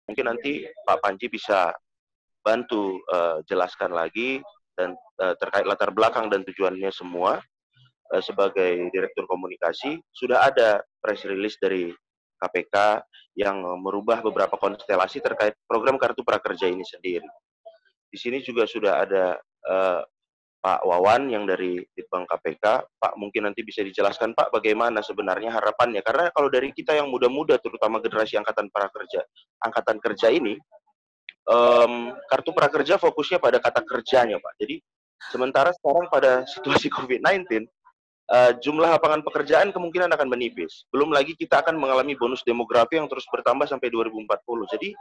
Mungkin nanti Pak Panji bisa bantu jelaskan lagi dan terkait latar belakang dan tujuannya semua. Sebagai Direktur Komunikasi, sudah ada press release dari KPK yang merubah beberapa konstelasi terkait program Kartu Prakerja ini sendiri. Di sini juga sudah ada Pak Wawan yang dari Litbang KPK. Pak, mungkin nanti bisa dijelaskan Pak bagaimana sebenarnya harapannya. Karena kalau dari kita yang muda-muda, terutama generasi angkatan kerja ini, Kartu Prakerja fokusnya pada kata kerjanya Pak. Jadi sementara sekarang pada situasi COVID-19, jumlah lapangan pekerjaan kemungkinan akan menipis. Belum lagi kita akan mengalami bonus demografi yang terus bertambah sampai 2040. Jadi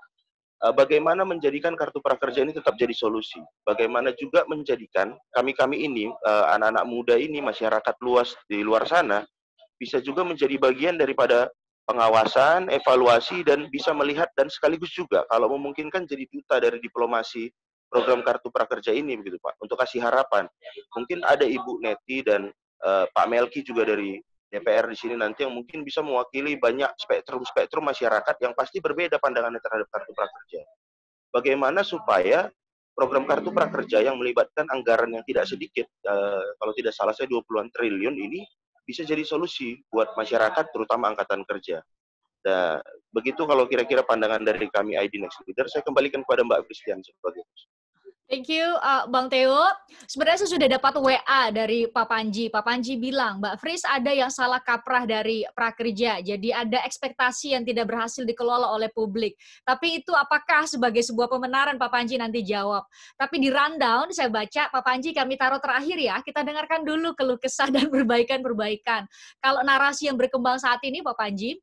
bagaimana menjadikan kartu prakerja ini tetap jadi solusi? Bagaimana juga menjadikan kami-kami ini, anak-anak muda ini, masyarakat luas di luar sana, bisa juga menjadi bagian daripada pengawasan, evaluasi, dan bisa melihat dan sekaligus juga kalau memungkinkan jadi duta dari diplomasi program kartu prakerja ini begitu Pak, untuk kasih harapan. Mungkin ada Ibu Neti dan Pak Melki juga dari DPR di sini nanti yang mungkin bisa mewakili banyak spektrum masyarakat yang pasti berbeda pandangannya terhadap kartu prakerja. Bagaimana supaya program kartu prakerja yang melibatkan anggaran yang tidak sedikit, kalau tidak salah saya 20-an triliun ini bisa jadi solusi buat masyarakat terutama angkatan kerja. Dan begitu kalau kira-kira pandangan dari kami ID Next Leader, saya kembalikan kepada Mbak Christian sebagai host. Thank you, Bang Theo. Sebenarnya saya sudah dapat WA dari Pak Panji. Pak Panji bilang, Mbak Fris ada yang salah kaprah dari prakerja. Jadi ada ekspektasi yang tidak berhasil dikelola oleh publik. Tapi itu apakah sebagai sebuah pembenaran, Pak Panji nanti jawab. Tapi di rundown saya baca, Pak Panji kami taruh terakhir ya. Kita dengarkan dulu keluh kesah dan perbaikan-perbaikan. Kalau narasi yang berkembang saat ini, Pak Panji,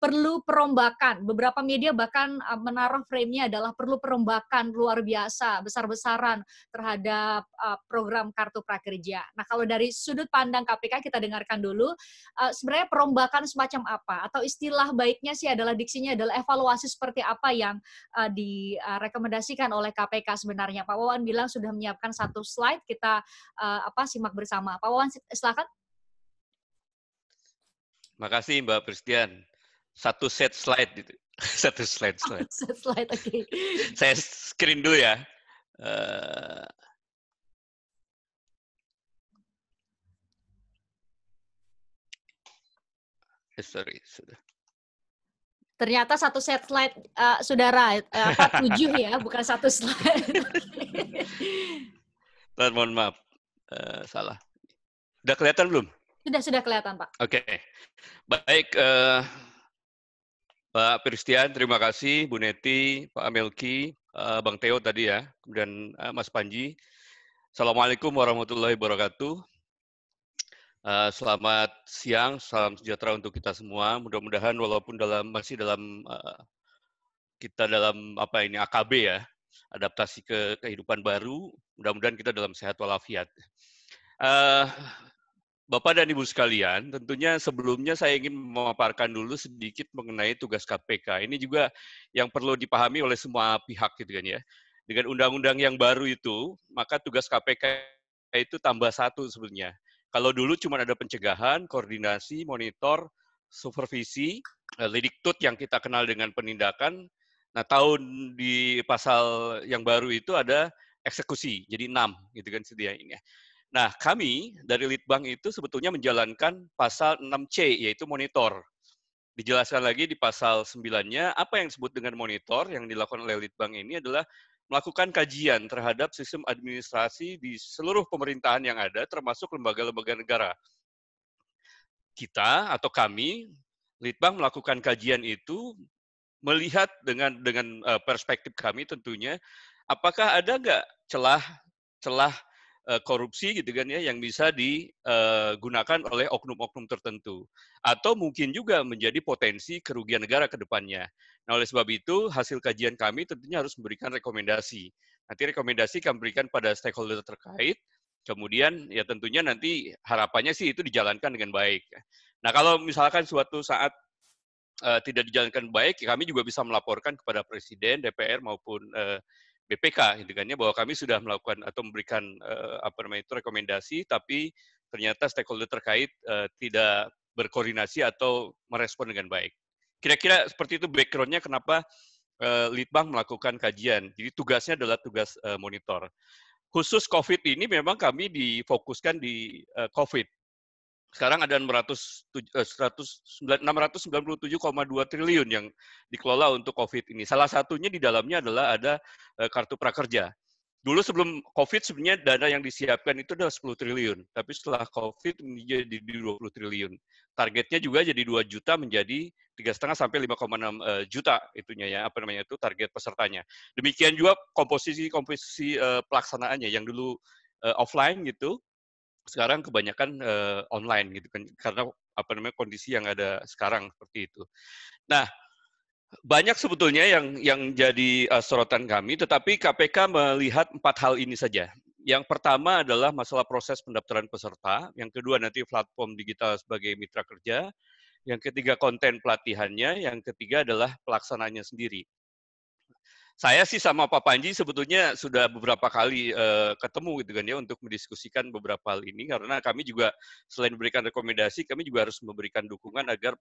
perlu perombakan. Beberapa media bahkan menaruh frame-nya adalah perlu perombakan luar biasa, besar-besaran terhadap program Kartu Prakerja. Nah, kalau dari sudut pandang KPK kita dengarkan dulu, sebenarnya perombakan semacam apa? Atau istilah baiknya sih adalah diksinya adalah evaluasi seperti apa yang direkomendasikan oleh KPK sebenarnya. Pak Wawan bilang sudah menyiapkan satu slide, kita simak bersama. Pak Wawan, silakan. Makasih Mbak Christian. Satu set slide gitu. Satu slide. Set slide, oke. Okay. Saya screen dulu ya. Sorry, sudah. Ternyata satu set slide, saudara, 7 ya, bukan satu slide. Mohon maaf, salah. Udah kelihatan belum? Sudah kelihatan, Pak. Oke. Baik, Pak Christian, terima kasih. Bu Neti, Pak Melki, Bang Theo tadi ya, kemudian Mas Panji. Assalamualaikum warahmatullahi wabarakatuh. Selamat siang, salam sejahtera untuk kita semua. Mudah-mudahan walaupun masih dalam AKB ya, adaptasi ke kehidupan baru, mudah-mudahan kita dalam sehat walafiat. Bapak dan Ibu sekalian, tentunya sebelumnya saya ingin memaparkan dulu sedikit mengenai tugas KPK. Ini juga yang perlu dipahami oleh semua pihak gitu kan ya. Dengan undang-undang yang baru itu, maka tugas KPK itu tambah satu sebenarnya. Kalau dulu cuma ada pencegahan, koordinasi, monitor, supervisi, lidiktut yang kita kenal dengan penindakan. Nah, tahun di pasal yang baru itu ada eksekusi, jadi 6 gitu kan sedianya. Nah, kami dari Litbang itu sebetulnya menjalankan pasal 6C, yaitu monitor. Dijelaskan lagi di pasal 9-nya, apa yang disebut dengan monitor yang dilakukan oleh Litbang ini adalah melakukan kajian terhadap sistem administrasi di seluruh pemerintahan yang ada, termasuk lembaga-lembaga negara. Kita atau kami, Litbang melakukan kajian itu, melihat dengan perspektif kami tentunya, apakah ada nggak celah korupsi gitu kan ya yang bisa digunakan oleh oknum-oknum tertentu atau mungkin juga menjadi potensi kerugian negara ke depannya. Nah, oleh sebab itu hasil kajian kami tentunya harus memberikan rekomendasi. Nanti rekomendasi kami berikan pada stakeholder terkait. Kemudian ya tentunya nanti harapannya sih itu dijalankan dengan baik. Nah, kalau misalkan suatu saat tidak dijalankan baik, kami juga bisa melaporkan kepada Presiden, DPR maupun BPK, gitu kan ya, bahwa kami sudah melakukan atau memberikan rekomendasi, tapi ternyata stakeholder terkait tidak berkoordinasi atau merespon dengan baik. Kira-kira seperti itu background-nya kenapa Litbang melakukan kajian. Jadi tugasnya adalah tugas monitor. Khusus COVID ini memang kami difokuskan di COVID. Sekarang ada 697,2 triliun yang dikelola untuk COVID ini. Salah satunya di dalamnya adalah ada kartu prakerja. Dulu sebelum COVID sebenarnya dana yang disiapkan itu adalah 10 triliun, tapi setelah COVID menjadi 20 triliun. Targetnya juga jadi 2 juta menjadi 3,5 sampai 5,6 juta itunya ya, apa namanya itu target pesertanya. Demikian juga komposisi pelaksanaannya yang dulu offline gitu, sekarang kebanyakan online gitu kan, karena apa namanya kondisi yang ada sekarang seperti itu. Nah, banyak sebetulnya yang jadi sorotan kami, tetapi KPK melihat 4 hal ini saja. Yang pertama adalah masalah proses pendaftaran peserta, yang kedua nanti platform digital sebagai mitra kerja, yang ketiga konten pelatihannya, yang ketiga adalah pelaksanaannya sendiri. Saya sih sama Pak Panji sebetulnya sudah beberapa kali ketemu gitu kan ya untuk mendiskusikan beberapa hal ini, karena kami juga selain memberikan rekomendasi, kami juga harus memberikan dukungan agar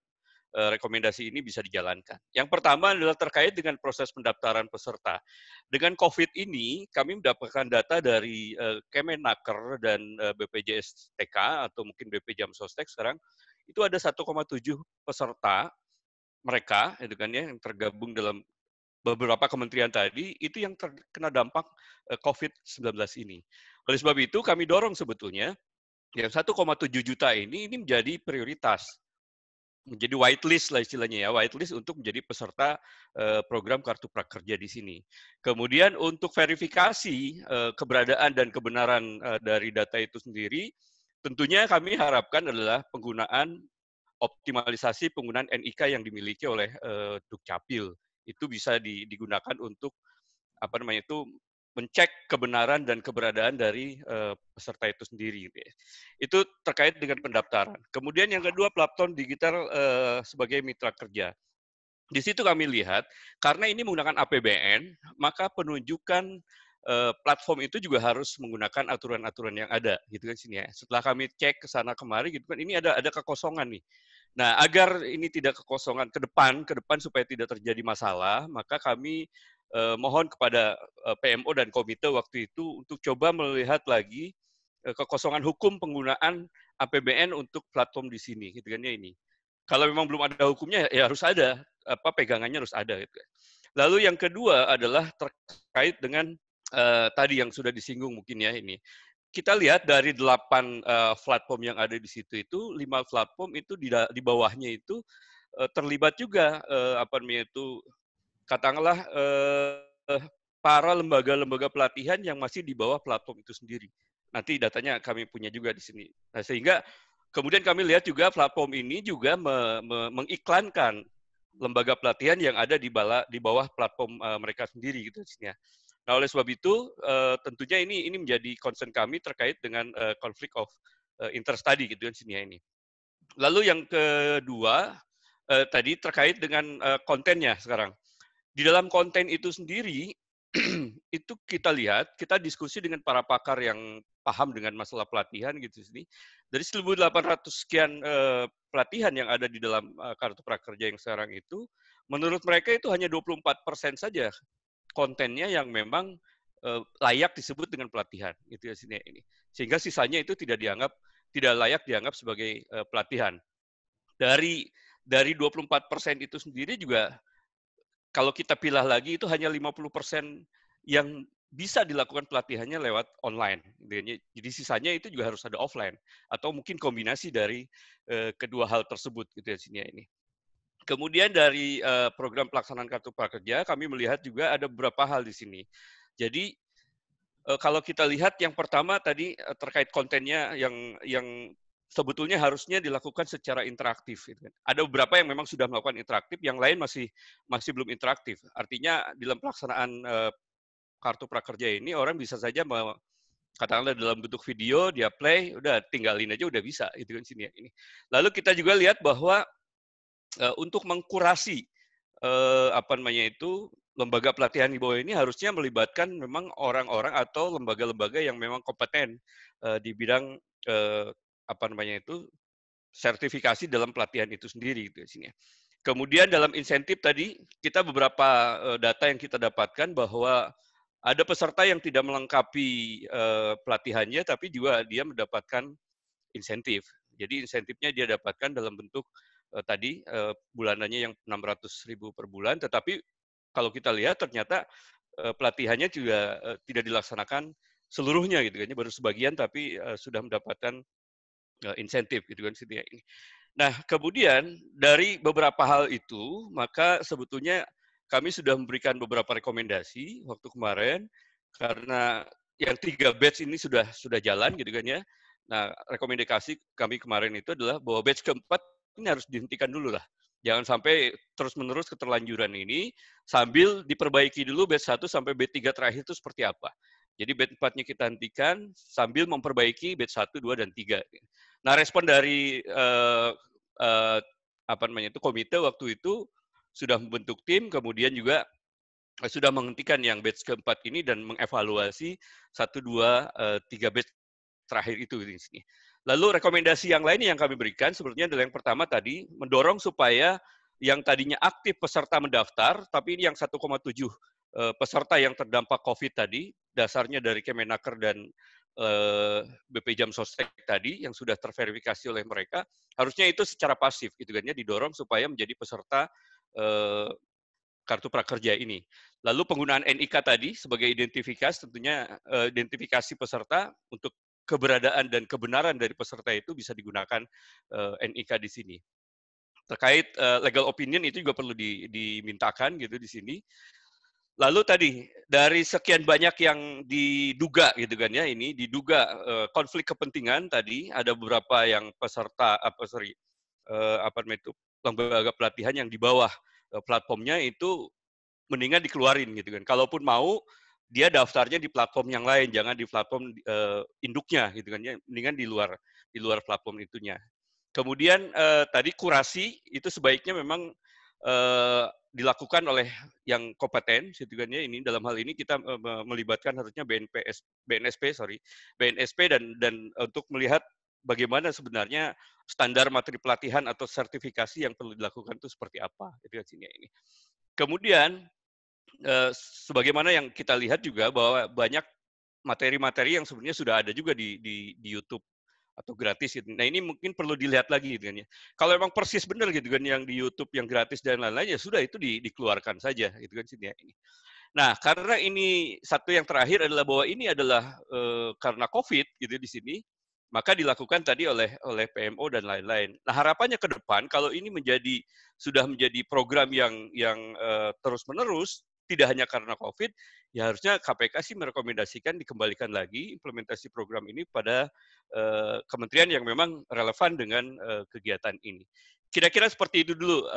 rekomendasi ini bisa dijalankan. Yang pertama adalah terkait dengan proses pendaftaran peserta. Dengan COVID ini, kami mendapatkan data dari Kemenaker dan BPJS TK atau mungkin BP Jamsostek sekarang, itu ada 1,7 peserta mereka, itu kan ya, yang tergabung dalam beberapa kementerian tadi, itu yang terkena dampak COVID-19 ini. Oleh sebab itu, kami dorong sebetulnya, yang 1,7 juta ini menjadi prioritas. Menjadi whitelist lah istilahnya ya, whitelist untuk menjadi peserta program Kartu Prakerja di sini. Kemudian untuk verifikasi keberadaan dan kebenaran dari data itu sendiri, tentunya kami harapkan adalah penggunaan optimalisasi penggunaan NIK yang dimiliki oleh Dukcapil. Itu bisa digunakan untuk apa namanya itu mencek kebenaran dan keberadaan dari peserta itu sendiri. Gitu ya. Itu terkait dengan pendaftaran. Kemudian yang kedua, platform digital sebagai mitra kerja. Di situ kami lihat, karena ini menggunakan APBN, maka penunjukan platform itu juga harus menggunakan aturan-aturan yang ada, gitu kan sini ya. Setelah kami cek ke sana kemari, gitu kan, ini ada kekosongan nih. Nah, agar ini tidak kekosongan ke depan supaya tidak terjadi masalah, maka kami mohon kepada PMO dan komite waktu itu untuk coba melihat lagi kekosongan hukum penggunaan APBN untuk platform di sini, gitu kan ya ini. Kalau memang belum ada hukumnya, ya harus ada, pegangannya harus ada. Gitu. Lalu yang kedua adalah terkait dengan tadi yang sudah disinggung mungkin ya ini. Kita lihat dari 8 platform yang ada di situ itu, 5 platform itu di bawahnya itu terlibat juga apa namanya itu katakanlah para lembaga-lembaga pelatihan yang masih di bawah platform itu sendiri. Nanti datanya kami punya juga di sini. Nah, sehingga kemudian kami lihat juga platform ini juga mengiklankan lembaga pelatihan yang ada di bawah platform mereka sendiri gitu ya. Nah, oleh sebab itu tentunya ini menjadi concern kami terkait dengan konflik of interest tadi gitu kan sini ya ini. Lalu yang kedua tadi terkait dengan kontennya sekarang. Di dalam konten itu sendiri itu kita lihat, kita diskusi dengan para pakar yang paham dengan masalah pelatihan gitu sini. Dari 1.800 sekian pelatihan yang ada di dalam Kartu Prakerja yang sekarang itu, menurut mereka itu hanya 24% saja kontennya yang memang layak disebut dengan pelatihan gitu ya sini ini. Sehingga sisanya itu tidak layak dianggap sebagai pelatihan. Dari 24% itu sendiri juga kalau kita pilah lagi itu hanya 50% yang bisa dilakukan pelatihannya lewat online. Jadi sisanya itu juga harus ada offline atau mungkin kombinasi dari kedua hal tersebut gitu ya sini ya ini. Kemudian dari program pelaksanaan Kartu Prakerja kami melihat juga ada beberapa hal di sini. Jadi kalau kita lihat yang pertama tadi terkait kontennya yang sebetulnya harusnya dilakukan secara interaktif. Gitu kan. Ada beberapa yang memang sudah melakukan interaktif, yang lain masih belum interaktif. Artinya dalam pelaksanaan Kartu Prakerja ini orang bisa saja katakanlah dalam bentuk video dia play, udah tinggalin aja udah bisa itu kan sini ya ini. Lalu kita juga lihat bahwa untuk mengkurasi apa namanya itu lembaga pelatihan di bawah ini harusnya melibatkan memang orang-orang atau lembaga-lembaga yang memang kompeten di bidang apa namanya itu sertifikasi dalam pelatihan itu sendiri gitu sini. Kemudian dalam insentif tadi, kita beberapa data yang kita dapatkan bahwa ada peserta yang tidak melengkapi pelatihannya, tapi juga dia mendapatkan insentif. Jadi insentifnya dia dapatkan dalam bentuk tadi bulanannya yang 600.000 per bulan, tetapi kalau kita lihat ternyata pelatihannya juga tidak dilaksanakan seluruhnya gitu kan, baru sebagian tapi sudah mendapatkan insentif gitu kan sini. Nah, kemudian dari beberapa hal itu, maka sebetulnya kami sudah memberikan beberapa rekomendasi waktu kemarin karena yang 3 batch ini sudah jalan gitu kan ya. Nah, rekomendasi kami kemarin itu adalah bahwa batch keempat ini harus dihentikan dulu lah. Jangan sampai terus-menerus keterlanjuran ini sambil diperbaiki dulu batch 1 sampai batch 3 terakhir itu seperti apa. Jadi batch 4-nya kita hentikan sambil memperbaiki batch 1, 2, dan 3. Nah, respon dari komite waktu itu sudah membentuk tim, kemudian juga sudah menghentikan yang batch keempat ini dan mengevaluasi 1, 2, 3 batch terakhir itu di sini. Lalu rekomendasi yang lain yang kami berikan sebetulnya adalah yang pertama tadi, mendorong supaya yang tadinya aktif peserta mendaftar, tapi ini yang 1,7 peserta yang terdampak COVID tadi, dasarnya dari Kemenaker dan BP Jam Sostek tadi yang sudah terverifikasi oleh mereka, harusnya itu secara pasif gitu kan ya, didorong supaya menjadi peserta kartu prakerja ini. Lalu penggunaan NIK tadi sebagai identifikasi, tentunya identifikasi peserta untuk keberadaan dan kebenaran dari peserta itu bisa digunakan NIK di sini. Terkait legal opinion itu juga perlu dimintakan gitu di sini. Lalu tadi dari sekian banyak yang diduga gitu kan ya, ini diduga konflik kepentingan tadi ada beberapa yang peserta lembaga pelatihan yang di bawah platformnya itu mendingan dikeluarin gitu kan. Kalaupun mau dia daftarnya di platform yang lain, jangan di platform induknya gitu kan ya, mendingan di luar platform itunya. Kemudian tadi kurasi itu sebaiknya memang dilakukan oleh yang kompeten, gitu kan ya. Ini dalam hal ini kita melibatkan harusnya BNSP dan untuk melihat bagaimana sebenarnya standar materi pelatihan atau sertifikasi yang perlu dilakukan itu seperti apa, itu kan sini ini. Kemudian sebagaimana yang kita lihat juga bahwa banyak materi-materi yang sebenarnya sudah ada juga di YouTube atau gratis gitu. Nah, ini mungkin perlu dilihat lagi gitu kan ya. Kalau memang persis benar gitu kan yang di YouTube yang gratis dan lain-lain ya sudah itu dikeluarkan saja gitu kan sini ya ini. Nah, karena ini satu yang terakhir adalah bahwa ini adalah karena COVID gitu di sini, maka dilakukan tadi oleh PMO dan lain-lain. Nah, harapannya ke depan kalau ini sudah menjadi program yang terus-menerus, tidak hanya karena COVID, ya harusnya KPK sih merekomendasikan dikembalikan lagi implementasi program ini pada kementerian yang memang relevan dengan kegiatan ini. Kira-kira seperti itu dulu,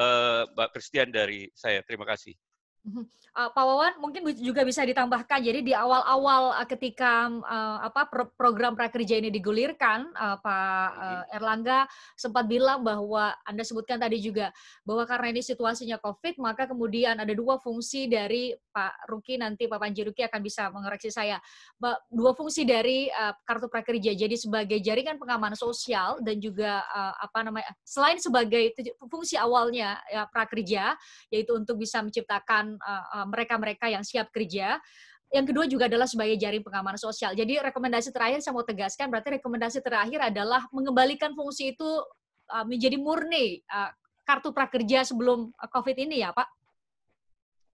Mbak Christian dari saya. Terima kasih. Pak Wawan mungkin juga bisa ditambahkan. Jadi di awal-awal ketika program prakerja ini digulirkan, Pak Erlangga sempat bilang bahwa Anda sebutkan tadi juga bahwa karena ini situasinya COVID, maka kemudian ada 2 fungsi dari Pak Ruki, nanti Pak Panji Ruki akan bisa mengoreksi saya. 2 fungsi dari kartu prakerja. Jadi sebagai jaringan pengaman sosial dan juga selain sebagai fungsi awalnya ya prakerja, yaitu untuk bisa menciptakan mereka-mereka yang siap kerja. Yang kedua juga adalah sebagai jaring pengaman sosial. Jadi rekomendasi terakhir saya mau tegaskan, berarti rekomendasi terakhir adalah mengembalikan fungsi itu menjadi murni kartu prakerja sebelum COVID ini ya Pak?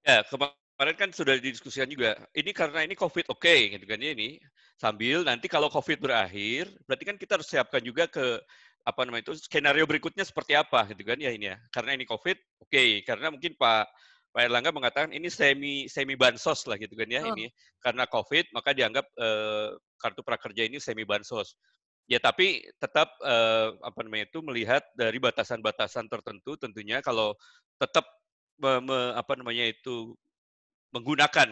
Ya, kemarin kan sudah didiskusikan juga. Ini karena ini COVID oke, gitu kan ya ini. Sambil nanti kalau COVID berakhir, berarti kan kita harus siapkan juga ke skenario berikutnya seperti apa gitu kan ya ini ya. Karena ini COVID oke, karena mungkin Pak Erlangga mengatakan ini semi bansos lah gitu kan ya ini. Karena COVID maka dianggap kartu prakerja ini semi bansos. Ya tapi tetap melihat dari batasan-batasan tertentu tentunya kalau tetap menggunakan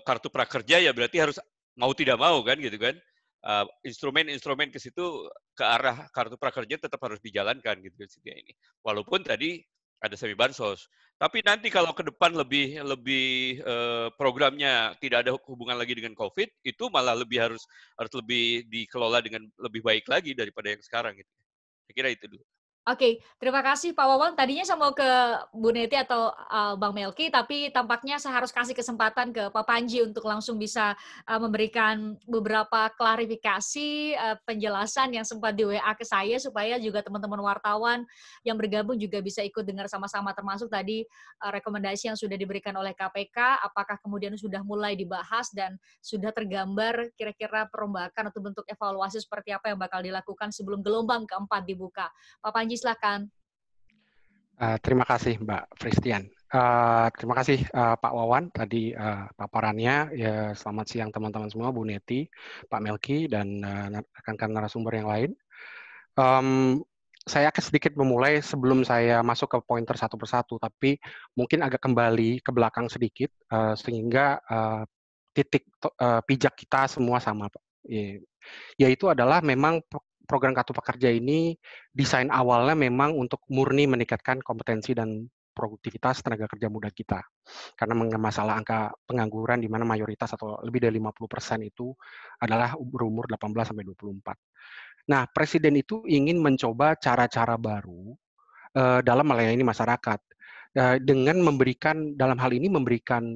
kartu prakerja ya berarti harus mau tidak mau kan gitu kan. Instrumen-instrumen ke situ ke arah kartu prakerja tetap harus dijalankan gitu kan ini. Walaupun tadi ada semi bansos. Tapi nanti kalau ke depan lebih programnya tidak ada hubungan lagi dengan COVID, itu malah harus lebih dikelola dengan lebih baik lagi daripada yang sekarang gitu. Saya kira itu dulu. Oke, terima kasih Pak Wawan. Tadinya saya mau ke Bu Neti atau Bang Melki, tapi tampaknya saya harus kasih kesempatan ke Pak Panji untuk langsung bisa memberikan beberapa klarifikasi, penjelasan yang sempat di WA ke saya, supaya juga teman-teman wartawan yang bergabung juga bisa ikut dengar sama-sama, termasuk tadi rekomendasi yang sudah diberikan oleh KPK, apakah kemudian sudah mulai dibahas dan sudah tergambar kira-kira perombakan atau bentuk evaluasi seperti apa yang bakal dilakukan sebelum gelombang keempat dibuka. Pak Panji, silakan. Terima kasih Mbak Fristian. Terima kasih Pak Wawan tadi paparannya. Ya, selamat siang teman-teman semua, Bu Neti, Pak Melki, dan rekan-rekan narasumber yang lain. Saya akan sedikit memulai sebelum saya masuk ke pointer satu persatu, tapi mungkin agak kembali ke belakang sedikit sehingga titik pijak kita semua sama, yaitu adalah memang program Kartu Prakerja ini desain awalnya memang untuk murni meningkatkan kompetensi dan produktivitas tenaga kerja muda kita. Karena mengenai masalah angka pengangguran di mana mayoritas atau lebih dari 50% itu adalah berumur 18 sampai 24. Nah, Presiden itu ingin mencoba cara-cara baru dalam melayani masyarakat dengan memberikan, dalam hal ini memberikan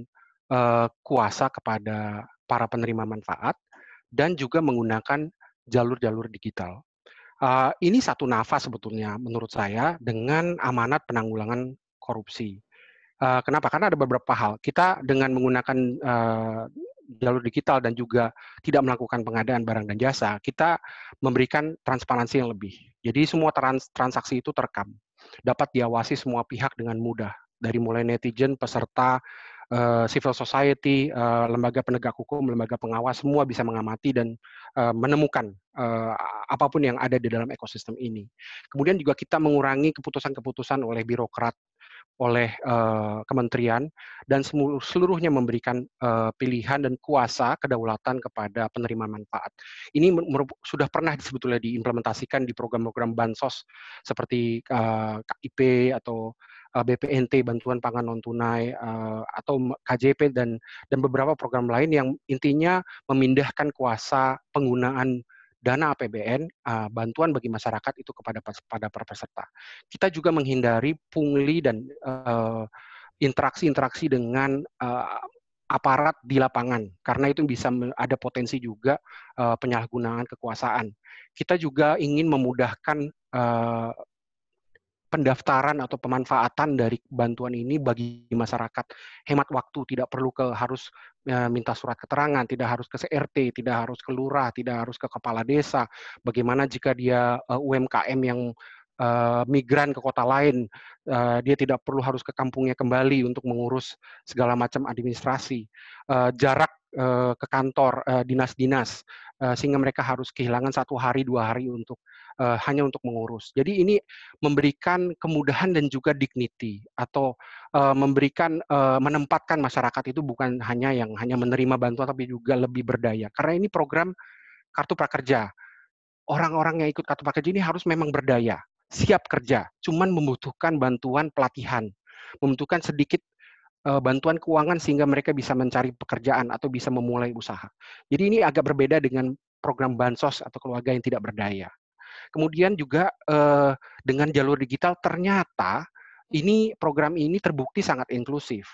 kuasa kepada para penerima manfaat dan juga menggunakan jalur-jalur digital. Ini satu nafas sebetulnya menurut saya dengan amanat penanggulangan korupsi. Kenapa? Karena ada beberapa hal. Kita dengan menggunakan jalur digital dan juga tidak melakukan pengadaan barang dan jasa, kita memberikan transparansi yang lebih. Jadi semua transaksi itu terekam, dapat diawasi semua pihak dengan mudah, dari mulai netizen, peserta, civil society, lembaga penegak hukum, lembaga pengawas, semua bisa mengamati dan menemukan apapun yang ada di dalam ekosistem ini. Kemudian juga kita mengurangi keputusan-keputusan oleh birokrat, oleh kementerian, dan seluruhnya memberikan pilihan dan kuasa kedaulatan kepada penerima manfaat. Ini sudah pernah sebetulnya diimplementasikan di program-program bansos seperti KIP atau BPNT, bantuan pangan non tunai, atau KJP dan beberapa program lain yang intinya memindahkan kuasa penggunaan dana APBN, bantuan bagi masyarakat itu kepada para peserta. Kita juga menghindari pungli dan interaksi-interaksi dengan aparat di lapangan, karena itu bisa ada potensi juga penyalahgunaan kekuasaan. Kita juga ingin memudahkan pendaftaran atau pemanfaatan dari bantuan ini bagi masyarakat. Hemat waktu, tidak perlu harus minta surat keterangan, tidak harus ke CRT, tidak harus ke lurah, tidak harus ke kepala desa. Bagaimana jika dia UMKM yang migran ke kota lain, dia tidak perlu harus ke kampungnya kembali untuk mengurus segala macam administrasi. Jarak ke kantor dinas-dinas, sehingga mereka harus kehilangan 1 hari, 2 hari untuk hanya untuk mengurus. Jadi ini memberikan kemudahan dan juga dignity, atau memberikan menempatkan masyarakat itu bukan hanya menerima bantuan tapi juga lebih berdaya. Karena ini program Kartu Prakerja. Orang-orang yang ikut Kartu Prakerja ini harus memang berdaya, siap kerja, cuman membutuhkan bantuan pelatihan, membutuhkan sedikit bantuan keuangan sehingga mereka bisa mencari pekerjaan atau bisa memulai usaha. Jadi ini agak berbeda dengan program bansos atau keluarga yang tidak berdaya. Kemudian juga dengan jalur digital ternyata ini program ini terbukti sangat inklusif.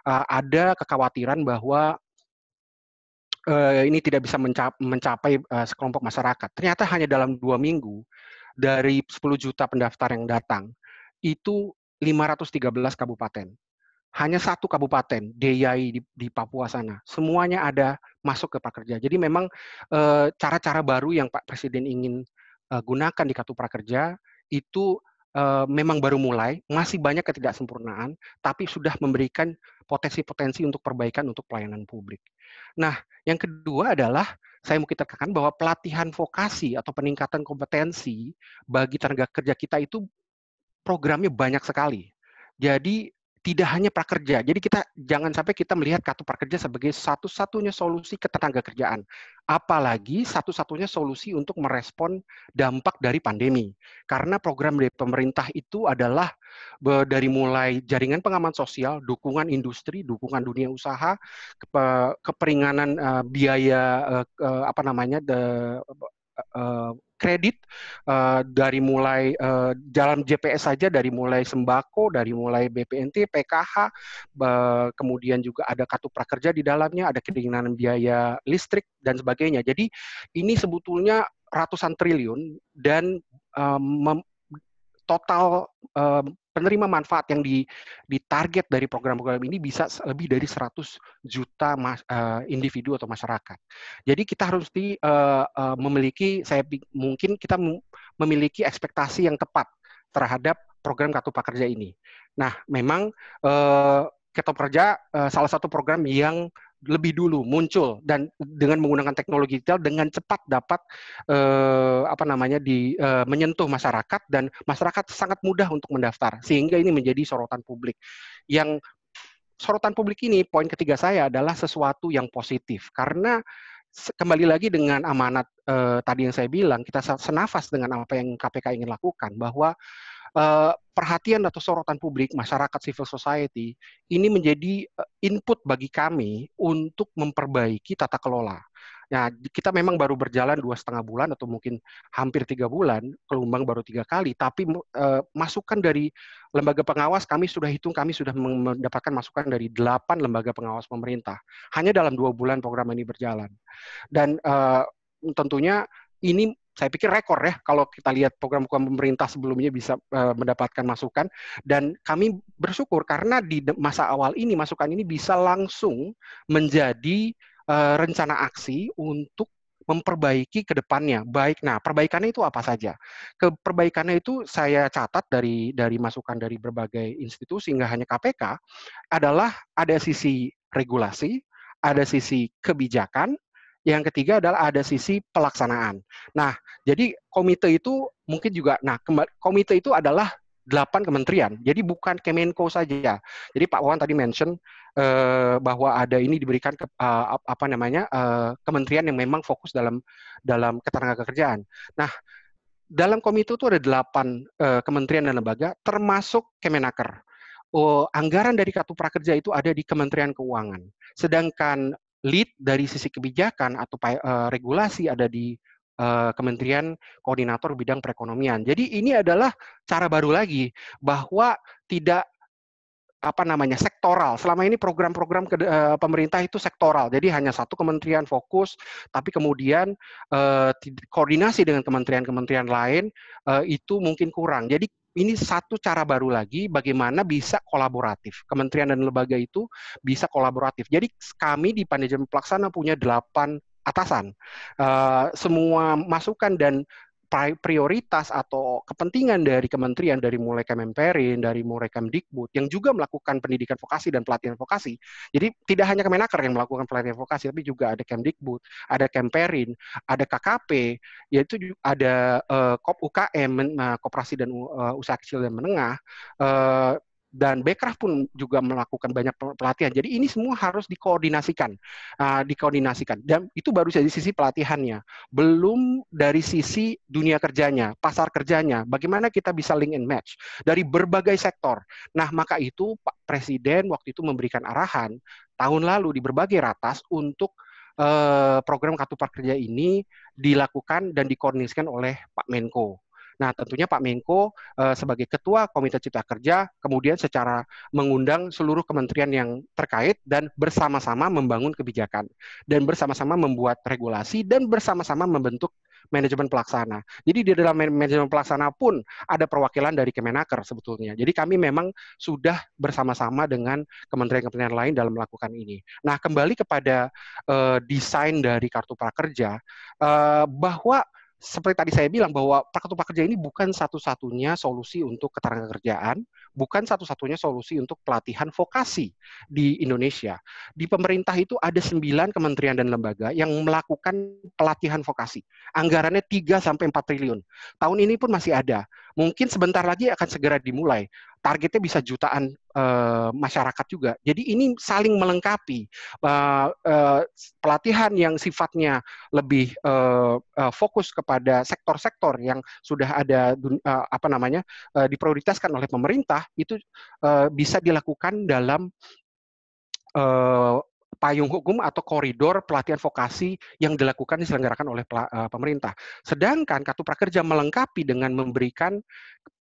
Ada kekhawatiran bahwa ini tidak bisa mencapai sekelompok masyarakat. Ternyata hanya dalam 2 minggu dari 10 juta pendaftar yang datang itu 513 kabupaten. Hanya 1 kabupaten, Deyai di Papua sana. Semuanya ada masuk ke Prakerja. Jadi memang cara-cara baru yang Pak Presiden ingin gunakan di Kartu Prakerja itu memang baru mulai, masih banyak ketidaksempurnaan, tapi sudah memberikan potensi-potensi untuk perbaikan untuk pelayanan publik. Nah, yang kedua adalah saya mau kita tekankan bahwa pelatihan vokasi atau peningkatan kompetensi bagi tenaga kerja kita itu programnya banyak sekali. Jadi tidak hanya prakerja. Jadi kita jangan sampai kita melihat Kartu Prakerja sebagai satu-satunya solusi ketenaga kerjaan. Apalagi satu-satunya solusi untuk merespon dampak dari pandemi. Karena program dari pemerintah itu adalah dari mulai jaringan pengaman sosial, dukungan industri, dukungan dunia usaha, keperinganan biaya kredit, dari mulai dalam JPS saja, dari mulai sembako, dari mulai BPNT, PKH, kemudian juga ada kartu prakerja di dalamnya, ada keringanan biaya listrik dan sebagainya. Jadi ini sebetulnya ratusan triliun dan total penerima manfaat yang ditarget dari program-program ini bisa lebih dari 100 juta individu atau masyarakat. Jadi kita harus memiliki, mungkin kita memiliki ekspektasi yang tepat terhadap program Kartu Prakerja ini. Nah, memang Kartu Prakerja salah satu program yang lebih dulu muncul dan dengan menggunakan teknologi digital dengan cepat dapat menyentuh masyarakat dan masyarakat sangat mudah untuk mendaftar sehingga ini menjadi sorotan publik. Yang sorotan publik ini poin ketiga saya adalah sesuatu yang positif karena kembali lagi dengan amanat tadi yang saya bilang, kita senafas dengan apa yang KPK ingin lakukan, bahwa perhatian atau sorotan publik, masyarakat, civil society, ini menjadi input bagi kami untuk memperbaiki tata kelola. Nah, kita memang baru berjalan 2,5 bulan atau mungkin hampir 3 bulan, Kelumbang baru 3 kali, tapi masukan dari lembaga pengawas kami sudah hitung, kami sudah mendapatkan masukan dari 8 lembaga pengawas pemerintah. Hanya dalam 2 bulan program ini berjalan. Dan tentunya ini saya pikir rekor ya kalau kita lihat program-program pemerintah sebelumnya bisa mendapatkan masukan, dan kami bersyukur karena di masa awal ini masukan ini bisa langsung menjadi rencana aksi untuk memperbaiki ke depannya. Baik, nah perbaikannya itu apa saja? Perbaikannya itu saya catat dari masukan dari berbagai institusi, nggak hanya KPK, adalah ada sisi regulasi, ada sisi kebijakan, yang ketiga adalah ada sisi pelaksanaan. Nah, jadi komite itu mungkin juga, komite itu adalah 8 kementerian, jadi bukan Kemenko saja. Jadi Pak Wawan tadi mention bahwa ada ini diberikan ke kementerian yang memang fokus dalam ketenagakerjaan. Nah, dalam komite itu ada 8 kementerian dan lembaga, termasuk Kemenaker. Anggaran dari Kartu Prakerja itu ada di Kementerian Keuangan. Sedangkan lead dari sisi kebijakan atau regulasi ada di Kementerian Koordinator Bidang Perekonomian. Jadi ini adalah cara baru lagi bahwa tidak sektoral. Selama ini program-program pemerintah itu sektoral. Jadi hanya satu kementerian fokus, tapi kemudian koordinasi dengan kementerian-kementerian lain itu mungkin kurang. Jadi ini satu cara baru lagi bagaimana bisa kolaboratif. Kementerian dan lembaga itu bisa kolaboratif. Jadi kami di manajemen pelaksana punya 8 atasan. Semua masukan dan prioritas atau kepentingan dari kementerian, dari mulai Kemenperin, dari mulai Kemdikbud, yang juga melakukan pendidikan vokasi dan pelatihan vokasi. Jadi tidak hanya Kemenaker yang melakukan pelatihan vokasi, tapi juga ada Kemdikbud, ada Kemperin, ada KKP, yaitu ada KOP UKM, Koperasi dan Usaha Kecil dan Menengah, dan Bekraf pun juga melakukan banyak pelatihan. Jadi ini semua harus dikoordinasikan, dan itu baru dari sisi pelatihannya, belum dari sisi dunia kerjanya, pasar kerjanya, bagaimana kita bisa link and match dari berbagai sektor. Nah, maka itu Pak Presiden waktu itu memberikan arahan tahun lalu di berbagai ratas untuk program Kartu Prakerja ini dilakukan dan dikoordinasikan oleh Pak Menko. Nah, tentunya Pak Menko sebagai Ketua Komite Cipta Kerja kemudian secara mengundang seluruh kementerian yang terkait dan bersama-sama membangun kebijakan dan bersama-sama membuat regulasi dan bersama-sama membentuk manajemen pelaksana. Jadi di dalam manajemen pelaksana pun ada perwakilan dari Kemenaker sebetulnya. Jadi kami memang sudah bersama-sama dengan kementerian-kementerian lain dalam melakukan ini. Nah, kembali kepada desain dari Kartu Prakerja, bahwa seperti tadi saya bilang bahwa Kartu Prakerja ini bukan satu-satunya solusi untuk ketenagakerjaan, bukan satu-satunya solusi untuk pelatihan vokasi di Indonesia. Di pemerintah itu ada 9 kementerian dan lembaga yang melakukan pelatihan vokasi. Anggarannya 3-4 triliun. Tahun ini pun masih ada. Mungkin sebentar lagi akan segera dimulai. Targetnya bisa jutaan masyarakat juga. Jadi ini saling melengkapi. Pelatihan yang sifatnya lebih fokus kepada sektor-sektor yang sudah ada diprioritaskan oleh pemerintah itu bisa dilakukan dalam payung hukum atau koridor pelatihan vokasi yang diselenggarakan oleh pemerintah. Sedangkan Kartu Prakerja melengkapi dengan memberikan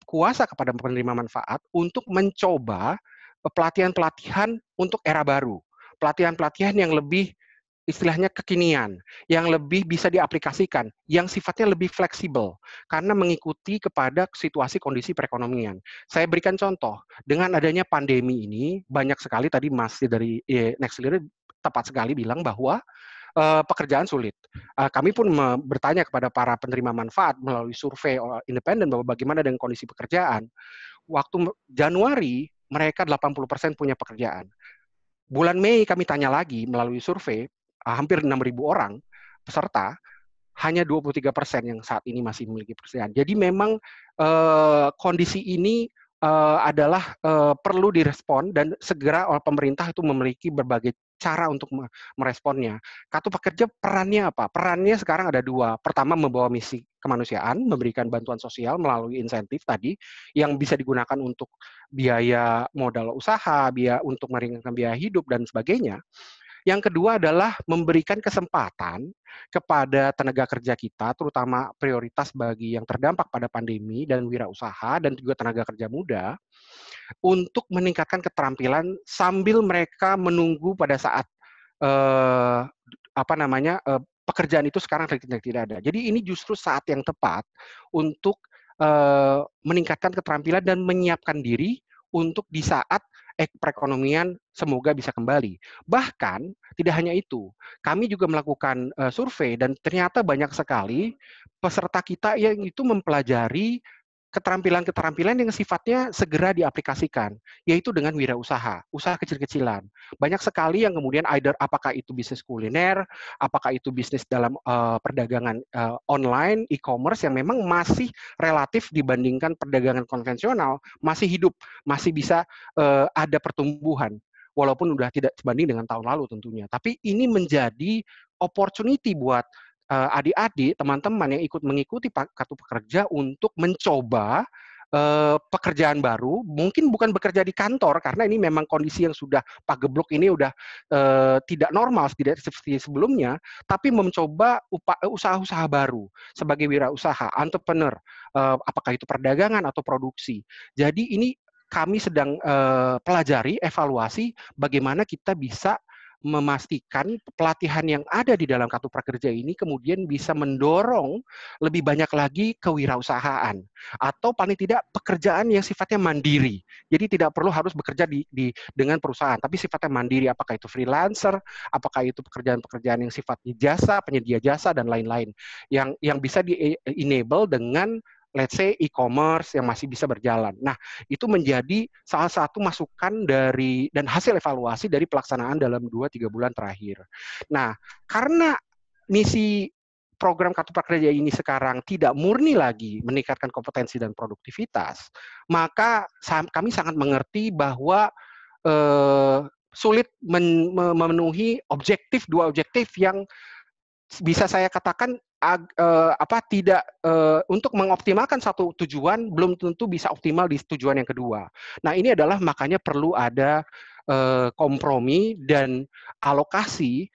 kuasa kepada penerima manfaat untuk mencoba pelatihan-pelatihan untuk era baru. Pelatihan-pelatihan yang lebih istilahnya kekinian, yang lebih bisa diaplikasikan, yang sifatnya lebih fleksibel, karena mengikuti kepada situasi kondisi perekonomian. Saya berikan contoh, dengan adanya pandemi ini, banyak sekali tadi Mas dari Next Leader tepat sekali bilang bahwa pekerjaan sulit. Kami pun bertanya kepada para penerima manfaat melalui survei independen bahwa bagaimana dengan kondisi pekerjaan. Waktu Januari, mereka 80% punya pekerjaan. Bulan Mei kami tanya lagi melalui survei, hampir 6.000 orang peserta, hanya 23% yang saat ini masih memiliki pekerjaan. Jadi memang kondisi ini adalah perlu direspon dan segera oleh pemerintah itu memiliki berbagai cara untuk meresponnya. Kartu Prakerja perannya apa? Perannya sekarang ada dua. Pertama, membawa misi kemanusiaan, memberikan bantuan sosial melalui insentif tadi yang bisa digunakan untuk biaya modal usaha, biaya untuk meringankan biaya hidup dan sebagainya. Yang kedua adalah memberikan kesempatan kepada tenaga kerja kita, terutama prioritas bagi yang terdampak pada pandemi dan wirausaha dan juga tenaga kerja muda, untuk meningkatkan keterampilan sambil mereka menunggu pada saat pekerjaan itu sekarang tidak ada. Jadi ini justru saat yang tepat untuk meningkatkan keterampilan dan menyiapkan diri untuk di saat perekonomian semoga bisa kembali. Bahkan tidak hanya itu, kami juga melakukan survei dan ternyata banyak sekali peserta kita yang itu mempelajari keterampilan-keterampilan yang sifatnya segera diaplikasikan, yaitu dengan wirausaha, usaha kecil-kecilan. Banyak sekali yang kemudian either apakah itu bisnis kuliner, apakah itu bisnis dalam perdagangan online, e-commerce yang memang masih relatif dibandingkan perdagangan konvensional, masih hidup, masih bisa ada pertumbuhan. Walaupun sudah tidak sebanding dengan tahun lalu tentunya. Tapi ini menjadi opportunity buat adik-adik, teman-teman yang ikut mengikuti Kartu Prakerja untuk mencoba pekerjaan baru, mungkin bukan bekerja di kantor, karena ini memang kondisi yang sudah pagebluk ini udah tidak normal, tidak seperti sebelumnya, tapi mencoba usaha-usaha baru sebagai wirausaha, entrepreneur, apakah itu perdagangan atau produksi. Jadi ini kami sedang pelajari, evaluasi bagaimana kita bisa memastikan pelatihan yang ada di dalam Kartu Prakerja ini kemudian bisa mendorong lebih banyak lagi kewirausahaan atau paling tidak pekerjaan yang sifatnya mandiri. Jadi tidak perlu harus bekerja dengan perusahaan, tapi sifatnya mandiri, apakah itu freelancer, apakah itu pekerjaan-pekerjaan yang sifatnya jasa, penyedia jasa dan lain-lain yang bisa di-enable dengan let's say e-commerce yang masih bisa berjalan. Nah, itu menjadi salah satu masukan dari dan hasil evaluasi dari pelaksanaan dalam 2-3 bulan terakhir. Nah, karena misi program Kartu Prakerja ini sekarang tidak murni lagi meningkatkan kompetensi dan produktivitas, maka kami sangat mengerti bahwa sulit memenuhi dua objektif yang bisa saya katakan tidak untuk mengoptimalkan satu tujuan belum tentu bisa optimal di tujuan yang kedua. Nah, ini adalah makanya perlu ada kompromi dan alokasi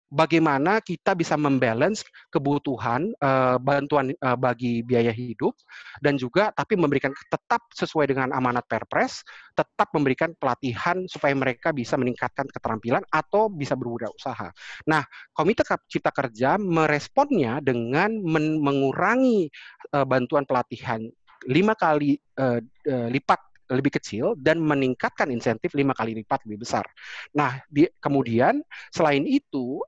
bagaimana kita bisa membalance kebutuhan bantuan bagi biaya hidup dan juga tapi memberikan tetap sesuai dengan amanat Perpres, tetap memberikan pelatihan supaya mereka bisa meningkatkan keterampilan atau bisa berwirausaha. Nah, Komite Cipta Kerja meresponnya dengan mengurangi bantuan pelatihan 5 kali lipat lebih kecil dan meningkatkan insentif 5 kali lipat lebih besar. Nah, kemudian selain itu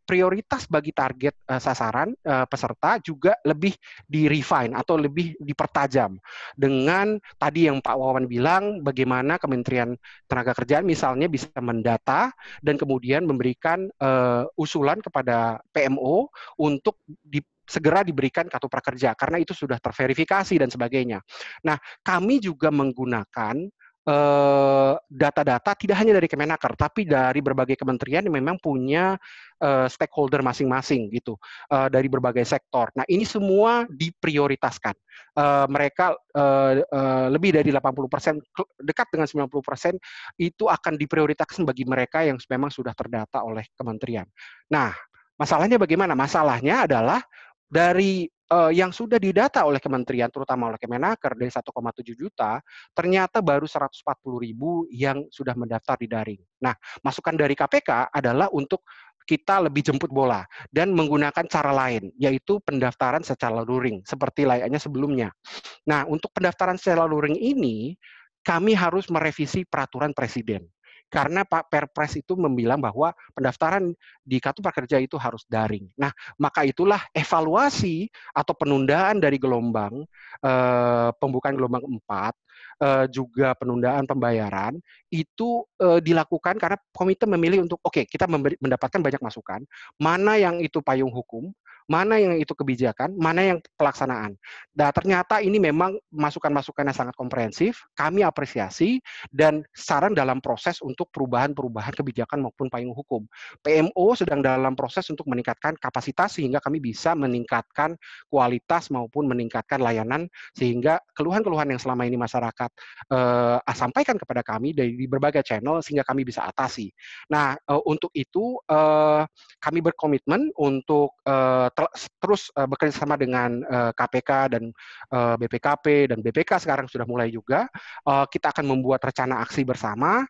prioritas bagi target sasaran peserta juga lebih di-refine atau lebih dipertajam dengan tadi yang Pak Wawan bilang bagaimana Kementerian Tenaga Kerjaan misalnya bisa mendata dan kemudian memberikan usulan kepada PMO untuk segera diberikan Kartu Prakerja karena itu sudah terverifikasi dan sebagainya. Nah, kami juga menggunakan data-data tidak hanya dari Kemenaker, tapi dari berbagai kementerian yang memang punya stakeholder masing-masing gitu, dari berbagai sektor. Nah, ini semua diprioritaskan. Mereka lebih dari 80%, dekat dengan 90% itu akan diprioritaskan bagi mereka yang memang sudah terdata oleh kementerian. Nah, masalahnya bagaimana? Masalahnya adalah dari yang sudah didata oleh kementerian, terutama oleh Kemenaker, dari 1,7 juta, ternyata baru 140.000 yang sudah mendaftar di daring. Nah, masukan dari KPK adalah untuk kita lebih jemput bola dan menggunakan cara lain, yaitu pendaftaran secara luring, seperti layaknya sebelumnya. Nah, untuk pendaftaran secara luring ini, kami harus merevisi peraturan presiden. Karena Pak Perpres itu membilang bahwa pendaftaran di Kartu Prakerja itu harus daring. Nah, maka itulah evaluasi atau penundaan dari gelombang, pembukaan gelombang 4, juga penundaan pembayaran, itu dilakukan karena komite memilih untuk, oke, kita mendapatkan banyak masukan, mana yang itu payung hukum, mana yang itu kebijakan, mana yang pelaksanaan. Nah, ternyata ini memang masukan-masukan yang sangat komprehensif, kami apresiasi, dan saran dalam proses untuk perubahan-perubahan kebijakan maupun payung hukum. PMO sedang dalam proses untuk meningkatkan kapasitas sehingga kami bisa meningkatkan kualitas maupun meningkatkan layanan, sehingga keluhan-keluhan yang selama ini masyarakat sampaikan kepada kami dari berbagai channel sehingga kami bisa atasi. Nah, untuk itu kami berkomitmen untuk terus bekerja sama dengan KPK dan BPKP dan BPK sekarang sudah mulai juga. Kita akan membuat rencana aksi bersama.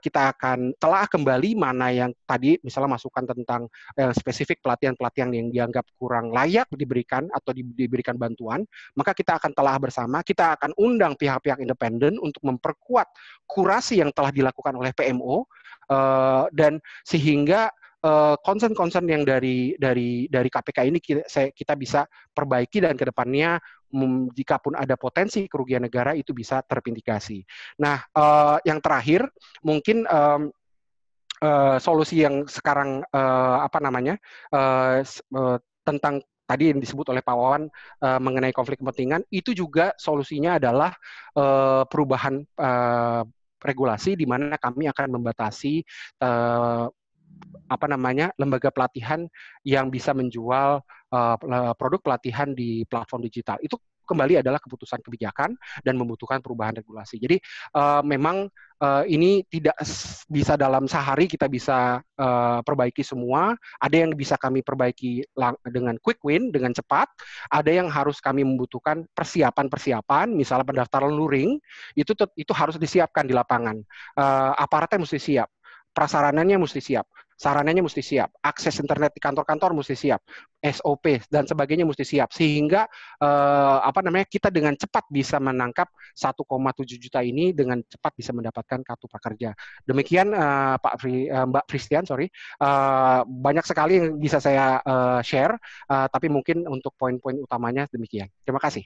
Kita akan telah kembali mana yang tadi misalnya masukan tentang spesifik pelatihan-pelatihan yang dianggap kurang layak diberikan atau diberikan bantuan, maka kita akan telah bersama. Kita akan undang pihak-pihak independen untuk memperkuat kurasi yang telah dilakukan oleh PMO, dan sehingga concern-concern yang dari KPK ini kita bisa perbaiki, dan kedepannya jika pun ada potensi kerugian negara itu bisa termitigasi. Nah, yang terakhir mungkin solusi yang sekarang tentang tadi yang disebut oleh Pak Wawan mengenai konflik kepentingan, itu juga solusinya adalah perubahan regulasi di mana kami akan membatasi lembaga pelatihan yang bisa menjual produk pelatihan di platform digital. Itu kembali adalah keputusan kebijakan dan membutuhkan perubahan regulasi. Jadi memang ini tidak bisa dalam sehari kita bisa perbaiki semua. Ada yang bisa kami perbaiki dengan quick win, dengan cepat. Ada yang harus kami membutuhkan persiapan, misalnya pendaftaran luring, itu harus disiapkan di lapangan. Aparatnya mesti siap, prasarananya mesti siap, sarananya mesti siap, akses internet di kantor-kantor mesti siap, SOP dan sebagainya mesti siap, sehingga kita dengan cepat bisa menangkap 1,7 juta ini, dengan cepat bisa mendapatkan kartu prakerja. Demikian Mbak Fristian, banyak sekali yang bisa saya share, tapi mungkin untuk poin-poin utamanya demikian. Terima kasih.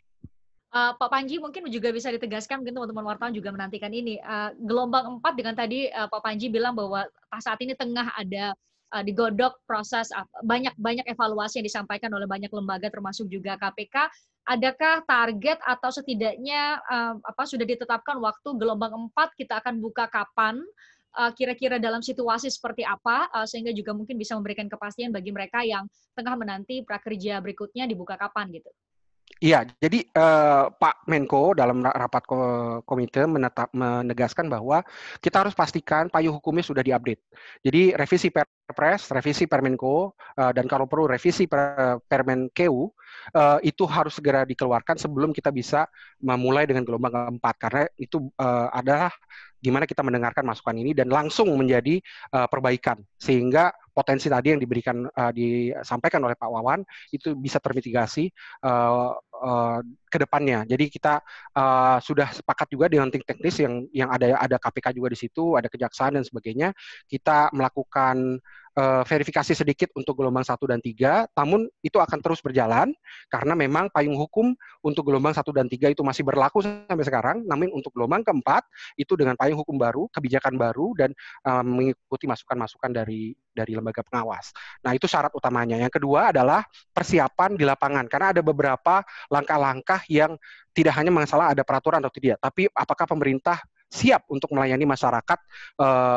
Pak Panji mungkin juga bisa ditegaskan, mungkin teman-teman wartawan juga menantikan ini. Gelombang 4 dengan tadi Pak Panji bilang bahwa saat ini tengah ada digodok proses banyak evaluasi yang disampaikan oleh banyak lembaga termasuk juga KPK. Adakah target atau setidaknya sudah ditetapkan waktu gelombang 4 kita akan buka kapan? Kira-kira dalam situasi seperti apa, sehingga juga mungkin bisa memberikan kepastian bagi mereka yang tengah menanti prakerja berikutnya dibuka kapan gitu. Iya, jadi Pak Menko dalam rapat komite menegaskan bahwa kita harus pastikan payung hukumnya sudah diupdate. Jadi revisi Perpres, revisi Permenko, dan kalau perlu revisi Permenkeu, itu harus segera dikeluarkan sebelum kita bisa memulai dengan gelombang keempat, karena itu adalah gimana kita mendengarkan masukan ini dan langsung menjadi perbaikan, sehingga potensi tadi yang disampaikan oleh Pak Wawan itu bisa termitigasi ke depannya. Jadi kita sudah sepakat juga dengan tim teknis yang ada KPK juga di situ, ada kejaksaan dan sebagainya. Kita melakukan verifikasi sedikit untuk gelombang 1 dan 3, namun itu akan terus berjalan karena memang payung hukum untuk gelombang 1 dan 3 itu masih berlaku sampai sekarang, namun untuk gelombang keempat itu dengan payung hukum baru, kebijakan baru, dan mengikuti masukan-masukan dari lembaga pengawas. Nah, itu syarat utamanya. Yang kedua adalah persiapan di lapangan, karena ada beberapa langkah-langkah yang tidak hanya masalah ada peraturan atau tidak, tapi apakah pemerintah siap untuk melayani masyarakat,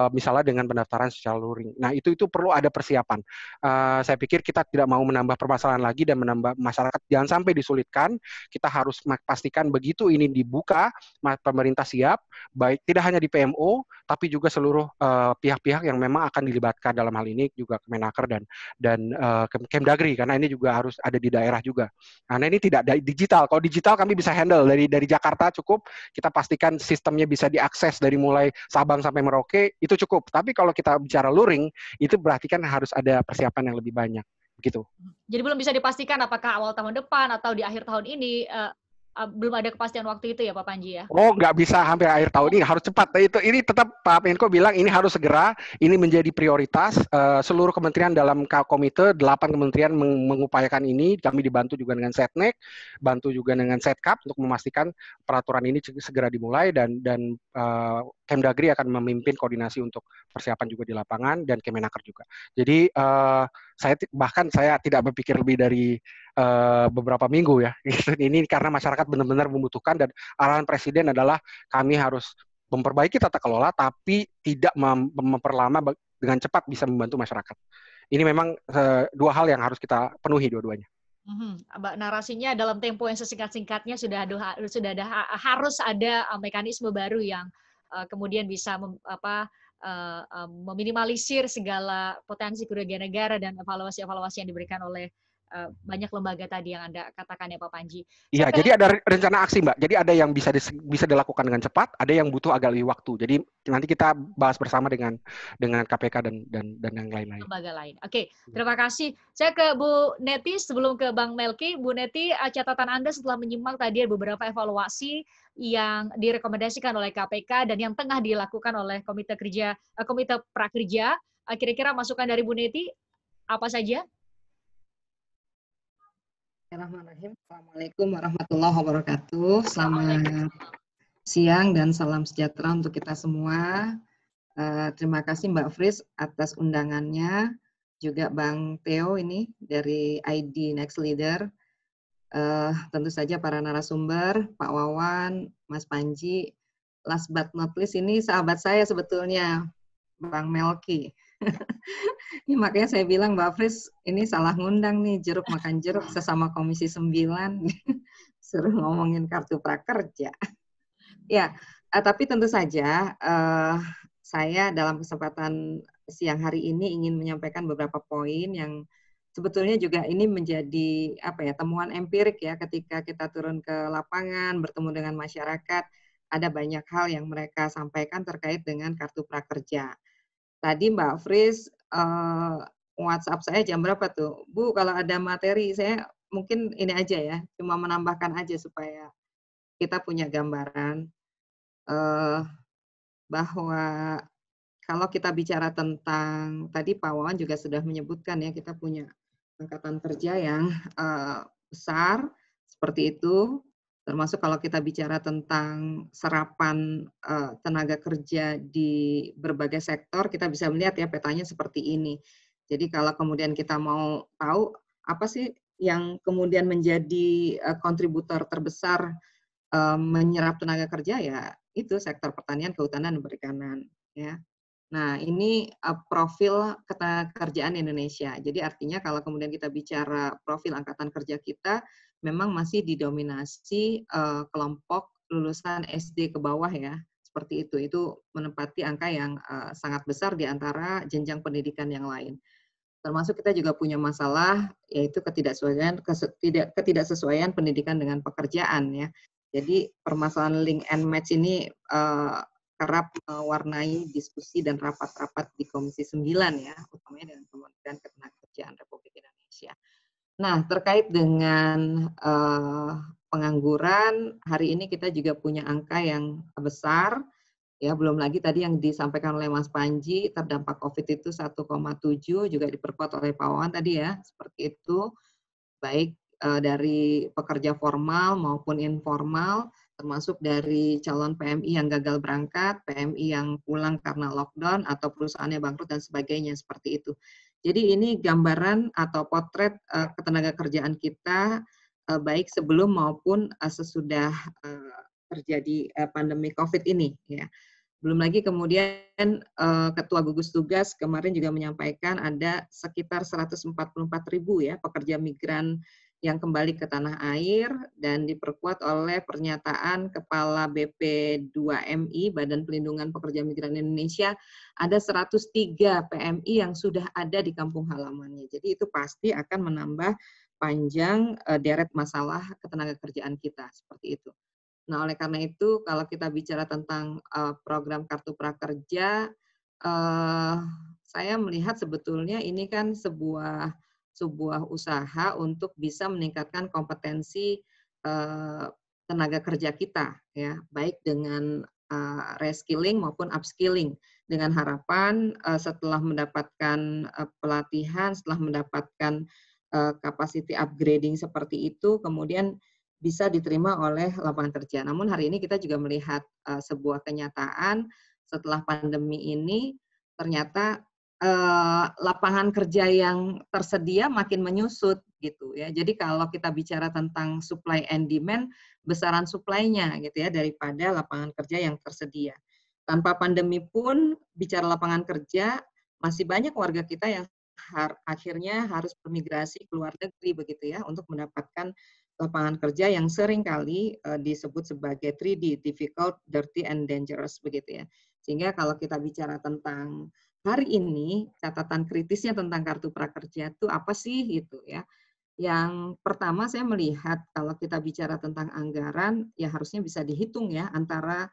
misalnya dengan pendaftaran secara luring. Nah, itu perlu ada persiapan. Saya pikir kita tidak mau menambah permasalahan lagi dan menambah masyarakat jangan sampai disulitkan. Kita harus pastikan begitu ini dibuka, pemerintah siap, baik tidak hanya di PMO, tapi juga seluruh pihak-pihak yang memang akan dilibatkan dalam hal ini, juga Kemenaker dan Kemdagri, karena ini juga harus ada di daerah juga. Karena ini tidak digital. Kalau digital kami bisa handle dari Jakarta cukup, kita pastikan sistemnya bisa diakses dari mulai Sabang sampai Merauke, itu cukup. Tapi kalau kita bicara luring, itu berarti kan harus ada persiapan yang lebih banyak. Begitu. Jadi belum bisa dipastikan apakah awal tahun depan atau di akhir tahun ini, belum ada kepastian waktu itu ya Pak Panji ya? Oh, nggak bisa hampir akhir tahun ini, harus cepat. Ini tetap Pak Menko bilang ini harus segera, ini menjadi prioritas. Seluruh kementerian dalam komite, 8 kementerian mengupayakan ini. Kami dibantu juga dengan Setnek, bantu juga dengan Setkap untuk memastikan peraturan ini segera dimulai dan Kemdagri akan memimpin koordinasi untuk persiapan juga di lapangan dan Kemenaker juga. Jadi saya tidak berpikir lebih dari beberapa minggu ya. Ini karena masyarakat benar-benar membutuhkan dan arahan Presiden adalah kami harus memperbaiki tata kelola tapi tidak memperlama dengan cepat bisa membantu masyarakat. Ini memang dua hal yang harus kita penuhi dua-duanya. Narasinya dalam tempo yang sesingkat-singkatnya harus ada mekanisme baru yang kemudian bisa meminimalisir segala potensi kerugian negara dan evaluasi-evaluasi yang diberikan oleh banyak lembaga tadi yang Anda katakan ya Pak Panji. Iya, jadi ada rencana aksi Mbak. Jadi ada yang bisa dilakukan dengan cepat, ada yang butuh agak lebih waktu. Jadi nanti kita bahas bersama dengan KPK dan yang lain-lain. Lembaga lain. Oke, terima kasih. Saya ke Bu Neti sebelum ke Bang Melki. Bu Neti, catatan Anda setelah menyimak tadi ada beberapa evaluasi yang direkomendasikan oleh KPK dan yang tengah dilakukan oleh Komite Prakerja. Kira-kira masukan dari Bu Neti apa saja? Bismillahirrahmanirrahim. Assalamualaikum warahmatullahi wabarakatuh. Selamat siang dan salam sejahtera untuk kita semua. Terima kasih Mbak Fris atas undangannya. Juga Bang Theo ini dari ID Next Leader. Tentu saja para narasumber, Pak Wawan, Mas Panji. Last but not least ini sahabat saya sebetulnya, Bang Melki. Ini makanya saya bilang Mbak Fris ini salah ngundang nih, jeruk makan jeruk sesama Komisi 9 suruh ngomongin kartu prakerja. Ya, tapi tentu saja saya dalam kesempatan siang hari ini ingin menyampaikan beberapa poin yang sebetulnya juga ini menjadi temuan empirik ya ketika kita turun ke lapangan bertemu dengan masyarakat, ada banyak hal yang mereka sampaikan terkait dengan kartu prakerja. Tadi Mbak Fris WhatsApp saya jam berapa tuh? Bu, kalau ada materi, saya mungkin ini aja ya, cuma menambahkan aja supaya kita punya gambaran bahwa kalau kita bicara tentang, tadi Pak Wawan juga sudah menyebutkan ya, kita punya angkatan kerja yang besar, seperti itu. Termasuk kalau kita bicara tentang serapan tenaga kerja di berbagai sektor, kita bisa melihat ya petanya seperti ini. Jadi kalau kemudian kita mau tahu apa sih yang kemudian menjadi kontributor terbesar menyerap tenaga kerja, ya itu sektor pertanian, kehutanan, dan perikanan. Ya. Nah ini profil ketenagakerjaan Indonesia. Jadi artinya kalau kemudian kita bicara profil angkatan kerja kita, memang masih didominasi kelompok lulusan SD ke bawah ya, seperti itu. Itu menempati angka yang sangat besar di antara jenjang pendidikan yang lain. Termasuk kita juga punya masalah yaitu ketidaksesuaian pendidikan dengan pekerjaan ya. Jadi permasalahan link and match ini kerap mewarnai diskusi dan rapat-rapat di Komisi 9 ya, utamanya dengan Kementerian Ketenagakerjaan Republik Indonesia. Nah, terkait dengan pengangguran, hari ini kita juga punya angka yang besar, ya belum lagi tadi yang disampaikan oleh Mas Panji, terdampak COVID itu 1,7, juga diperkuat oleh Pak Wawan tadi ya, seperti itu, baik dari pekerja formal maupun informal, termasuk dari calon PMI yang gagal berangkat, PMI yang pulang karena lockdown, atau perusahaannya bangkrut dan sebagainya, seperti itu. Jadi ini gambaran atau potret ketenagakerjaan kita baik sebelum maupun sesudah terjadi pandemi COVID ini, ya. Belum lagi kemudian Ketua Gugus Tugas kemarin juga menyampaikan ada sekitar 144.000 ya pekerja migran yang kembali ke tanah air, dan diperkuat oleh pernyataan Kepala BP2MI, Badan Pelindungan Pekerja Migran Indonesia, ada 103 PMI yang sudah ada di kampung halamannya. Jadi itu pasti akan menambah panjang deret masalah ketenagakerjaan kita, seperti itu. Nah, oleh karena itu, kalau kita bicara tentang program Kartu Prakerja, saya melihat sebetulnya ini kan sebuah usaha untuk bisa meningkatkan kompetensi tenaga kerja kita, ya, baik dengan reskilling maupun upskilling, dengan harapan setelah mendapatkan pelatihan, setelah mendapatkan capacity upgrading seperti itu, kemudian bisa diterima oleh lapangan kerja. Namun hari ini kita juga melihat sebuah kenyataan setelah pandemi ini, ternyata lapangan kerja yang tersedia makin menyusut gitu ya. Jadi kalau kita bicara tentang supply and demand, besaran supply-nya gitu ya daripada lapangan kerja yang tersedia. Tanpa pandemi pun bicara lapangan kerja, masih banyak warga kita yang akhirnya harus bermigrasi ke luar negeri begitu ya untuk mendapatkan lapangan kerja yang sering kali disebut sebagai 3D, difficult, dirty, and dangerous begitu ya. Sehingga kalau kita bicara tentang hari ini, catatan kritisnya tentang Kartu Prakerja itu apa sih gitu ya. Yang pertama saya melihat kalau kita bicara tentang anggaran, ya harusnya bisa dihitung ya antara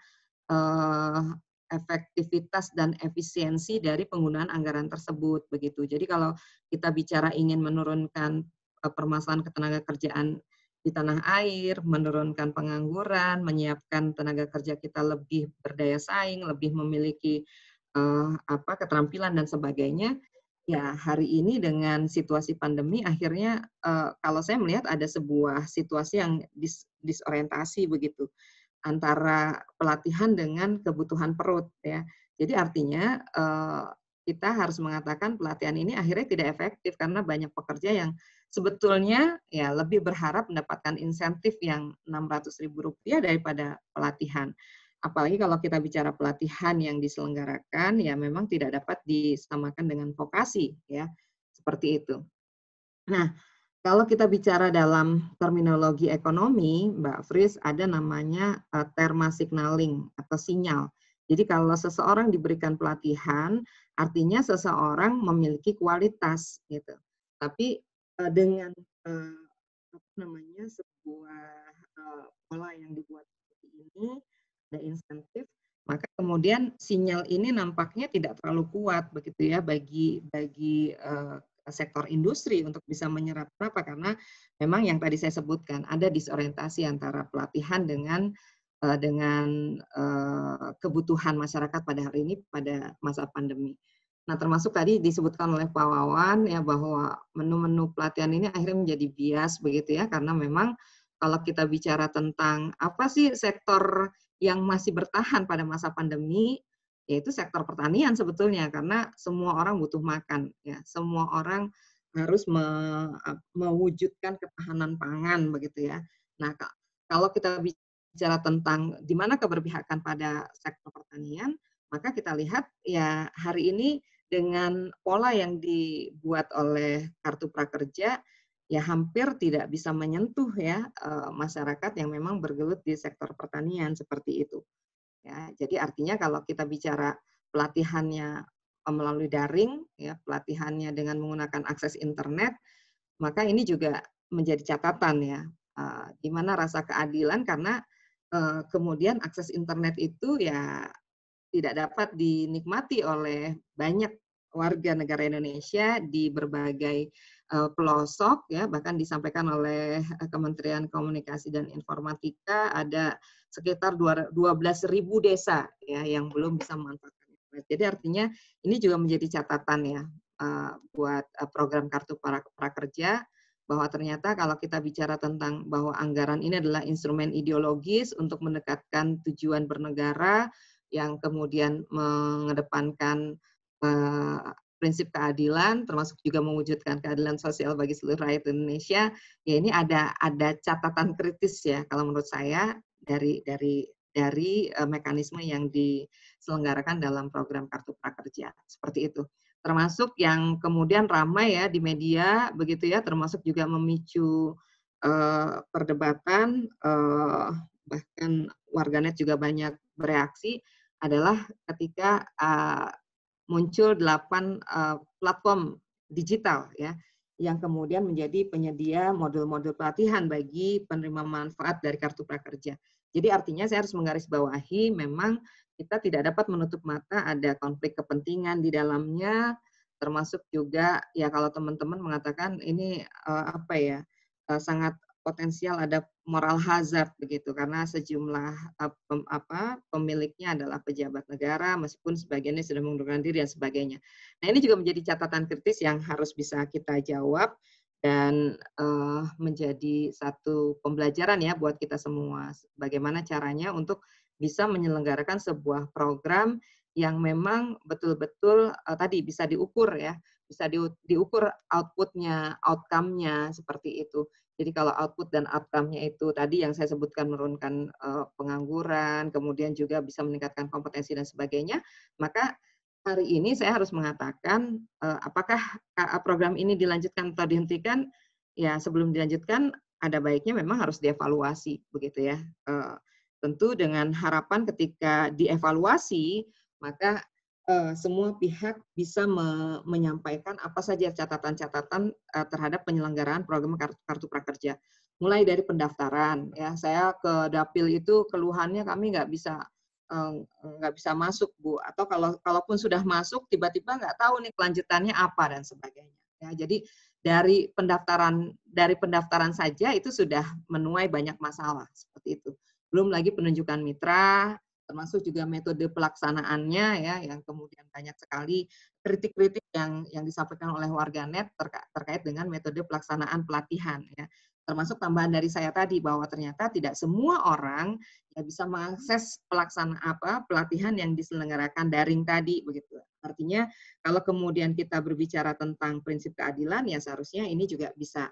efektivitas dan efisiensi dari penggunaan anggaran tersebut begitu. Jadi kalau kita bicara ingin menurunkan permasalahan ketenagakerjaan di tanah air, menurunkan pengangguran, menyiapkan tenaga kerja kita lebih berdaya saing, lebih memiliki keterampilan dan sebagainya. Ya hari ini dengan situasi pandemi akhirnya kalau saya melihat ada sebuah situasi yang disorientasi begitu antara pelatihan dengan kebutuhan perut ya. Jadi artinya kita harus mengatakan pelatihan ini akhirnya tidak efektif karena banyak pekerja yang sebetulnya ya lebih berharap mendapatkan insentif yang Rp600.000 daripada pelatihan. Apalagi kalau kita bicara pelatihan yang diselenggarakan ya memang tidak dapat disamakan dengan vokasi ya. Seperti itu. Nah, kalau kita bicara dalam terminologi ekonomi, Mbak Fris, ada namanya thermal signaling atau sinyal. Jadi kalau seseorang diberikan pelatihan, artinya seseorang memiliki kualitas gitu. Tapi dengan sebuah pola yang dibuat seperti ini, ada insentif, maka kemudian sinyal ini nampaknya tidak terlalu kuat begitu ya bagi sektor industri untuk bisa menyerap. Kenapa? Karena memang yang tadi saya sebutkan ada disorientasi antara pelatihan dengan kebutuhan masyarakat pada hari ini pada masa pandemi. Nah, termasuk tadi disebutkan oleh Pak Wawan ya bahwa menu-menu pelatihan ini akhirnya menjadi bias begitu ya, karena memang kalau kita bicara tentang apa sih sektor yang masih bertahan pada masa pandemi, yaitu sektor pertanian sebetulnya, karena semua orang butuh makan ya, semua orang harus mewujudkan ketahanan pangan begitu ya. Nah, kalau kita bicara tentang di mana keberpihakan pada sektor pertanian, maka kita lihat ya hari ini dengan pola yang dibuat oleh Kartu Prakerja ya hampir tidak bisa menyentuh ya masyarakat yang memang bergelut di sektor pertanian seperti itu. Ya, jadi artinya kalau kita bicara pelatihannya melalui daring, ya pelatihannya dengan menggunakan akses internet, maka ini juga menjadi catatan ya, di mana rasa keadilan karena kemudian akses internet itu ya tidak dapat dinikmati oleh banyak warga negara Indonesia di berbagai pelosok ya, bahkan disampaikan oleh Kementerian Komunikasi dan Informatika ada sekitar 12.000 desa ya yang belum bisa memanfaatkan internet. Jadi artinya ini juga menjadi catatan ya buat program Kartu Prakerja, bahwa ternyata kalau kita bicara tentang bahwa anggaran ini adalah instrumen ideologis untuk mendekatkan tujuan bernegara yang kemudian mengedepankan prinsip keadilan, termasuk juga mewujudkan keadilan sosial bagi seluruh rakyat Indonesia, ya ini ada catatan kritis ya kalau menurut saya dari mekanisme yang diselenggarakan dalam program Kartu Prakerja. Seperti itu. Termasuk yang kemudian ramai ya di media, begitu ya, termasuk juga memicu perdebatan, bahkan warganet juga banyak bereaksi, adalah ketika muncul 8 platform digital ya, yang kemudian menjadi penyedia modul-modul pelatihan bagi penerima manfaat dari Kartu Prakerja. Jadi artinya saya harus menggarisbawahi memang kita tidak dapat menutup mata ada konflik kepentingan di dalamnya, termasuk juga ya kalau teman-teman mengatakan ini sangat potensial ada moral hazard begitu karena sejumlah pemiliknya adalah pejabat negara meskipun sebagiannya sudah mengundurkan diri dan sebagainya. Nah ini juga menjadi catatan kritis yang harus bisa kita jawab dan menjadi satu pembelajaran ya buat kita semua bagaimana caranya untuk bisa menyelenggarakan sebuah program yang memang betul-betul tadi bisa diukur ya, bisa diukur output-nya, outcome-nya seperti itu. Jadi kalau output dan outcome-nya itu tadi yang saya sebutkan menurunkan pengangguran, kemudian juga bisa meningkatkan kompetensi dan sebagainya, maka hari ini saya harus mengatakan apakah program ini dilanjutkan atau dihentikan? Ya sebelum dilanjutkan ada baiknya memang harus dievaluasi begitu ya. Tentu dengan harapan ketika dievaluasi maka semua pihak bisa menyampaikan apa saja catatan-catatan terhadap penyelenggaraan program Kartu Prakerja. Mulai dari pendaftaran ya, saya ke Dapil itu keluhannya kami nggak bisa masuk Bu, atau kalaupun sudah masuk tiba-tiba nggak tahu nih kelanjutannya apa dan sebagainya. Ya, jadi dari pendaftaran saja itu sudah menuai banyak masalah seperti itu. Belum lagi penunjukan mitra, termasuk juga metode pelaksanaannya ya yang kemudian banyak sekali kritik-kritik yang disampaikan oleh warganet terkait dengan metode pelaksanaan pelatihan ya. Termasuk tambahan dari saya tadi bahwa ternyata tidak semua orang ya bisa mengakses pelatihan yang diselenggarakan daring tadi begitu. Artinya kalau kemudian kita berbicara tentang prinsip keadilan ya seharusnya ini juga bisa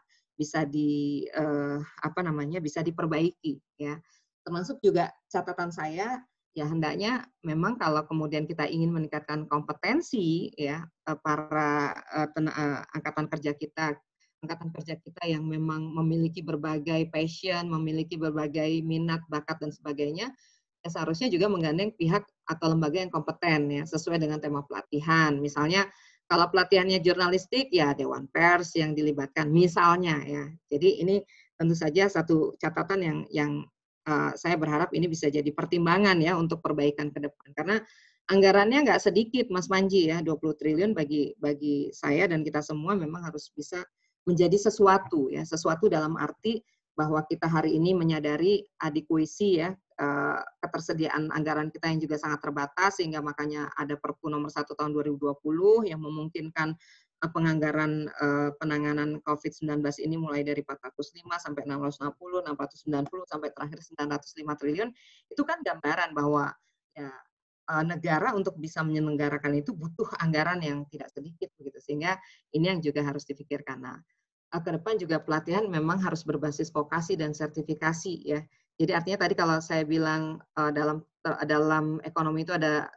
diperbaiki ya. Termasuk juga catatan saya ya hendaknya memang kalau kemudian kita ingin meningkatkan kompetensi ya para angkatan kerja kita yang memang memiliki berbagai passion, memiliki berbagai minat, bakat dan sebagainya, ya seharusnya juga menggandeng pihak atau lembaga yang kompeten ya sesuai dengan tema pelatihan. Misalnya kalau pelatihannya jurnalistik ya Dewan Pers yang dilibatkan misalnya ya. Jadi ini tentu saja satu catatan yang saya berharap ini bisa jadi pertimbangan ya untuk perbaikan ke depan karena anggarannya nggak sedikit Mas Manji ya 20 triliun bagi saya dan kita semua memang harus bisa menjadi sesuatu ya, sesuatu dalam arti bahwa kita hari ini menyadari adequacy ya, ketersediaan anggaran kita yang juga sangat terbatas sehingga makanya ada Perpu nomor 1 tahun 2020 yang memungkinkan penganggaran penanganan COVID-19 ini mulai dari 405 sampai 660, 690 sampai terakhir 905 triliun itu kan gambaran bahwa ya negara untuk bisa menyelenggarakan itu butuh anggaran yang tidak sedikit begitu sehingga ini yang juga harus dipikirkan. Nah, ke depan juga pelatihan memang harus berbasis vokasi dan sertifikasi ya. Jadi artinya tadi kalau saya bilang dalam ekonomi itu ada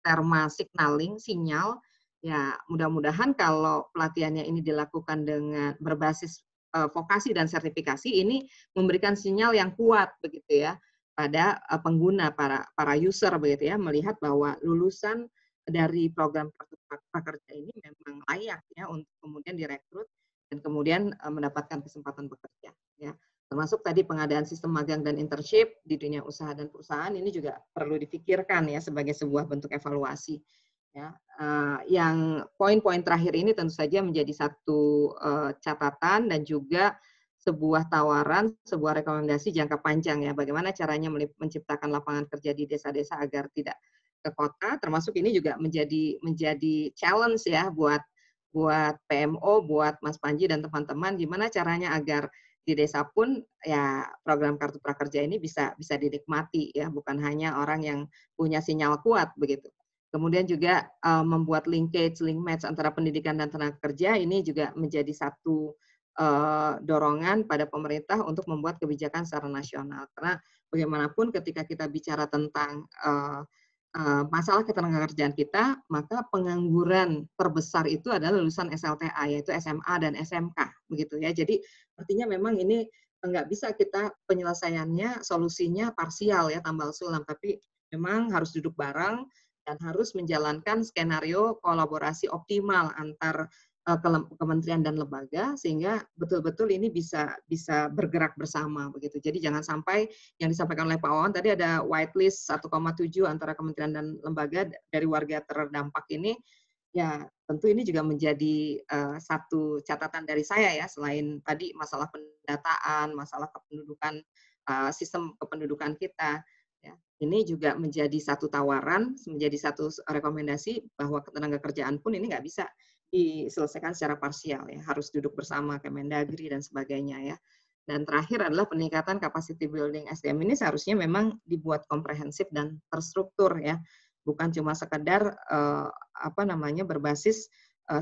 terma signaling, sinyal, ya mudah-mudahan kalau pelatihannya ini dilakukan dengan berbasis vokasi dan sertifikasi ini memberikan sinyal yang kuat begitu ya pada pengguna para user begitu ya melihat bahwa lulusan dari program Kartu Prakerja ini memang layak ya untuk kemudian direkrut dan kemudian mendapatkan kesempatan bekerja ya. Termasuk tadi pengadaan sistem magang dan internship di dunia usaha dan perusahaan ini juga perlu dipikirkan ya sebagai sebuah bentuk evaluasi ya. Yang poin-poin terakhir ini tentu saja menjadi satu catatan dan juga sebuah tawaran, sebuah rekomendasi jangka panjang ya. Bagaimana caranya menciptakan lapangan kerja di desa-desa agar tidak ke kota, termasuk ini juga menjadi challenge ya buat PMO, buat Mas Panji dan teman-teman, gimana caranya agar di desa pun ya program Kartu Prakerja ini bisa dinikmati ya, bukan hanya orang yang punya sinyal kuat begitu. Kemudian juga membuat link match antara pendidikan dan tenaga kerja ini juga menjadi satu dorongan pada pemerintah untuk membuat kebijakan secara nasional. Karena bagaimanapun ketika kita bicara tentang masalah ketenagakerjaan kita, maka pengangguran terbesar itu adalah lulusan SLTA, yaitu SMA dan SMK, begitu ya. Jadi artinya memang ini nggak bisa kita penyelesaiannya, solusinya parsial ya, tambal sulam, tapi memang harus duduk bareng dan harus menjalankan skenario kolaborasi optimal antar kementerian dan lembaga sehingga betul-betul ini bisa bergerak bersama begitu. Jadi jangan sampai yang disampaikan oleh Pak Wawan tadi ada whitelist 1,7 antara kementerian dan lembaga dari warga terdampak ini, ya tentu ini juga menjadi satu catatan dari saya ya, selain tadi masalah pendataan, masalah kependudukan, sistem kependudukan kita. Ya, ini juga menjadi satu tawaran, menjadi satu rekomendasi bahwa ketenagakerjaan pun ini nggak bisa diselesaikan secara parsial ya, harus duduk bersama Kemendagri dan sebagainya ya. Dan terakhir adalah peningkatan capacity building SDM ini seharusnya memang dibuat komprehensif dan terstruktur ya, bukan cuma sekedar berbasis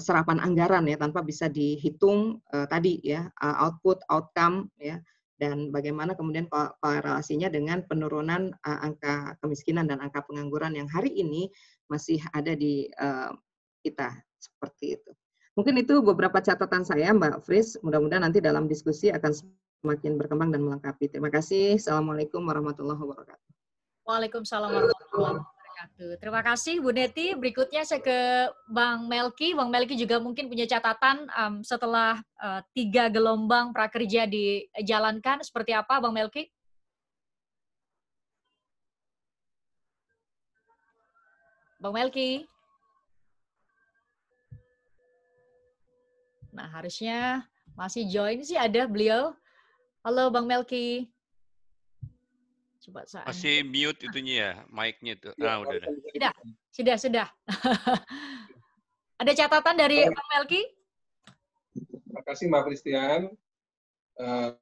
serapan anggaran ya, tanpa bisa dihitung tadi ya, output, outcome ya, dan bagaimana kemudian korelasinya dengan penurunan angka kemiskinan dan angka pengangguran yang hari ini masih ada di kita. Seperti itu. Mungkin itu beberapa catatan saya, Mbak Fris. Mudah-mudahan nanti dalam diskusi akan semakin berkembang dan melengkapi. Terima kasih. Assalamualaikum warahmatullahi wabarakatuh. Waalaikumsalam warahmatullahi wabarakatuh. Terima kasih, Bu Neti. Berikutnya saya ke Bang Melki. Bang Melki juga mungkin punya catatan setelah 3 gelombang prakerja dijalankan. Seperti apa, Bang Melki? Bang Melki? Nah, harusnya masih join sih ada beliau. Halo Bang Melki. Coba saya. Masih mute itunya ya, mic-nya itu. Nah, udah. Sudah. Ada catatan dari Bang Melki? Terima kasih Mbak Christian,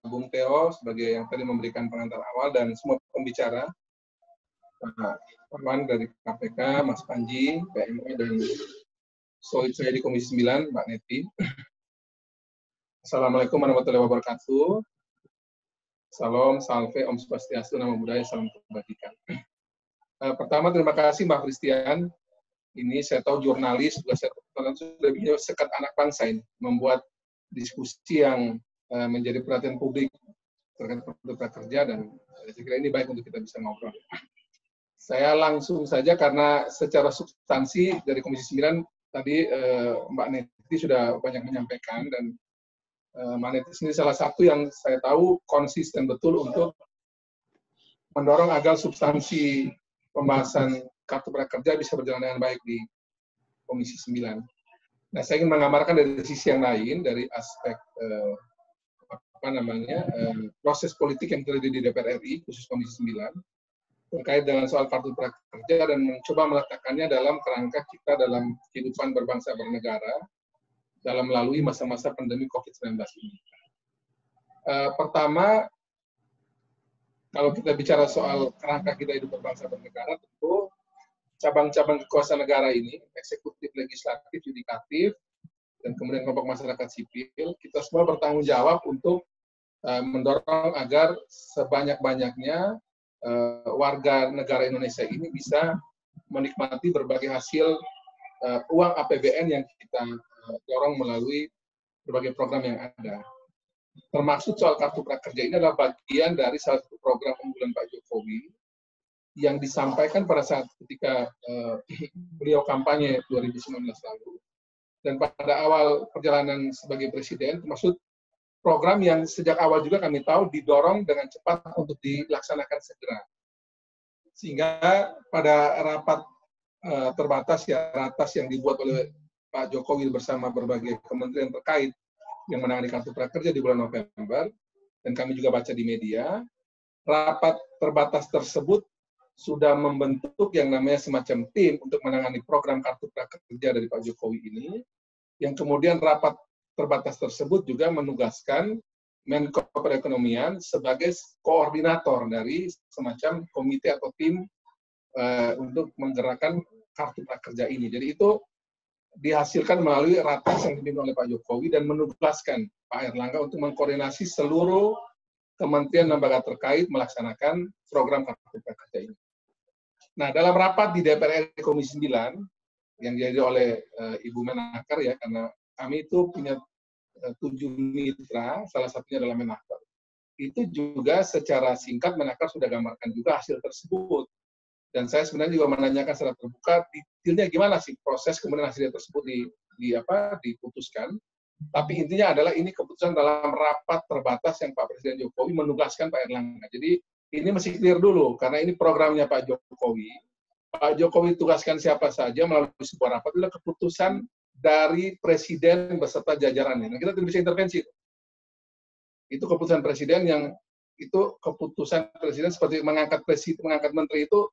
Bung Theo sebagai yang tadi memberikan pengantar awal dan semua pembicara. Pak dari KPK, Mas Panji, PMI, dan saya di Komisi 9, Mbak Neti. Assalamualaikum warahmatullahi wabarakatuh. Salam, salve, Om Swastiastu, Namo Buddhaya, salam kebajikan. Pertama, terima kasih Mbak Christian. Ini saya tahu jurnalis, juga saya sudah sekat anak bangsa ini, membuat diskusi yang menjadi perhatian publik terkait produk prakerja, dan saya kira ini baik untuk kita bisa ngobrol. Saya langsung saja karena secara substansi dari Komisi 9 tadi Mbak Neti sudah banyak menyampaikan, dan Mbak Neti sendiri salah satu yang saya tahu konsisten betul untuk mendorong agar substansi pembahasan kartu prakerja bisa berjalan dengan baik di Komisi 9. Nah, saya ingin menggambarkan dari sisi yang lain, dari aspek proses politik yang terjadi di DPR RI, khusus Komisi 9, terkait dengan soal kartu prakerja dan mencoba meletakkannya dalam kerangka kita dalam kehidupan berbangsa bernegara dalam melalui masa-masa pandemi COVID-19 ini. Pertama, kalau kita bicara soal kerangka kita hidup berbangsa bernegara, tentu cabang-cabang kekuasaan negara ini, eksekutif, legislatif, yudikatif, dan kemudian kelompok masyarakat sipil, kita semua bertanggung jawab untuk mendorong agar sebanyak-banyaknya warga negara Indonesia ini bisa menikmati berbagai hasil uang APBN yang kita dorong melalui berbagai program yang ada. Termasuk soal kartu prakerja ini adalah bagian dari salah satu program unggulan Pak Jokowi yang disampaikan pada saat ketika beliau kampanye 2019 lalu. Dan pada awal perjalanan sebagai presiden, termasuk program yang sejak awal juga kami tahu didorong dengan cepat untuk dilaksanakan segera. Sehingga pada rapat terbatas ya, ratas yang dibuat oleh Pak Jokowi bersama berbagai kementerian terkait yang menangani kartu prakerja di bulan November, dan kami juga baca di media, rapat terbatas tersebut sudah membentuk yang namanya semacam tim untuk menangani program kartu prakerja dari Pak Jokowi ini, yang kemudian rapat terbatas tersebut juga menugaskan Menko Perekonomian sebagai koordinator dari semacam komite atau tim untuk menggerakkan kartu prakerja ini. Jadi itu dihasilkan melalui ratas yang dipimpin oleh Pak Jokowi dan menugaskan Pak Erlangga untuk mengkoordinasi seluruh kementerian lembaga terkait melaksanakan program Kartu Prakerja ini. Nah, dalam rapat di DPR RI Komisi 9 yang dihadiri oleh Ibu Menaker ya, karena kami itu punya 7 mitra, salah satunya adalah Menaker. Itu juga secara singkat Menaker sudah gambarkan juga hasil tersebut. Dan saya sebenarnya juga menanyakan secara terbuka detailnya gimana sih proses kemudian hasil tersebut diputuskan. Tapi intinya adalah ini keputusan dalam rapat terbatas yang Pak Presiden Jokowi menugaskan Pak Erlangga. Jadi ini mesti clear dulu karena ini programnya Pak Jokowi. Pak Jokowi tugaskan siapa saja melalui sebuah rapat adalah keputusan dari Presiden beserta jajarannya. Nah, kita tidak bisa intervensi. Itu keputusan Presiden yang itu keputusan Presiden seperti mengangkat menteri itu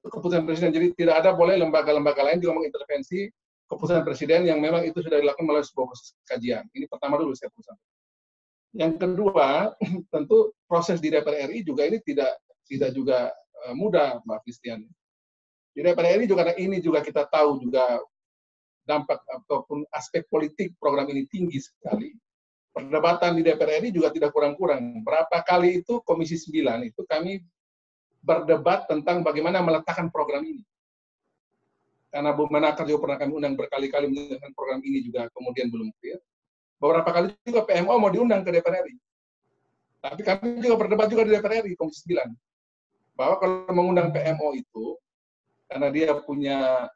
keputusan Presiden. Jadi tidak ada boleh lembaga-lembaga lain juga mengintervensi keputusan Presiden yang memang itu sudah dilakukan melalui sebuah proses kajian. Ini pertama dulu saya pesan. Yang kedua, tentu proses di DPR RI juga ini tidak juga mudah, Mbak Kristiani. Di DPR RI juga ini juga kita tahu juga dampak ataupun aspek politik program ini tinggi sekali. Perdebatan di DPR RI juga tidak kurang-kurang. Berapa kali itu Komisi 9 itu kami berdebat tentang bagaimana meletakkan program ini. Karena Bu Menaker juga pernah kami undang berkali-kali menjelaskan program ini juga kemudian belum clear. Beberapa kali juga PMO mau diundang ke DPR RI. Tapi kami juga berdebat juga di DPR RI, Komisi 9. Bahwa kalau mengundang PMO itu, karena dia punya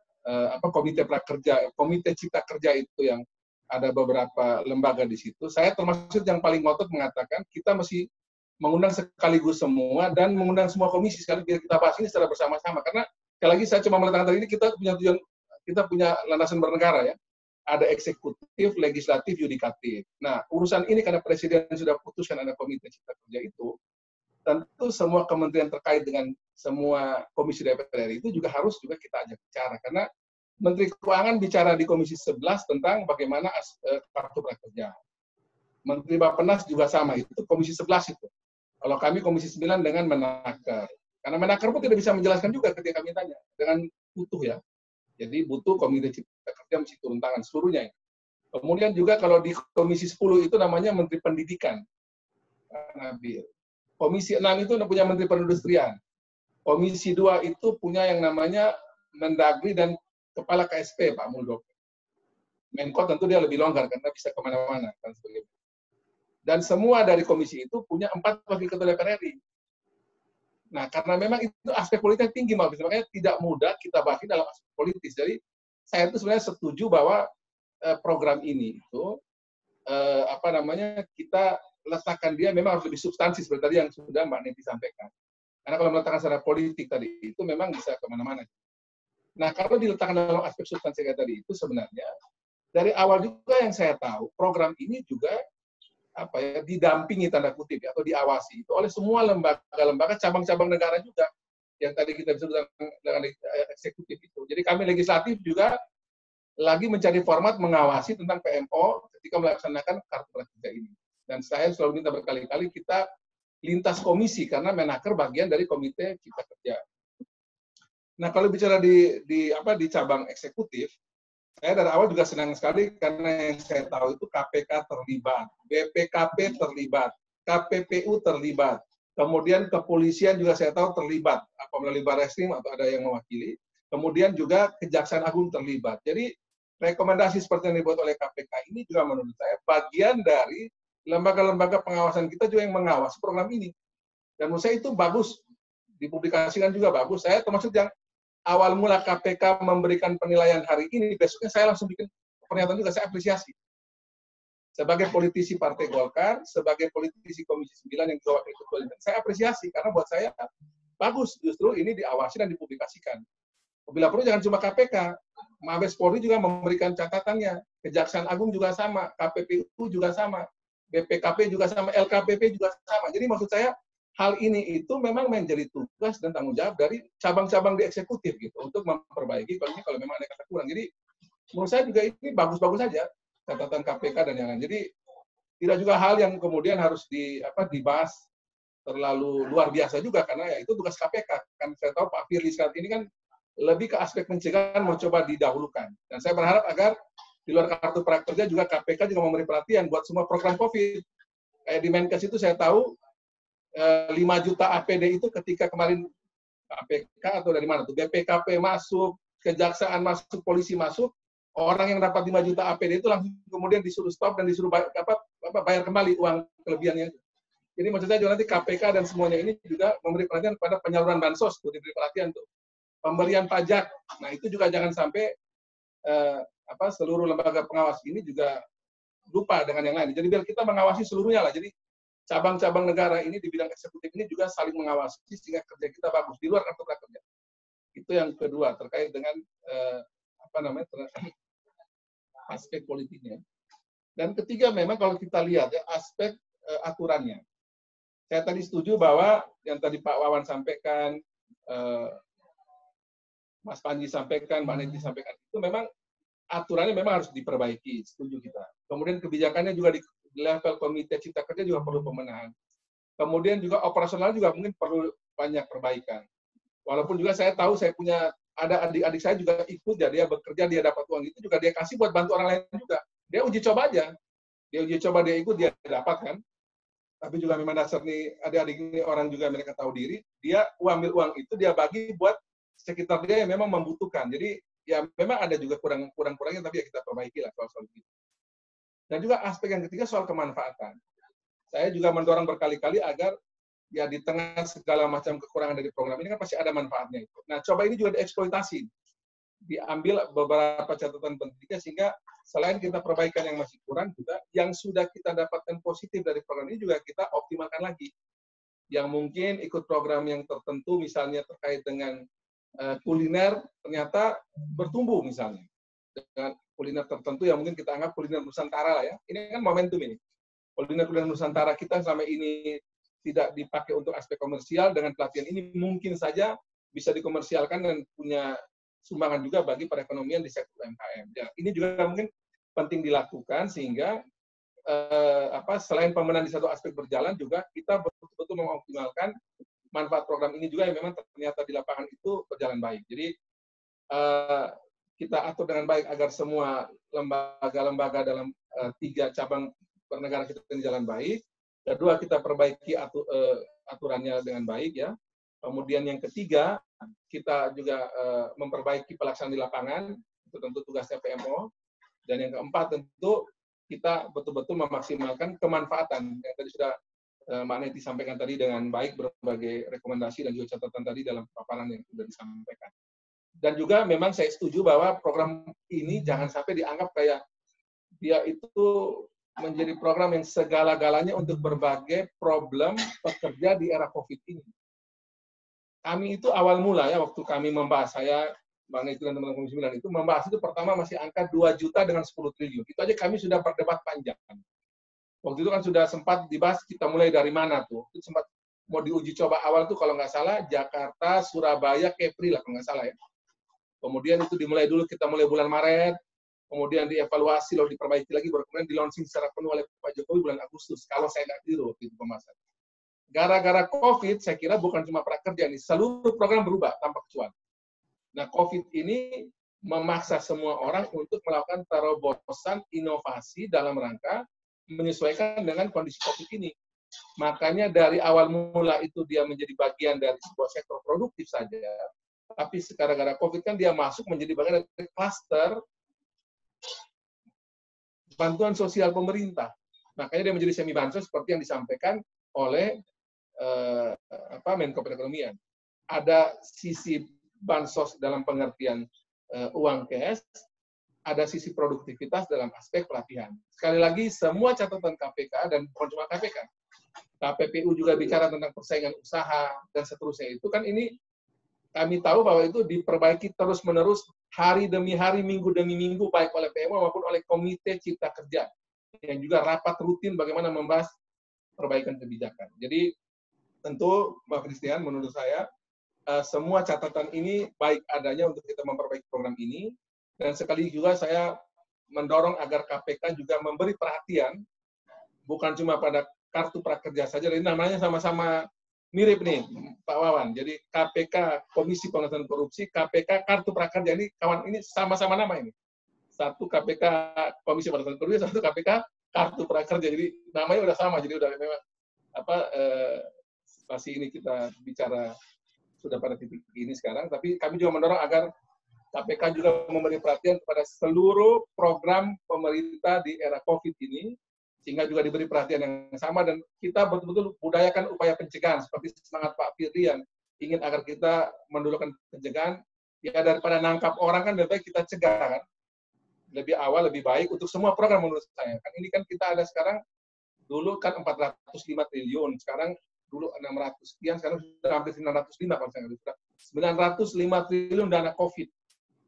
komite prakerja, komite cipta kerja itu yang ada beberapa lembaga di situ. Saya termasuk yang paling ngotot mengatakan kita mesti mengundang sekaligus semua dan mengundang semua komisi sekali biar kita bahas ini secara bersama-sama. Karena sekali lagi saya cuma meletakkan tadi ini kita punya tujuan, kita punya landasan bernegara ya. Ada eksekutif, legislatif, yudikatif. Nah, urusan ini karena Presiden sudah putuskan ada komite cipta kerja itu, tentu semua kementerian terkait dengan semua komisi DPR RI itu juga harus juga kita ajak bicara. Karena Menteri Keuangan bicara di Komisi 11 tentang bagaimana kartu prakerja. Menteri Bappenas juga sama, itu Komisi 11 itu. Kalau kami Komisi 9 dengan Menaker. Karena Menaker pun tidak bisa menjelaskan juga ketika kami tanya. Dengan butuh ya. Jadi butuh komite cipta kerja mesti turun tangan seluruhnya. Ya. Kemudian juga kalau di Komisi 10 itu namanya Menteri Pendidikan. Nabil. Komisi 6 itu punya Menteri Perindustrian. Komisi 2 itu punya yang namanya Mendagri dan Kepala KSP, Pak Muldoko. Menko tentu dia lebih longgar karena bisa kemana-mana. Dan semua dari komisi itu punya 4 wakil ketua DPR RI. Nah, karena memang itu aspek politiknya tinggi, makanya tidak mudah kita bahas dalam aspek politis. Jadi, saya itu sebenarnya setuju bahwa program ini itu, kita letakkan dia memang harus lebih substansi, seperti tadi yang sudah Mbak Neti sampaikan. Karena kalau meletakkan secara politik tadi, itu memang bisa kemana-mana. Nah, kalau diletakkan dalam aspek substansi kayak tadi itu sebenarnya, dari awal juga yang saya tahu, program ini juga didampingi tanda kutip atau diawasi itu oleh semua lembaga-lembaga cabang-cabang negara juga yang tadi kita bisa dengan eksekutif itu. Jadi kami legislatif juga lagi mencari format mengawasi tentang PMO ketika melaksanakan kartu prakerja ini. Dan saya selalu minta berkali-kali kita lintas komisi karena Menaker bagian dari komite cipta kerja. Nah kalau bicara di cabang eksekutif, saya dari awal juga senang sekali karena yang saya tahu itu KPK terlibat, BPKP terlibat, KPPU terlibat, kemudian kepolisian juga saya tahu terlibat, melalui Barreskrim atau ada yang mewakili, kemudian juga Kejaksaan Agung terlibat. Jadi rekomendasi seperti yang dibuat oleh KPK ini juga menurut saya bagian dari lembaga-lembaga pengawasan kita juga yang mengawasi program ini. Dan menurut saya itu bagus, dipublikasikan juga bagus. Saya termasuk yang awal mula KPK memberikan penilaian hari ini, besoknya saya langsung bikin pernyataan juga, saya apresiasi. Sebagai politisi Partai Golkar, sebagai politisi Komisi 9 yang juga wakil ketua, saya apresiasi, karena buat saya bagus, justru ini diawasi dan dipublikasikan. Bila perlu jangan cuma KPK, Mabes Polri juga memberikan catatannya, Kejaksaan Agung juga sama, KPPU juga sama, BPKP juga sama, LKPP juga sama. Jadi maksud saya, hal ini itu memang menjadi tugas dan tanggung jawab dari cabang-cabang di eksekutif gitu untuk memperbaiki kalau memang ada kata kurang. Jadi menurut saya juga ini bagus-bagus saja catatan KPK dan yang lain. Jadi tidak juga hal yang kemudian harus dibahas terlalu luar biasa juga karena ya itu tugas KPK. Kan saya tahu Pak Firly saat ini kan lebih ke aspek pencegahan mau coba didahulukan. Dan saya berharap agar di luar kartu prakerja juga KPK juga memberi perhatian buat semua program COVID. Kayak di Menkes itu saya tahu 5 juta APD itu ketika kemarin KPK atau dari mana tuh, BPKP masuk, kejaksaan masuk, polisi masuk, orang yang dapat 5 juta APD itu langsung kemudian disuruh stop dan disuruh bayar kembali uang kelebihannya. Jadi maksud saya juga nanti KPK dan semuanya ini juga memberi perhatian pada penyaluran bansos, tuh diberi perhatian tuh. Pemberian pajak, nah itu juga jangan sampai seluruh lembaga pengawas ini juga lupa dengan yang lain. Jadi biar kita mengawasi seluruhnya lah. Jadi cabang-cabang negara ini di bidang eksekutif ini juga saling mengawasi sehingga kerja kita bagus di luar kartu prakerja. Itu yang kedua terkait dengan aspek politiknya. Dan ketiga memang kalau kita lihat ya aspek aturannya. Saya tadi setuju bahwa yang tadi Pak Wawan sampaikan, Mas Panji sampaikan, Mbak Neti sampaikan, itu memang aturannya memang harus diperbaiki, setuju kita. Kemudian kebijakannya juga di level Komite Cipta Kerja juga perlu pemenahan. Kemudian juga operasional juga mungkin perlu banyak perbaikan. Walaupun juga saya tahu saya punya, ada adik-adik saya juga ikut, ya, dia bekerja, dia dapat uang itu juga dia kasih buat bantu orang lain juga. Dia uji coba aja. Dia uji coba, dia ikut, dia dapat kan. Tapi juga memang dasar nih, adik-adik ini orang juga mereka tahu diri, dia ambil uang itu, dia bagi buat sekitar dia yang memang membutuhkan. Jadi ya memang ada juga kurang-kurangnya, tapi ya kita perbaiki lah soal itu. Dan juga aspek yang ketiga soal kemanfaatan. Saya juga mendorong berkali-kali agar ya di tengah segala macam kekurangan dari program ini kan pasti ada manfaatnya itu. Nah, coba ini juga dieksploitasi. Diambil beberapa catatan pentingnya sehingga selain kita perbaikan yang masih kurang juga, yang sudah kita dapatkan positif dari program ini juga kita optimalkan lagi. Yang mungkin ikut program yang tertentu misalnya terkait dengan kuliner ternyata bertumbuh misalnya. Dengan kuliner tertentu yang mungkin kita anggap kuliner Nusantara lah ya. Ini kan momentum ini. Kuliner Nusantara kita selama ini tidak dipakai untuk aspek komersial, dengan pelatihan ini mungkin saja bisa dikomersialkan dan punya sumbangan juga bagi perekonomian di sektor UMKM. Ya, ini juga mungkin penting dilakukan sehingga selain pemenahan di satu aspek berjalan juga kita betul-betul mengoptimalkan manfaat program ini juga yang memang ternyata di lapangan itu berjalan baik. Jadi kita atur dengan baik agar semua lembaga-lembaga dalam 3 cabang bernegara kita ini jalan baik. Kedua, kita perbaiki aturannya dengan baik ya. Kemudian yang ketiga, kita juga memperbaiki pelaksanaan di lapangan, itu tentu tugasnya PMO. Dan yang keempat tentu kita betul-betul memaksimalkan kemanfaatan yang tadi sudah Mbak Neti sampaikan tadi dengan baik, berbagai rekomendasi dan juga catatan tadi dalam paparan yang sudah disampaikan. Dan juga memang saya setuju bahwa program ini jangan sampai dianggap kayak dia itu menjadi program yang segala-galanya untuk berbagai problem pekerja di era COVID ini. Kami itu awal mula ya, waktu kami membahas, saya, Bang Neti dan teman-teman Komisi 9 itu membahas itu pertama masih angka 2 juta dengan 10 triliun. Itu aja kami sudah berdebat panjang. Waktu itu kan sudah sempat dibahas kita mulai dari mana tuh. Itu sempat mau diuji coba awal tuh kalau nggak salah Jakarta, Surabaya, Kepri lah kalau nggak salah ya. Kemudian itu dimulai dulu, kita mulai bulan Maret, kemudian dievaluasi, lalu diperbaiki lagi, baru kemudian di-launching secara penuh oleh Pak Jokowi bulan Agustus, kalau saya nggak keliru waktu itu pembahasan. Gara-gara COVID, saya kira bukan cuma prakerja ini, seluruh program berubah tanpa kecuali. Nah, COVID ini memaksa semua orang untuk melakukan terobosan inovasi dalam rangka menyesuaikan dengan kondisi COVID ini. Makanya dari awal mula itu dia menjadi bagian dari sebuah sektor produktif saja, tapi gara-gara COVID kan dia masuk menjadi bagian dari klaster bantuan sosial pemerintah. Makanya dia menjadi semi bansos seperti yang disampaikan oleh Menko Perekonomian. Ada sisi bansos dalam pengertian uang cash, ada sisi produktivitas dalam aspek pelatihan. Sekali lagi, semua catatan KPK dan bukan cuma KPK, KPPU juga bicara tentang persaingan usaha dan seterusnya. Itu kan ini kami tahu bahwa itu diperbaiki terus-menerus hari demi hari, minggu demi minggu, baik oleh PMO maupun oleh Komite Cipta Kerja, yang juga rapat rutin bagaimana membahas perbaikan kebijakan. Jadi tentu, Mbak Christian, menurut saya, semua catatan ini baik adanya untuk kita memperbaiki program ini, dan sekali juga saya mendorong agar KPK juga memberi perhatian, bukan cuma pada kartu prakerja saja, jadi namanya sama-sama mirip nih, Pak Wawan. Jadi KPK Komisi Pemberantasan Korupsi, KPK Kartu Prakerja, ini kawan ini sama-sama nama ini. Satu KPK Komisi Pemberantasan Korupsi, satu KPK Kartu Prakerja. Jadi namanya udah sama, jadi udah memang situasi ini kita bicara sudah pada titik ini sekarang, tapi kami juga mendorong agar KPK juga memberi perhatian kepada seluruh program pemerintah di era COVID ini, sehingga juga diberi perhatian yang sama, dan kita betul-betul budayakan upaya pencegahan, seperti semangat Pak Firly yang ingin agar kita mendulukan pencegahan, ya daripada nangkap orang kan lebih baik kita cegah kan, lebih awal lebih baik untuk semua program menurut saya. Kan ini kan kita ada sekarang, dulu kan 405 triliun, sekarang dulu 600 sekian, sekarang sudah hampir 905 kalau saya nggak salah. 905 triliun dana COVID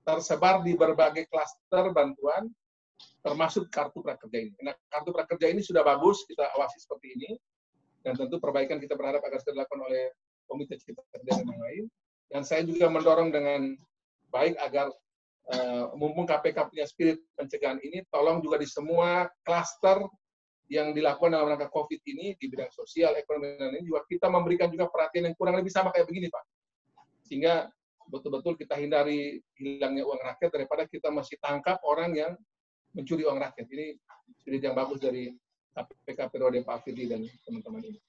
tersebar di berbagai klaster bantuan, termasuk kartu prakerja ini. Nah, kartu prakerja ini sudah bagus, kita awasi seperti ini, dan tentu perbaikan kita berharap agar dilakukan oleh komite cipta kerja dan yang lain. Dan saya juga mendorong dengan baik agar mumpung KPK punya spirit pencegahan ini, tolong juga di semua klaster yang dilakukan dalam rangka COVID ini, di bidang sosial, ekonomi, dan ini juga kita memberikan juga perhatian yang kurang lebih sama kayak begini, Pak. Sehingga betul-betul kita hindari hilangnya uang rakyat daripada kita masih tangkap orang yang mencuri uang rakyat. Ini spirit yang bagus dari KPK periode Pak Firly dan teman-teman ini.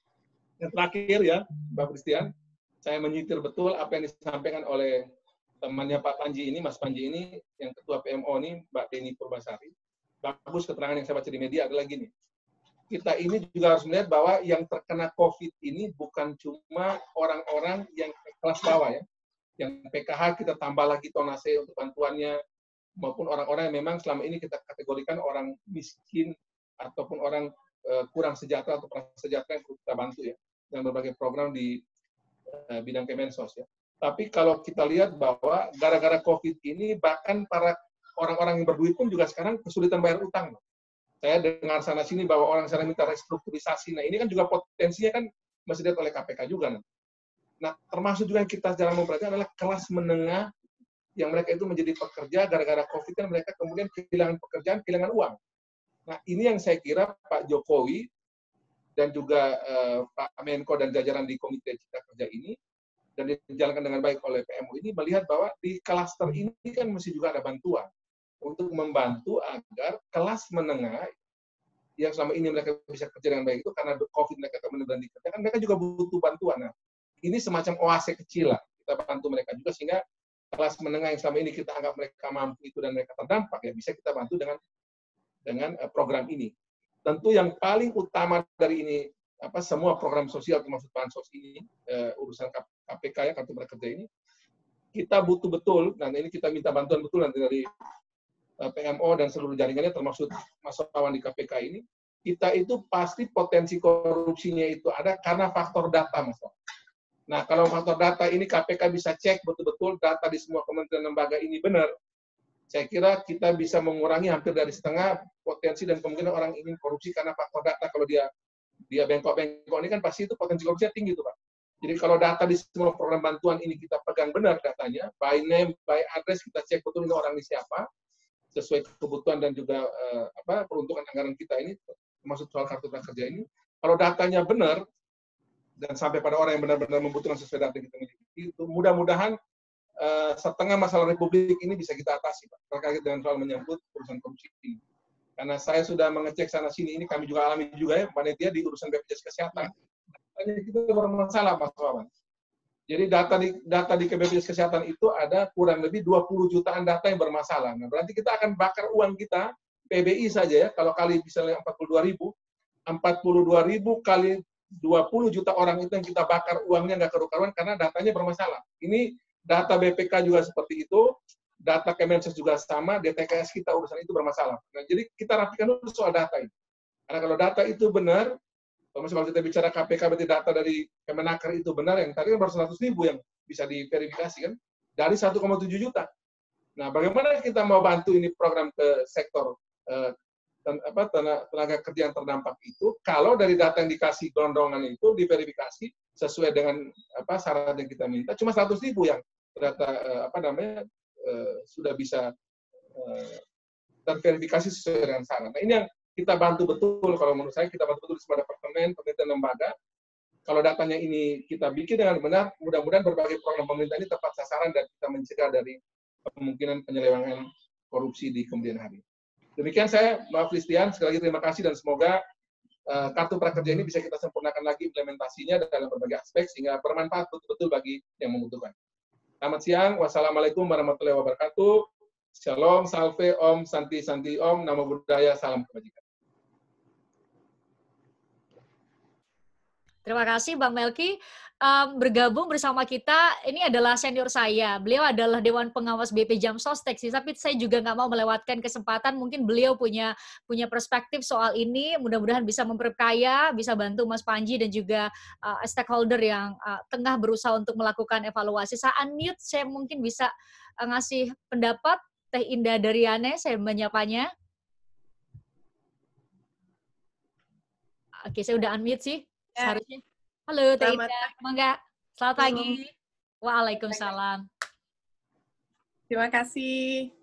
Yang terakhir ya, Pak Christian, saya menyitir betul apa yang disampaikan oleh temannya Pak Panji ini, Mas Panji ini, yang Ketua PMO ini, Mbak Deni Purbasari. Bagus keterangan yang saya baca di media adalah gini. Kita ini juga harus melihat bahwa yang terkena COVID ini bukan cuma orang-orang yang kelas bawah ya. Yang PKH kita tambah lagi tonase untuk bantuannya, maupun orang-orang yang memang selama ini kita kategorikan orang miskin ataupun orang kurang sejahtera atau prasejahtera yang perlu kita bantu ya, dengan berbagai program di bidang Kemensos ya. Tapi kalau kita lihat bahwa gara-gara COVID ini bahkan para orang-orang yang berduit pun juga sekarang kesulitan bayar utang. Saya dengar sana-sini bahwa orang sana minta restrukturisasi. Nah, ini kan juga potensinya kan masih dilihat oleh KPK juga. Nah, termasuk juga yang kita jarang memperhatikan adalah kelas menengah yang mereka itu menjadi pekerja gara-gara COVID kan mereka kemudian kehilangan pekerjaan, kehilangan uang. Nah, ini yang saya kira Pak Jokowi dan juga Pak Menko dan jajaran di Komite Cipta Kerja ini dan dijalankan dengan baik oleh PMO ini melihat bahwa di klaster ini kan mesti juga ada bantuan untuk membantu agar kelas menengah yang selama ini mereka bisa kerja dengan baik itu karena COVID mereka kemudian berhenti kerja, kan mereka juga butuh bantuan. Nah, ini semacam oase kecil lah, kita bantu mereka juga sehingga kelas menengah yang selama ini kita anggap mereka mampu itu dan mereka terdampak ya bisa kita bantu dengan program ini. Tentu yang paling utama dari ini semua program sosial termasuk bansos ini urusan KPK ya, kartu prakerja ini kita butuh betul, dan ini kita minta bantuan betul nanti dari PMO dan seluruh jaringannya termasuk Mas Wawan di KPK ini, kita itu pasti potensi korupsinya itu ada karena faktor data, Mas Wawan. Nah, kalau faktor data ini KPK bisa cek betul-betul data di semua kementerian lembaga ini benar, saya kira kita bisa mengurangi hampir dari setengah potensi dan kemungkinan orang ingin korupsi karena faktor data. Kalau dia bengkok-bengkok ini kan pasti itu potensi korupsinya tinggi tuh, Pak. Jadi kalau data di semua program bantuan ini kita pegang benar datanya, by name, by address, kita cek betul ini orang ini siapa, sesuai kebutuhan dan juga peruntukan anggaran kita ini, termasuk soal kartu prakerja ini. Kalau datanya benar, dan sampai pada orang yang benar-benar membutuhkan sesuai data kita miliki, itu mudah-mudahan setengah masalah Republik ini bisa kita atasi, Pak, terkait dengan soal menyangkut urusan korupsi ini. Karena saya sudah mengecek sana-sini, ini kami juga alami juga ya, panitia di urusan BPJS Kesehatan. Hanya kita bermasalah, Mas Wawan. Jadi data di BPJS Kesehatan itu ada kurang lebih 20 jutaan data yang bermasalah. Nah, berarti kita akan bakar uang kita, PBI saja ya, kalau kali misalnya 42.000 kali 20 juta orang itu yang kita bakar uangnya nggak karu-karuan karena datanya bermasalah. Ini data BPK juga seperti itu, data Kemensos juga sama, DTKS kita urusan itu bermasalah. Nah, jadi kita rapikan dulu soal data ini. Karena kalau data itu benar, kalau kita bicara KPK berarti data dari Kemenaker itu benar, yang tadi kan baru 100.000 yang bisa diverifikasi kan, dari 1,7 juta. Nah, bagaimana kita mau bantu ini program ke sektor tenaga kerja yang terdampak itu, kalau dari data yang dikasih gelondongan itu diverifikasi sesuai dengan syarat yang kita minta, cuma 100.000 yang data sudah bisa terverifikasi sesuai dengan syarat. Nah, ini yang kita bantu betul, kalau menurut saya kita bantu betul di semua departemen, kementerian lembaga. Kalau datanya ini kita bikin dengan benar, mudah-mudahan berbagai program pemerintah ini tepat sasaran dan kita mencegah dari kemungkinan penyelewengan korupsi di kemudian hari. Demikian saya, Mbak Christian, sekali lagi terima kasih dan semoga kartu prakerja ini bisa kita sempurnakan lagi implementasinya dalam berbagai aspek sehingga bermanfaat betul-betul bagi yang membutuhkan. Selamat siang, wassalamualaikum warahmatullahi wabarakatuh. Shalom, salve, om, santi, santi, om, namo buddhaya, salam kebajikan. Terima kasih Bang Melki. Bergabung bersama kita, ini adalah senior saya. Beliau adalah Dewan Pengawas BP Jam Sostek sih, tapi saya juga nggak mau melewatkan kesempatan. Mungkin beliau punya perspektif soal ini. Mudah-mudahan bisa memperkaya, bisa bantu Mas Panji dan juga stakeholder yang tengah berusaha untuk melakukan evaluasi. Saya unmute, saya mungkin bisa ngasih pendapat. Teh Indah Dariane, saya menyapanya. Oke, saya udah unmute sih. Seharusnya. Halo, Teh Indah. Mangga. Selamat pagi. Waalaikumsalam. Terima kasih,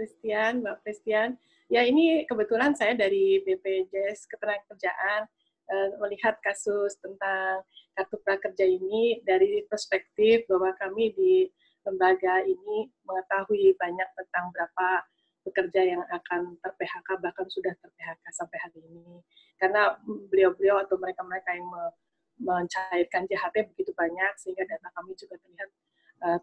Christian, Mbak Christian. Ya, ini kebetulan saya dari BPJS Ketenagakerjaan melihat kasus tentang kartu prakerja ini dari perspektif bahwa kami di lembaga ini mengetahui banyak tentang berapa pekerja yang akan ter-PHK, bahkan sudah ter-PHK sampai hari ini. Karena beliau-beliau atau mereka-mereka yang mencairkan JHT begitu banyak, sehingga data kami juga terlihat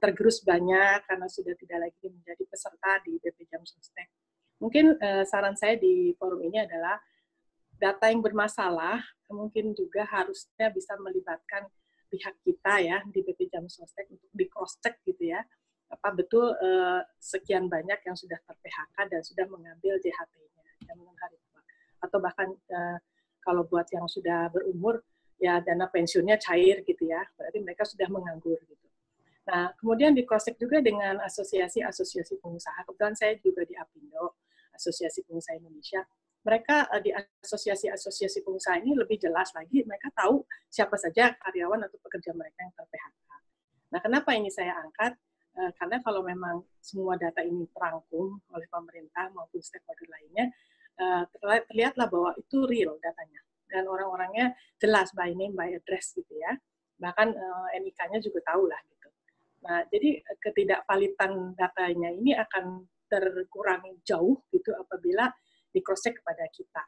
tergerus banyak karena sudah tidak lagi menjadi peserta di BP Jam Sostek. Mungkin saran saya di forum ini adalah data yang bermasalah mungkin juga harusnya bisa melibatkan pihak kita ya di BP Jam Sostek untuk di cross check gitu ya, apa betul sekian banyak yang sudah ter-PHK dan sudah mengambil JHT-nya jaminan hari tua, atau bahkan kalau buat yang sudah berumur ya dana pensiunnya cair gitu ya, berarti mereka sudah menganggur gitu. Nah, kemudian di cross check juga dengan asosiasi-asosiasi pengusaha. Kebetulan saya juga di APindo, Asosiasi Pengusaha Indonesia. Mereka di asosiasi-asosiasi pengusaha ini lebih jelas lagi, mereka tahu siapa saja karyawan atau pekerja mereka yang ter-PHK. Nah, kenapa ini saya angkat? Karena kalau memang semua data ini terangkum oleh pemerintah maupun stakeholder lainnya, terlihatlah bahwa itu real datanya. Dan orang-orangnya jelas by name, by address gitu ya. Bahkan NIK-nya juga tahu lah gitu. Nah, jadi ketidakvalidan datanya ini akan terkurangi jauh gitu apabila di cross check kepada kita.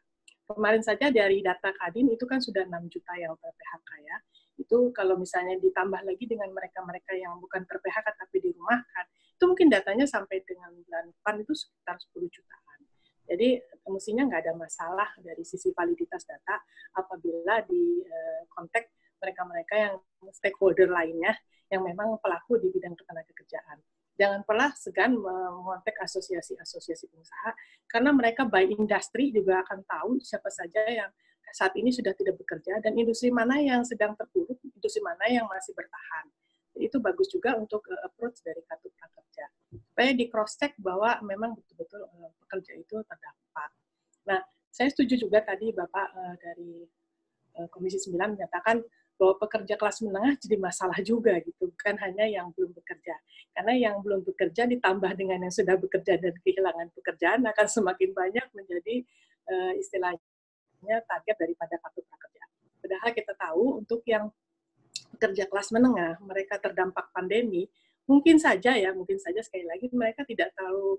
Kemarin saja dari data Kadin itu kan sudah 6 juta yang ter-PHK ya. Itu kalau misalnya ditambah lagi dengan mereka-mereka yang bukan ter-PHK tapi dirumahkan, itu mungkin datanya sampai dengan bulan depan itu sekitar 10 jutaan. Jadi mestinya nggak ada masalah dari sisi validitas data apabila di konteks mereka-mereka yang stakeholder lainnya yang memang pelaku di bidang ketenagakerjaan. Jangan pernah segan mengontak asosiasi-asosiasi pengusaha, karena mereka by industri juga akan tahu siapa saja yang saat ini sudah tidak bekerja, dan industri mana yang sedang terpuruk, industri mana yang masih bertahan. Jadi itu bagus juga untuk approach dari kartu prakerja. Supaya di cross-check bahwa memang betul-betul pekerja itu terdampak. Nah, saya setuju juga tadi Bapak dari Komisi 9 menyatakan bahwa pekerja kelas menengah jadi masalah juga gitu, bukan hanya yang belum bekerja. Karena yang belum bekerja ditambah dengan yang sudah bekerja dan kehilangan pekerjaan akan semakin banyak menjadi istilahnya target daripada kartu prakerja. Padahal kita tahu untuk yang pekerja kelas menengah, mereka terdampak pandemi, mungkin saja sekali lagi mereka tidak terlalu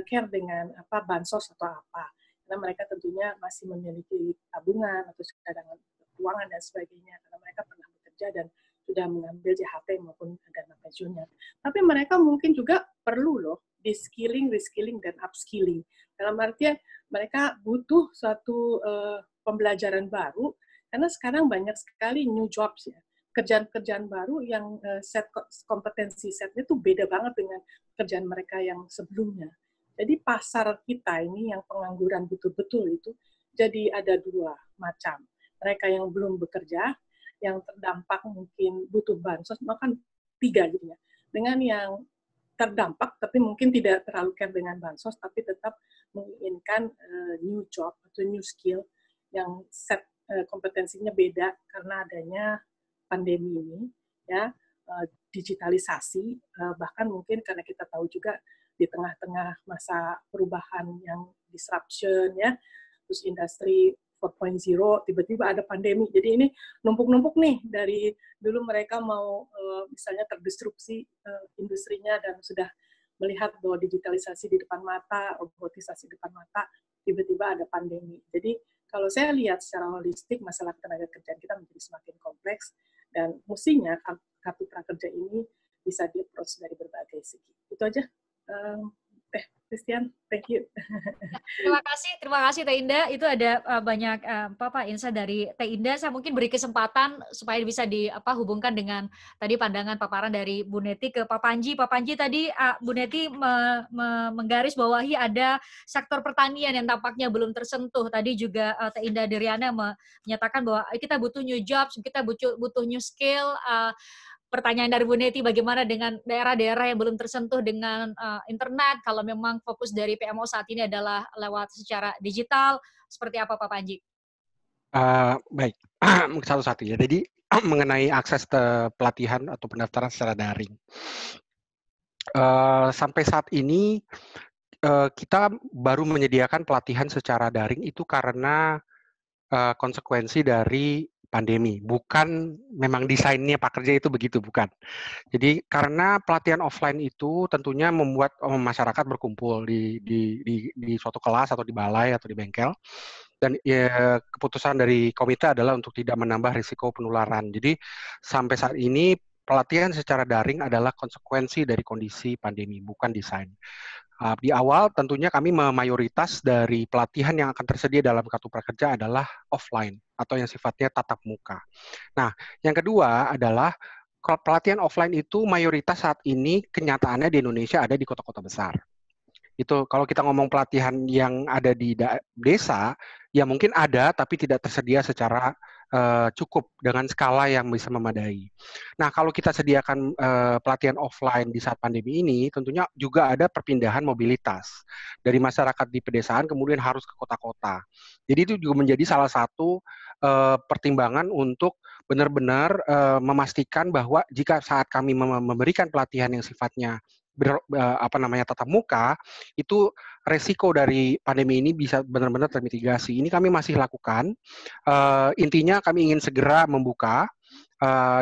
care dengan apa bansos atau apa. Karena mereka tentunya masih memiliki tabungan atau cadangan keuangan dan sebagainya, karena mereka pernah bekerja dan sudah mengambil JHT maupun dana pensiunnya. Tapi mereka mungkin juga perlu loh di skilling, reskilling, dan upskilling. Dalam artian mereka butuh suatu pembelajaran baru, karena sekarang banyak sekali new jobs ya. Kerjaan-kerjaan baru yang set kompetensi setnya itu beda banget dengan kerjaan mereka yang sebelumnya. Jadi pasar kita ini yang pengangguran betul-betul itu jadi ada dua macam. Mereka yang belum bekerja, yang terdampak mungkin butuh bansos, maka 3 gitu ya. Dengan yang terdampak tapi mungkin tidak terlalu care dengan bansos, tapi tetap menginginkan new job atau new skill yang set kompetensinya beda karena adanya pandemi ini, ya, digitalisasi, bahkan mungkin karena kita tahu juga di tengah-tengah masa perubahan yang disruption, ya, terus industri 4.0, tiba-tiba ada pandemi. Jadi ini numpuk-numpuk nih, dari dulu mereka mau misalnya terdisrupsi industrinya dan sudah melihat bahwa digitalisasi di depan mata, robotisasi di depan mata, tiba-tiba ada pandemi. Jadi kalau saya lihat secara holistik, masalah tenaga kerjaan kita menjadi semakin kompleks, dan mestinya kartu prakerja ini bisa di-approach dari berbagai segi. Itu aja, Christian, thank you. Terima kasih Teh Indah. Itu ada banyak insight dari Teh Indah. Saya mungkin beri kesempatan supaya bisa hubungkan dengan tadi pandangan paparan dari Bu Neti ke Pak Panji. Pak Panji tadi Bu Neti menggaris bawahi ada sektor pertanian yang tampaknya belum tersentuh. Tadi juga Teh Indah Diriana menyatakan bahwa kita butuh new jobs, kita butuh new skill. Pertanyaan dari Bu Neti, bagaimana dengan daerah-daerah yang belum tersentuh dengan internet, kalau memang fokus dari PMO saat ini adalah lewat secara digital, seperti apa Pak Panji? Baik, satu-satu ya. Jadi mengenai akses pelatihan atau pendaftaran secara daring. Sampai saat ini kita baru menyediakan pelatihan secara daring itu karena konsekuensi dari pandemi, bukan memang desainnya Pak Kerja itu begitu, bukan. Jadi karena pelatihan offline itu tentunya membuat masyarakat berkumpul di suatu kelas atau di balai atau di bengkel, dan ya, keputusan dari komite adalah untuk tidak menambah risiko penularan. Jadi sampai saat ini pelatihan secara daring adalah konsekuensi dari kondisi pandemi, bukan desain. Di awal tentunya kami mayoritas dari pelatihan yang akan tersedia dalam kartu prakerja adalah offline atau yang sifatnya tatap muka. Nah, yang kedua adalah pelatihan offline itu mayoritas saat ini kenyataannya di Indonesia ada di kota-kota besar. Itu kalau kita ngomong pelatihan yang ada di desa, ya mungkin ada tapi tidak tersedia secara cukup dengan skala yang bisa memadai. Nah, kalau kita sediakan pelatihan offline di saat pandemi ini, tentunya juga ada perpindahan mobilitas dari masyarakat di pedesaan kemudian harus ke kota-kota. Jadi itu juga menjadi salah satu pertimbangan untuk benar-benar memastikan bahwa jika saat kami memberikan pelatihan yang sifatnya tatap muka, itu resiko dari pandemi ini bisa benar-benar termitigasi. Ini kami masih lakukan. Intinya kami ingin segera membuka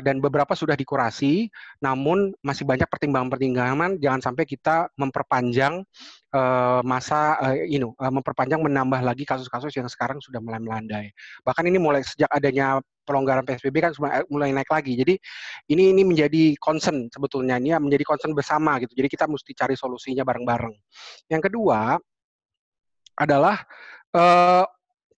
dan beberapa sudah dikurasi, namun masih banyak pertimbangan-pertimbangan. Jangan sampai kita memperpanjang memperpanjang menambah lagi kasus-kasus yang sekarang sudah mulai melandai. Bahkan ini mulai sejak adanya pelonggaran PSBB kan mulai naik lagi. Jadi ini menjadi concern sebetulnya, ini menjadi concern bersama gitu. Jadi kita mesti cari solusinya bareng-bareng. Yang kedua adalah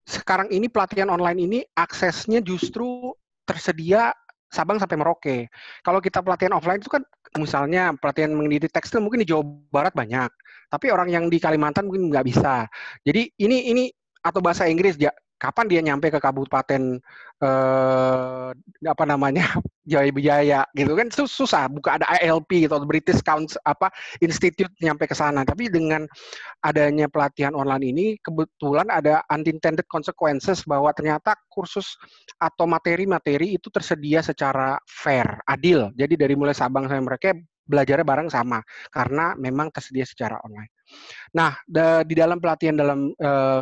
sekarang ini pelatihan online ini aksesnya justru tersedia Sabang sampai Merauke. Kalau kita pelatihan offline itu kan misalnya pelatihan mengenai tekstil mungkin di Jawa Barat banyak, tapi orang yang di Kalimantan mungkin nggak bisa. Jadi ini atau bahasa Inggris ya, kapan dia nyampe ke kabupaten Jaya gitu kan susah, buka ada ILP gitu, British Council Institute nyampe ke sana. Tapi dengan adanya pelatihan online ini kebetulan ada unintended consequences bahwa ternyata kursus atau materi-materi itu tersedia secara fair, adil. Jadi dari mulai Sabang sampai Merauke belajarnya bareng sama karena memang tersedia secara online. Nah, di dalam pelatihan dalam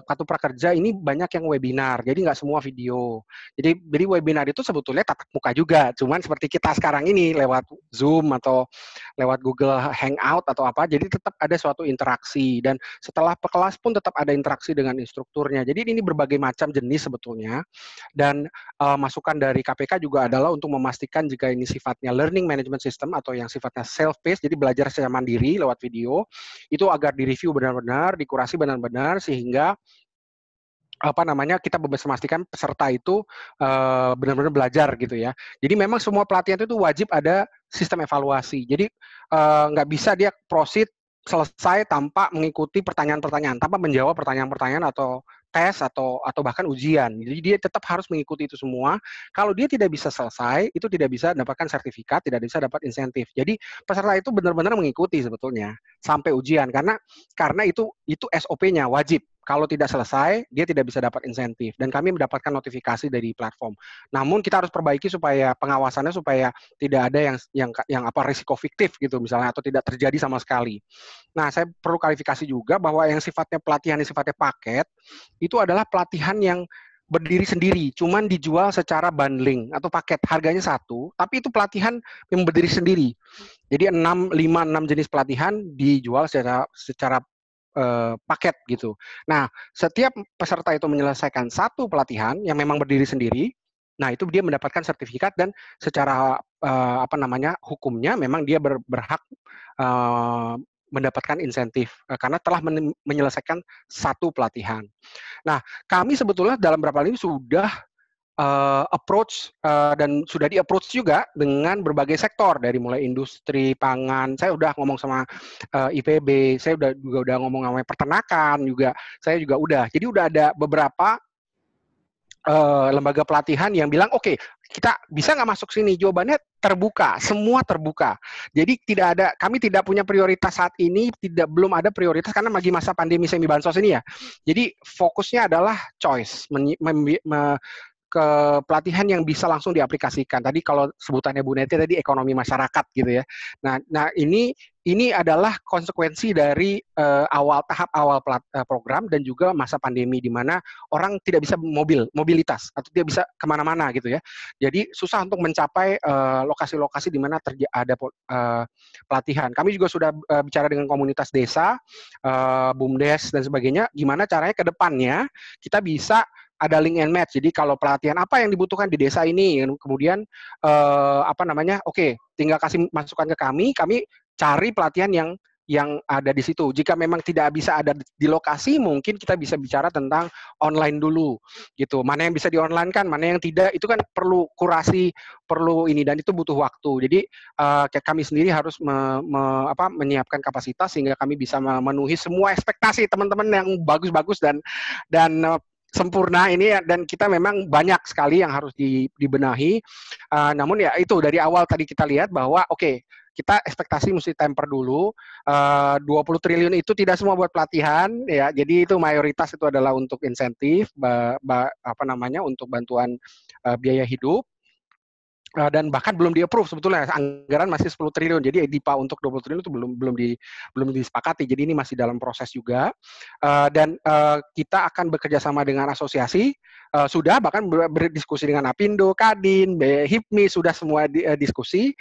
kartu prakerja ini banyak yang webinar, jadi nggak semua video. Jadi webinar itu sebetulnya tatap muka juga, cuman seperti kita sekarang ini lewat Zoom atau lewat Google Hangout atau apa, jadi tetap ada suatu interaksi. Dan setelah kelas pun tetap ada interaksi dengan instrukturnya. Jadi ini berbagai macam jenis sebetulnya. Dan masukan dari KPK juga adalah untuk memastikan jika ini sifatnya learning management system atau yang sifatnya self-paced, jadi belajar secara mandiri lewat video, itu agar direview benar-benar, dikurasi benar-benar sehingga kita bisa memastikan peserta itu benar-benar belajar gitu ya. Jadi memang semua pelatihan itu wajib ada sistem evaluasi. Jadi nggak bisa dia proceed selesai tanpa mengikuti pertanyaan-pertanyaan, tanpa menjawab pertanyaan-pertanyaan atau tes atau bahkan ujian. Jadi dia tetap harus mengikuti itu semua. Kalau dia tidak bisa selesai, itu tidak bisa dapatkan sertifikat, tidak bisa dapat insentif. Jadi peserta itu benar-benar mengikuti sebetulnya sampai ujian karena itu SOP-nya wajib. Kalau tidak selesai, dia tidak bisa dapat insentif. Dan kami mendapatkan notifikasi dari platform. Namun kita harus perbaiki supaya pengawasannya supaya tidak ada yang risiko fiktif gitu misalnya atau tidak terjadi sama sekali. Nah, saya perlu klarifikasi juga bahwa yang sifatnya pelatihan yang sifatnya paket itu adalah pelatihan yang berdiri sendiri, cuman dijual secara bundling atau paket, harganya satu, tapi itu pelatihan yang berdiri sendiri. Jadi 5-6 jenis pelatihan dijual secara paket gitu. Nah, setiap peserta itu menyelesaikan satu pelatihan yang memang berdiri sendiri, nah itu dia mendapatkan sertifikat dan secara hukumnya memang dia berhak mendapatkan insentif karena telah menyelesaikan satu pelatihan. Nah, kami sebetulnya dalam beberapa kali ini sudah approach dan sudah di-approach juga dengan berbagai sektor, dari mulai industri pangan, saya udah ngomong sama IPB, saya udah ngomong sama peternakan juga, saya juga udah. Jadi udah ada beberapa lembaga pelatihan yang bilang, oke, kita bisa nggak masuk sini? Jawabannya terbuka, semua terbuka. Jadi kami tidak punya prioritas saat ini, belum ada prioritas karena lagi masa pandemi semi bansos ini ya. Jadi fokusnya adalah choice, ke pelatihan yang bisa langsung diaplikasikan. Tadi kalau sebutannya Bu Neti tadi ekonomi masyarakat gitu ya. Nah ini adalah konsekuensi dari tahap awal program dan juga masa pandemi di mana orang tidak bisa mobilitas atau tidak bisa kemana-mana gitu ya. Jadi susah untuk mencapai lokasi-lokasi di mana ada pelatihan. Kami juga sudah bicara dengan komunitas desa, BUMDes dan sebagainya. Gimana caranya ke depannya kita bisa ada link and match. Jadi kalau pelatihan apa yang dibutuhkan di desa ini, kemudian oke, tinggal kasih masukan ke kami cari pelatihan yang ada di situ. Jika memang tidak bisa ada di lokasi, mungkin kita bisa bicara tentang online dulu, gitu. Mana yang bisa di-online kan, mana yang tidak, itu kan perlu kurasi, perlu ini, dan itu butuh waktu. Jadi kami sendiri harus menyiapkan kapasitas sehingga kami bisa memenuhi semua ekspektasi teman-teman yang bagus-bagus dan sempurna ini, dan kita memang banyak sekali yang harus dibenahi. Namun ya itu dari awal tadi kita lihat bahwa oke, kita ekspektasi mesti temper dulu. 20 triliun itu tidak semua buat pelatihan ya. Jadi itu mayoritas itu adalah untuk insentif, untuk bantuan biaya hidup. Dan bahkan belum di-approve sebetulnya, anggaran masih 10 triliun. Jadi DIPA untuk 20 triliun itu belum disepakati. Jadi ini masih dalam proses juga. Dan kita akan bekerja sama dengan asosiasi, sudah bahkan berdiskusi dengan Apindo, Kadin, HIPMI, sudah semua diskusi.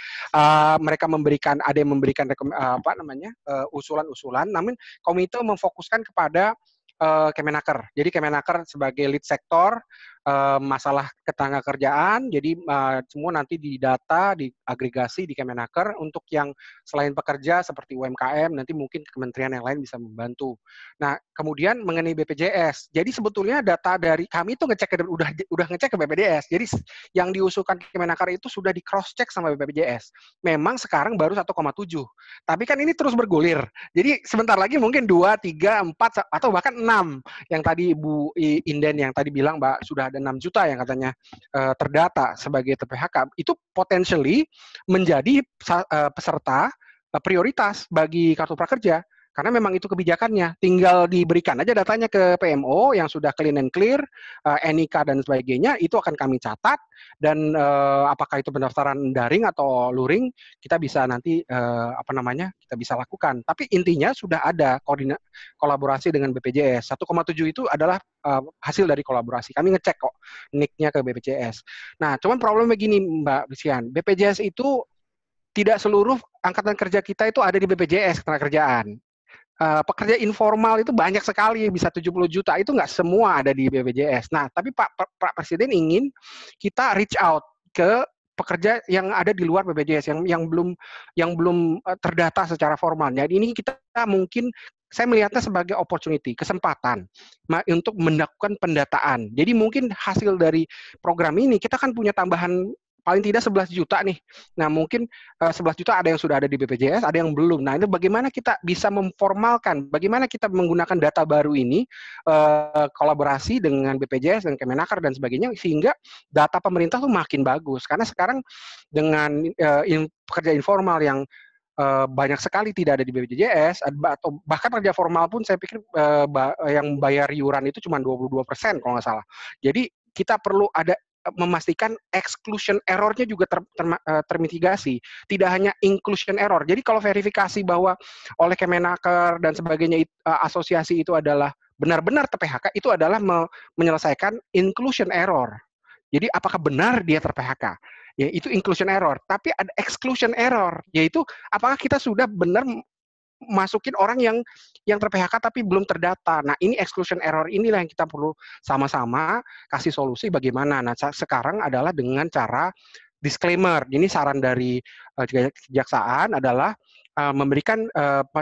Mereka ada yang memberikan usulan-usulan, namun komite memfokuskan kepada Kemenaker. Jadi Kemenaker sebagai lead sektor masalah ketenagakerjaan, jadi semua nanti didata, diagregasi di Kemenaker. Untuk yang selain pekerja seperti UMKM, nanti mungkin kementerian yang lain bisa membantu. Nah, kemudian mengenai BPJS, jadi sebetulnya data dari kami itu udah ngecek ke BPJS. Jadi yang diusulkan Kemenaker itu sudah di cross check sama BPJS. Memang sekarang baru 1,7, tapi kan ini terus bergulir. Jadi sebentar lagi mungkin 2, 3, 4 atau bahkan 6. Yang tadi Bu Inden yang tadi bilang, Mbak, sudah ada 6 juta yang katanya terdata sebagai TPHK, itu potentially menjadi peserta prioritas bagi Kartu Prakerja. Karena memang itu kebijakannya, tinggal diberikan aja datanya ke PMO yang sudah clean and clear, NIK dan sebagainya, itu akan kami catat, dan apakah itu pendaftaran daring atau luring, kita bisa nanti kita bisa lakukan. Tapi intinya sudah ada kolaborasi dengan BPJS. 1,7 itu adalah hasil dari kolaborasi. Kami ngecek kok NIK-nya ke BPJS. Nah, cuman problemnya gini Mbak Bisian, BPJS itu tidak seluruh angkatan kerja kita itu ada di BPJS ketenagakerjaan. Pekerja informal itu banyak sekali, bisa 70 juta, itu nggak semua ada di BPJS. Nah, tapi Pak Presiden ingin kita reach out ke pekerja yang ada di luar BPJS, yang belum terdata secara formal. Jadi ini saya melihatnya sebagai opportunity, kesempatan untuk melakukan pendataan. Jadi mungkin hasil dari program ini, kita kan punya tambahan paling tidak 11 juta nih. Nah, mungkin 11 juta ada yang sudah ada di BPJS, ada yang belum. Nah, itu bagaimana kita bisa memformalkan, bagaimana kita menggunakan data baru ini, kolaborasi dengan BPJS dan Kemenaker dan sebagainya, sehingga data pemerintah tuh makin bagus. Karena sekarang dengan pekerja informal yang banyak sekali tidak ada di BPJS, atau bahkan pekerja formal pun saya pikir yang bayar iuran itu cuma 22% kalau nggak salah. Jadi kita perlu ada memastikan exclusion error-nya juga termitigasi, tidak hanya inclusion error. Jadi kalau verifikasi bahwa oleh Kemenaker dan sebagainya asosiasi itu adalah benar-benar TPHK, itu adalah menyelesaikan inclusion error. Jadi apakah benar dia ter-PHK? Ya, itu inclusion error. Tapi ada exclusion error, yaitu apakah kita sudah benar masukin orang yang ter-PHK tapi belum terdata. Nah, ini exclusion error inilah yang kita perlu sama-sama kasih solusi bagaimana. Nah, sekarang adalah dengan cara disclaimer. Ini saran dari kejaksaan adalah memberikan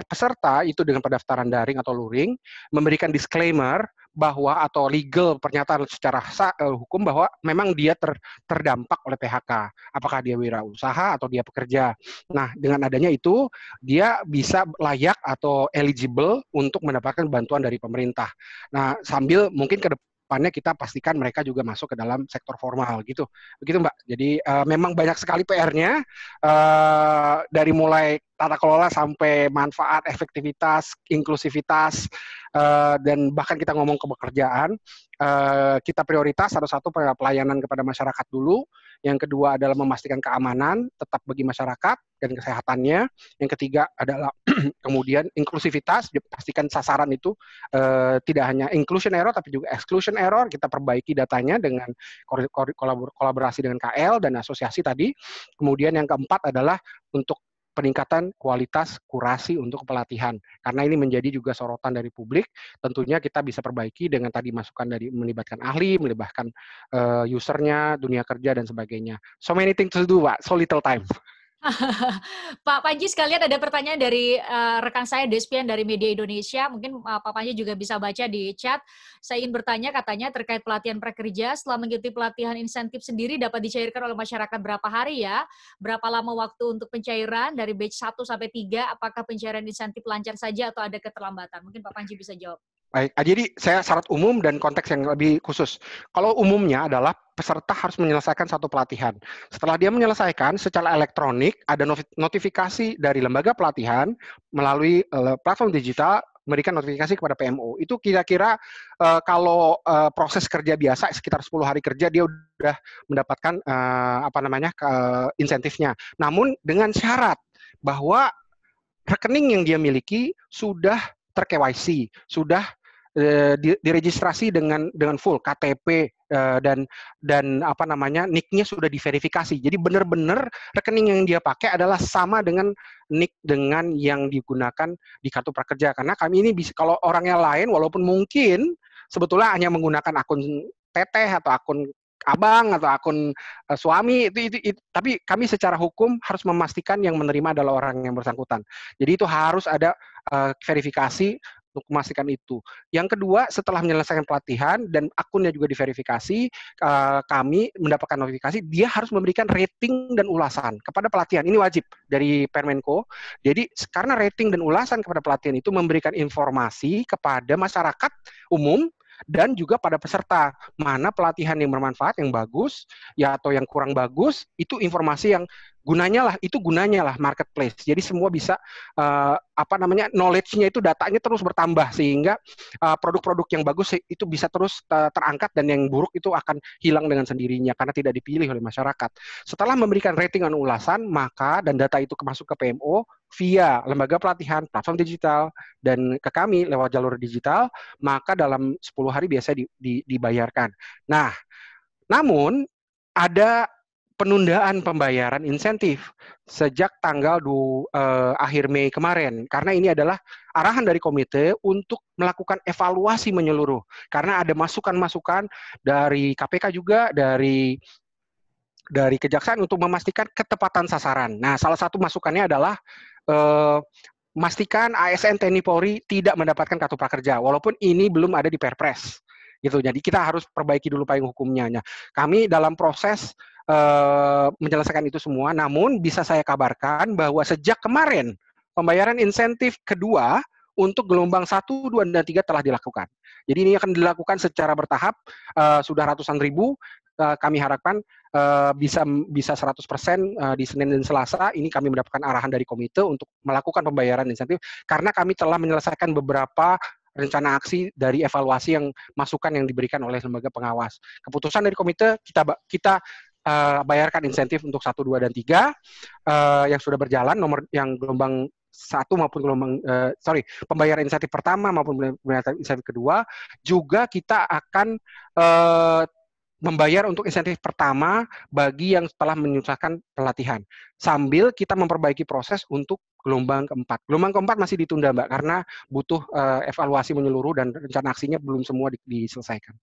peserta itu dengan pendaftaran daring atau luring, memberikan disclaimer bahwa atau legal pernyataan secara hukum bahwa memang dia terdampak oleh PHK. Apakah dia wirausaha atau dia pekerja. Nah, dengan adanya itu, dia bisa layak atau eligible untuk mendapatkan bantuan dari pemerintah. Nah, sambil mungkin ke depannya kita pastikan mereka juga masuk ke dalam sektor formal gitu. Begitu, Mbak. Jadi memang banyak sekali PR-nya, dari mulai tata kelola sampai manfaat, efektivitas, inklusivitas, dan bahkan kita ngomong ke pekerjaan, kita prioritas satu-satu pelayanan kepada masyarakat dulu. Yang kedua adalah memastikan keamanan tetap bagi masyarakat dan kesehatannya. Yang ketiga adalah kemudian inklusivitas, pastikan sasaran itu tidak hanya inclusion error tapi juga exclusion error. Kita perbaiki datanya dengan kolaborasi dengan KL dan asosiasi tadi. Kemudian yang keempat adalah untuk peningkatan kualitas kurasi untuk pelatihan. Karena ini menjadi juga sorotan dari publik, tentunya kita bisa perbaiki dengan tadi masukan dari melibatkan ahli, melibatkan usernya, dunia kerja, dan sebagainya. So many things to do, Pak. So little time. Pak Panji, sekalian ada pertanyaan dari rekan saya Despian dari Media Indonesia. Mungkin Pak Panji juga bisa baca di chat. Saya ingin bertanya katanya terkait pelatihan prakerja. Setelah mengikuti pelatihan insentif sendiri dapat dicairkan oleh masyarakat berapa hari ya? Berapa lama waktu untuk pencairan dari batch 1 sampai 3? Apakah pencairan insentif lancar saja atau ada keterlambatan? Mungkin Pak Panji bisa jawab. Baik, jadi saya syarat umum dan konteks yang lebih khusus. Kalau umumnya adalah peserta harus menyelesaikan satu pelatihan. Setelah dia menyelesaikan, secara elektronik ada notifikasi dari lembaga pelatihan melalui platform digital memberikan notifikasi kepada PMO. Itu kira-kira kalau proses kerja biasa sekitar 10 hari kerja dia udah mendapatkan insentifnya. Namun dengan syarat bahwa rekening yang dia miliki sudah ter-KYC, sudah diregistrasi dengan full KTP dan NIK-nya sudah diverifikasi. Jadi benar-benar rekening yang dia pakai adalah sama dengan NIK dengan yang digunakan di kartu prakerja. Karena kami ini bisa, kalau orangnya lain walaupun mungkin sebetulnya hanya menggunakan akun teteh atau akun abang atau akun suami itu, tapi kami secara hukum harus memastikan yang menerima adalah orang yang bersangkutan. Jadi itu harus ada verifikasi untuk memastikan itu. Yang kedua, setelah menyelesaikan pelatihan dan akunnya juga diverifikasi, kami mendapatkan notifikasi, dia harus memberikan rating dan ulasan kepada pelatihan. Ini wajib dari Permenko. Jadi, karena rating dan ulasan kepada pelatihan itu memberikan informasi kepada masyarakat umum dan juga pada peserta mana pelatihan yang bermanfaat, yang bagus, ya atau yang kurang bagus, itu informasi yang gunanya lah marketplace. Jadi semua bisa knowledge-nya itu datanya terus bertambah sehingga produk-produk yang bagus itu bisa terus terangkat dan yang buruk itu akan hilang dengan sendirinya karena tidak dipilih oleh masyarakat. Setelah memberikan rating dan ulasan, maka dan data itu masuk ke PMO via lembaga pelatihan, platform digital, dan ke kami lewat jalur digital, maka dalam 10 hari biasa dibayarkan. Nah, namun ada penundaan pembayaran insentif sejak tanggal akhir Mei kemarin. Karena ini adalah arahan dari komite untuk melakukan evaluasi menyeluruh. Karena ada masukan-masukan dari KPK juga, dari Kejaksaan untuk memastikan ketepatan sasaran. Nah, salah satu masukannya adalah memastikan ASN TNI Polri tidak mendapatkan kartu prakerja, walaupun ini belum ada di Perpres. Gitu. Jadi kita harus perbaiki dulu payung hukumnya. Kami dalam proses menyelesaikan itu semua, namun bisa saya kabarkan bahwa sejak kemarin pembayaran insentif kedua untuk gelombang 1, 2, dan 3 telah dilakukan. Jadi ini akan dilakukan secara bertahap, sudah ratusan ribu, kami harapkan bisa 100% di Senin dan Selasa. Ini kami mendapatkan arahan dari komite untuk melakukan pembayaran insentif karena kami telah menyelesaikan beberapa rencana aksi dari evaluasi yang masukan yang diberikan oleh lembaga pengawas. Keputusan dari komite kita bayarkan insentif untuk 1, 2, dan 3 yang sudah berjalan, nomor yang gelombang 1 maupun pembayaran insentif pertama maupun pembayaran insentif kedua. Juga kita akan membayar untuk insentif pertama bagi yang telah menyelesaikan pelatihan. Sambil kita memperbaiki proses untuk gelombang keempat. Gelombang keempat masih ditunda, Mbak, karena butuh evaluasi menyeluruh dan rencana aksinya belum semua diselesaikan.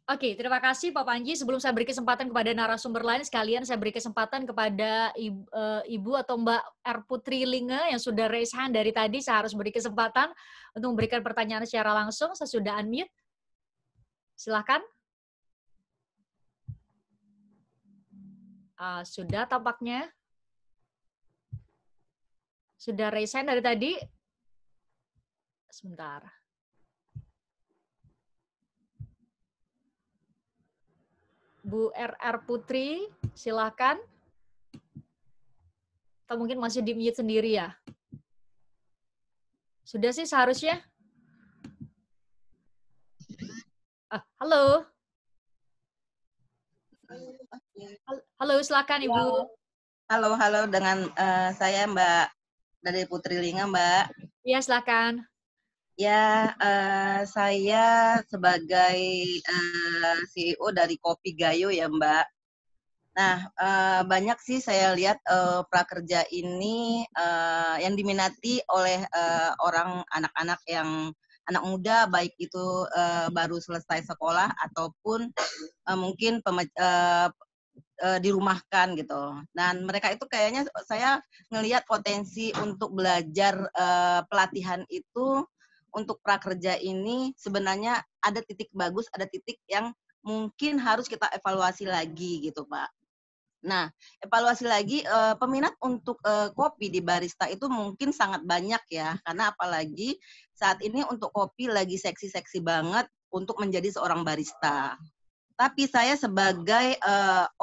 Oke, terima kasih Pak Panji. Sebelum saya beri kesempatan kepada narasumber lain, sekalian saya beri kesempatan kepada Ibu atau Mbak R. Putri Linge yang sudah raise hand dari tadi. Saya harus beri kesempatan untuk memberikan pertanyaan secara langsung. Saya sudah unmute. Silakan. Sudah tampaknya. Sudah raise hand dari tadi. Sebentar. Bu RR Putri, silakan. Atau mungkin masih di-mute sendiri ya? Sudah sih seharusnya. Halo. Halo, silakan Ibu. Halo, dengan saya Mbak dari Putri Linge, Mbak. Iya, silakan. Ya, saya sebagai CEO dari Kopi Gayo ya, Mbak. Nah, banyak sih saya lihat prakerja ini yang diminati oleh orang anak-anak yang anak muda, baik itu baru selesai sekolah ataupun mungkin dirumahkan gitu. Dan mereka itu kayaknya saya ngelihat potensi untuk belajar pelatihan itu untuk prakerja ini sebenarnya ada titik bagus, ada titik yang mungkin harus kita evaluasi lagi gitu, Pak. Nah, evaluasi lagi peminat untuk kopi di barista itu mungkin sangat banyak ya, karena apalagi saat ini untuk kopi lagi seksi-seksi banget untuk menjadi seorang barista. Tapi saya sebagai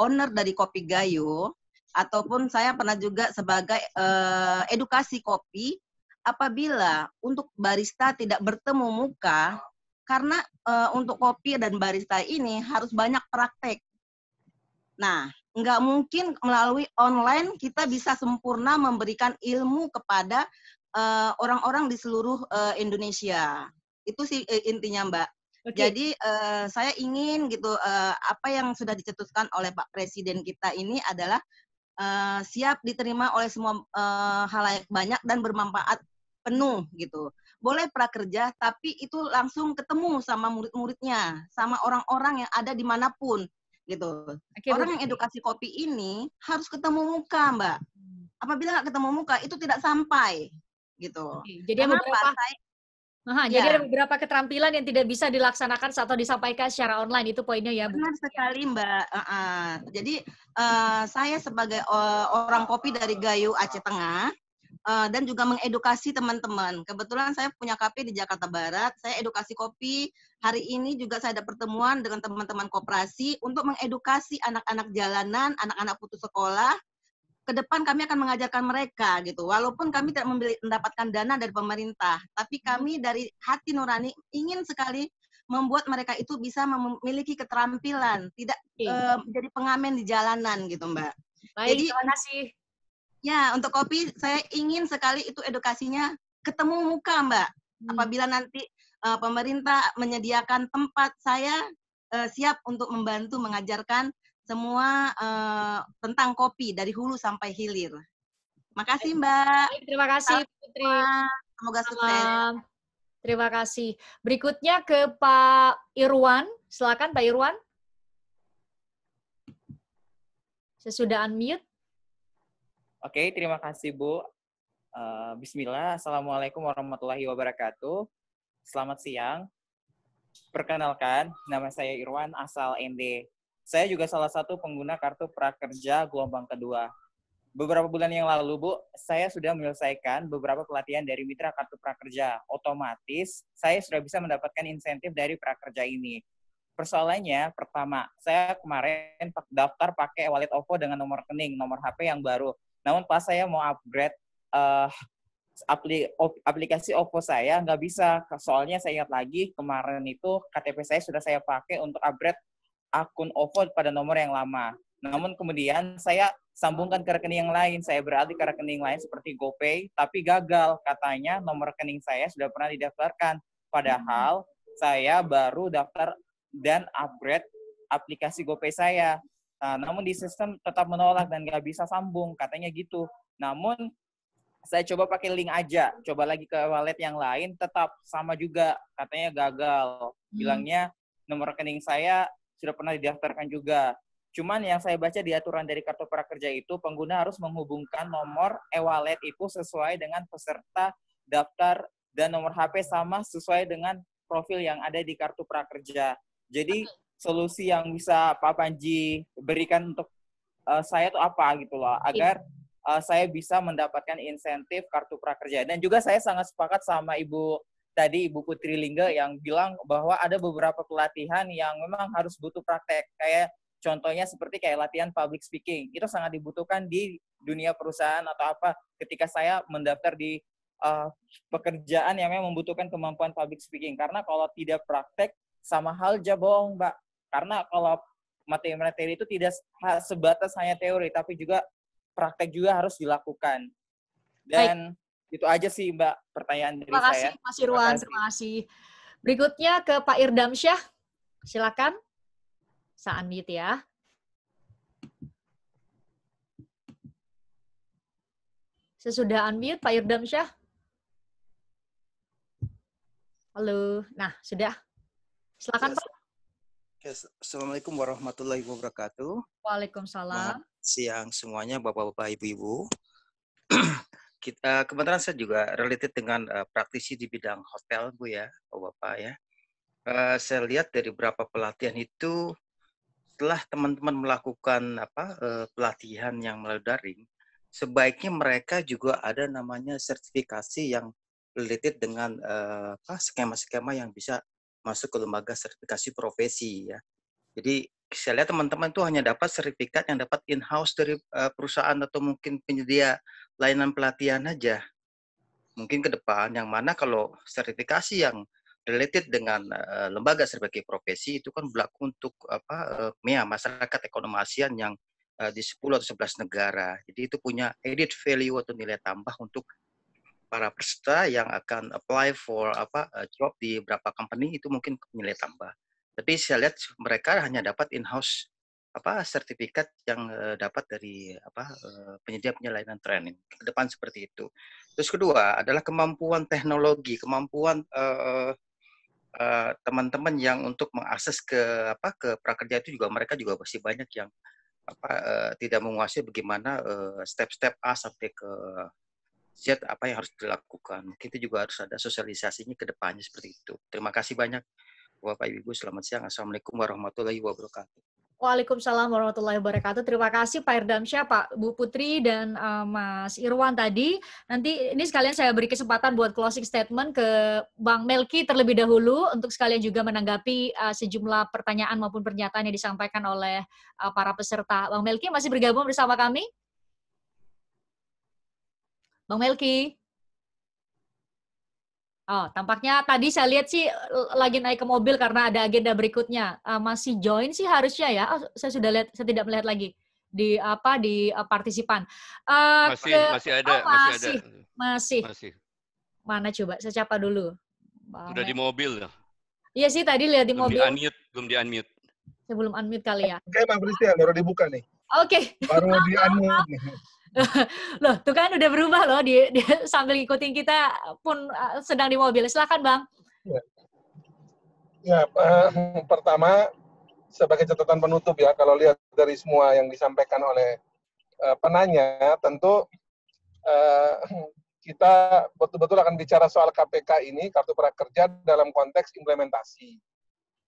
owner dari Kopi Gayo, ataupun saya pernah juga sebagai edukasi kopi, apabila untuk barista tidak bertemu muka, karena untuk kopi dan barista ini harus banyak praktek. Nah, nggak mungkin melalui online kita bisa sempurna memberikan ilmu kepada orang-orang di seluruh Indonesia. Itu sih intinya, Mbak. Okay. Jadi saya ingin gitu apa yang sudah dicetuskan oleh Pak Presiden kita ini adalah siap diterima oleh semua halayak banyak dan bermanfaat penuh gitu. Boleh prakerja, tapi itu langsung ketemu sama murid-muridnya, sama orang-orang yang ada dimanapun gitu. Okay, orang yang edukasi kopi ini harus ketemu muka, Mbak. Apabila nggak ketemu muka, itu tidak sampai gitu. Okay. Jadi jadi ada beberapa keterampilan yang tidak bisa dilaksanakan atau disampaikan secara online, itu poinnya ya, Bu? Benar sekali, Mbak. Jadi saya sebagai orang kopi dari Gayo Aceh Tengah dan juga mengedukasi teman-teman. Kebetulan saya punya kafe di Jakarta Barat, saya edukasi kopi. Hari ini juga saya ada pertemuan dengan teman-teman koperasi untuk mengedukasi anak-anak jalanan, anak-anak putus sekolah. Ke depan kami akan mengajarkan mereka gitu. Walaupun kami tidak mendapatkan dana dari pemerintah, tapi kami dari hati nurani ingin sekali membuat mereka itu bisa memiliki keterampilan, tidak menjadi pengamen di jalanan gitu, Mbak. Baik, jadi terima kasih. Ya, untuk kopi saya ingin sekali itu edukasinya ketemu muka, Mbak. Apabila nanti pemerintah menyediakan tempat, saya siap untuk membantu mengajarkan semua tentang kopi dari hulu sampai hilir. Makasih, Mbak. Terima kasih, Putri. Semoga sukses. Terima kasih. Berikutnya ke Pak Irwan. Silakan, Pak Irwan. Saya sudah unmute. Oke, terima kasih, Bu. Bismillah. Assalamualaikum warahmatullahi wabarakatuh. Selamat siang. Perkenalkan, nama saya Irwan, asal ND. Saya juga salah satu pengguna kartu prakerja gelombang kedua. Beberapa bulan yang lalu, Bu, saya sudah menyelesaikan beberapa pelatihan dari mitra kartu prakerja. Otomatis, saya sudah bisa mendapatkan insentif dari prakerja ini. Persoalannya, pertama, saya kemarin daftar pakai wallet OVO dengan nomor rekening, nomor HP yang baru. Namun pas saya mau upgrade aplikasi OVO saya, nggak bisa. Soalnya saya ingat lagi, kemarin itu KTP saya sudah saya pakai untuk upgrade akun OVO pada nomor yang lama. Namun kemudian saya sambungkan ke rekening yang lain. Saya beralih ke rekening lain seperti GoPay, tapi gagal. Katanya nomor rekening saya sudah pernah didaftarkan. Padahal saya baru daftar dan upgrade aplikasi GoPay saya. Nah, namun di sistem tetap menolak dan nggak bisa sambung, katanya gitu. Namun saya coba pakai link aja, coba lagi ke wallet yang lain, tetap sama juga, katanya gagal. Bilangnya nomor rekening saya sudah pernah didaftarkan juga. Cuman yang saya baca di aturan dari Kartu Prakerja itu, pengguna harus menghubungkan nomor e-wallet itu sesuai dengan peserta daftar dan nomor HP sama sesuai dengan profil yang ada di Kartu Prakerja. Jadi solusi yang bisa Pak Panji berikan untuk saya itu apa gitu loh, agar saya bisa mendapatkan insentif Kartu Prakerja. Dan juga saya sangat sepakat sama Ibu Putri Lingga yang bilang bahwa ada beberapa pelatihan yang memang harus butuh praktek. Kayak contohnya seperti kayak latihan public speaking. Itu sangat dibutuhkan di dunia perusahaan atau apa ketika saya mendaftar di pekerjaan yang memang membutuhkan kemampuan public speaking. Karena kalau tidak praktek, sama hal aja bohong, Mbak. Karena kalau materi-materi itu tidak sebatas hanya teori, tapi juga praktek juga harus dilakukan. Dan itu aja sih, Mbak, pertanyaan dari saya. Terima kasih, Mas Irwan. Terima kasih. Berikutnya ke Pak Irdamsyah. Silakan. Saya unmute ya. Saya sudah unmute, Pak Irdamsyah. Halo. Nah, sudah. Silakan, Pak. Assalamualaikum warahmatullahi wabarakatuh. Waalaikumsalam. Selamat siang semuanya, Bapak-Bapak, Ibu-Ibu. Kebetulan saya juga related dengan praktisi di bidang hotel, Bu ya, Bapak ya. Saya lihat dari beberapa pelatihan itu, setelah teman-teman melakukan pelatihan yang melalui daring, sebaiknya mereka juga ada namanya sertifikasi yang related dengan skema-skema yang bisa masuk ke lembaga sertifikasi profesi ya. Jadi saya lihat teman-teman itu hanya dapat sertifikat yang dapat in-house dari perusahaan atau mungkin penyedia layanan pelatihan aja. Mungkin ke depan yang mana kalau sertifikasi yang related dengan lembaga sertifikasi profesi itu kan berlaku untuk masyarakat ekonomi ASEAN yang di 10 atau 11 negara. Jadi itu punya added value atau nilai tambah untuk para peserta yang akan apply for job di beberapa company, itu mungkin nilai tambah. Tapi saya lihat mereka hanya dapat in-house sertifikat yang dapat dari penyedia layanan training. Ke depan seperti itu. Terus kedua adalah kemampuan teknologi, kemampuan teman-teman yang untuk mengakses ke prakerja itu juga mereka juga masih banyak yang tidak menguasai bagaimana step-step A sampai ke Z apa yang harus dilakukan. Mungkin itu juga harus ada sosialisasinya ke depannya seperti itu. Terima kasih banyak Bapak Ibu. Selamat siang. Assalamualaikum warahmatullahi wabarakatuh. Waalaikumsalam warahmatullahi wabarakatuh. Terima kasih Pak Irdamsyah, Pak Bu Putri, dan Mas Irwan tadi. Nanti ini sekalian saya beri kesempatan buat closing statement ke Bang Melki terlebih dahulu untuk sekalian juga menanggapi sejumlah pertanyaan maupun pernyataan yang disampaikan oleh para peserta. Bang Melki masih bergabung bersama kami? Bang Melki? Oh, tampaknya tadi saya lihat sih lagi naik ke mobil karena ada agenda berikutnya. Masih join sih harusnya ya. Oh, saya sudah lihat, saya tidak melihat lagi di partisipan. Masih ada. Mana coba? Saya capa dulu. Sudah di mobil. Iya sih tadi lihat di mobil. Belum di-unmute. Saya belum unmute kali ya. Oke, Bang Christian, baru dibuka nih. Oke. Baru di-unmute nih. Loh, tuh kan udah berubah loh, dia sambil ngikutin kita pun sedang di mobil. Silakan Bang. Ya, pertama sebagai catatan penutup ya, kalau lihat dari semua yang disampaikan oleh penanya, tentu kita betul-betul akan bicara soal KPK ini, Kartu Prakerja dalam konteks implementasi.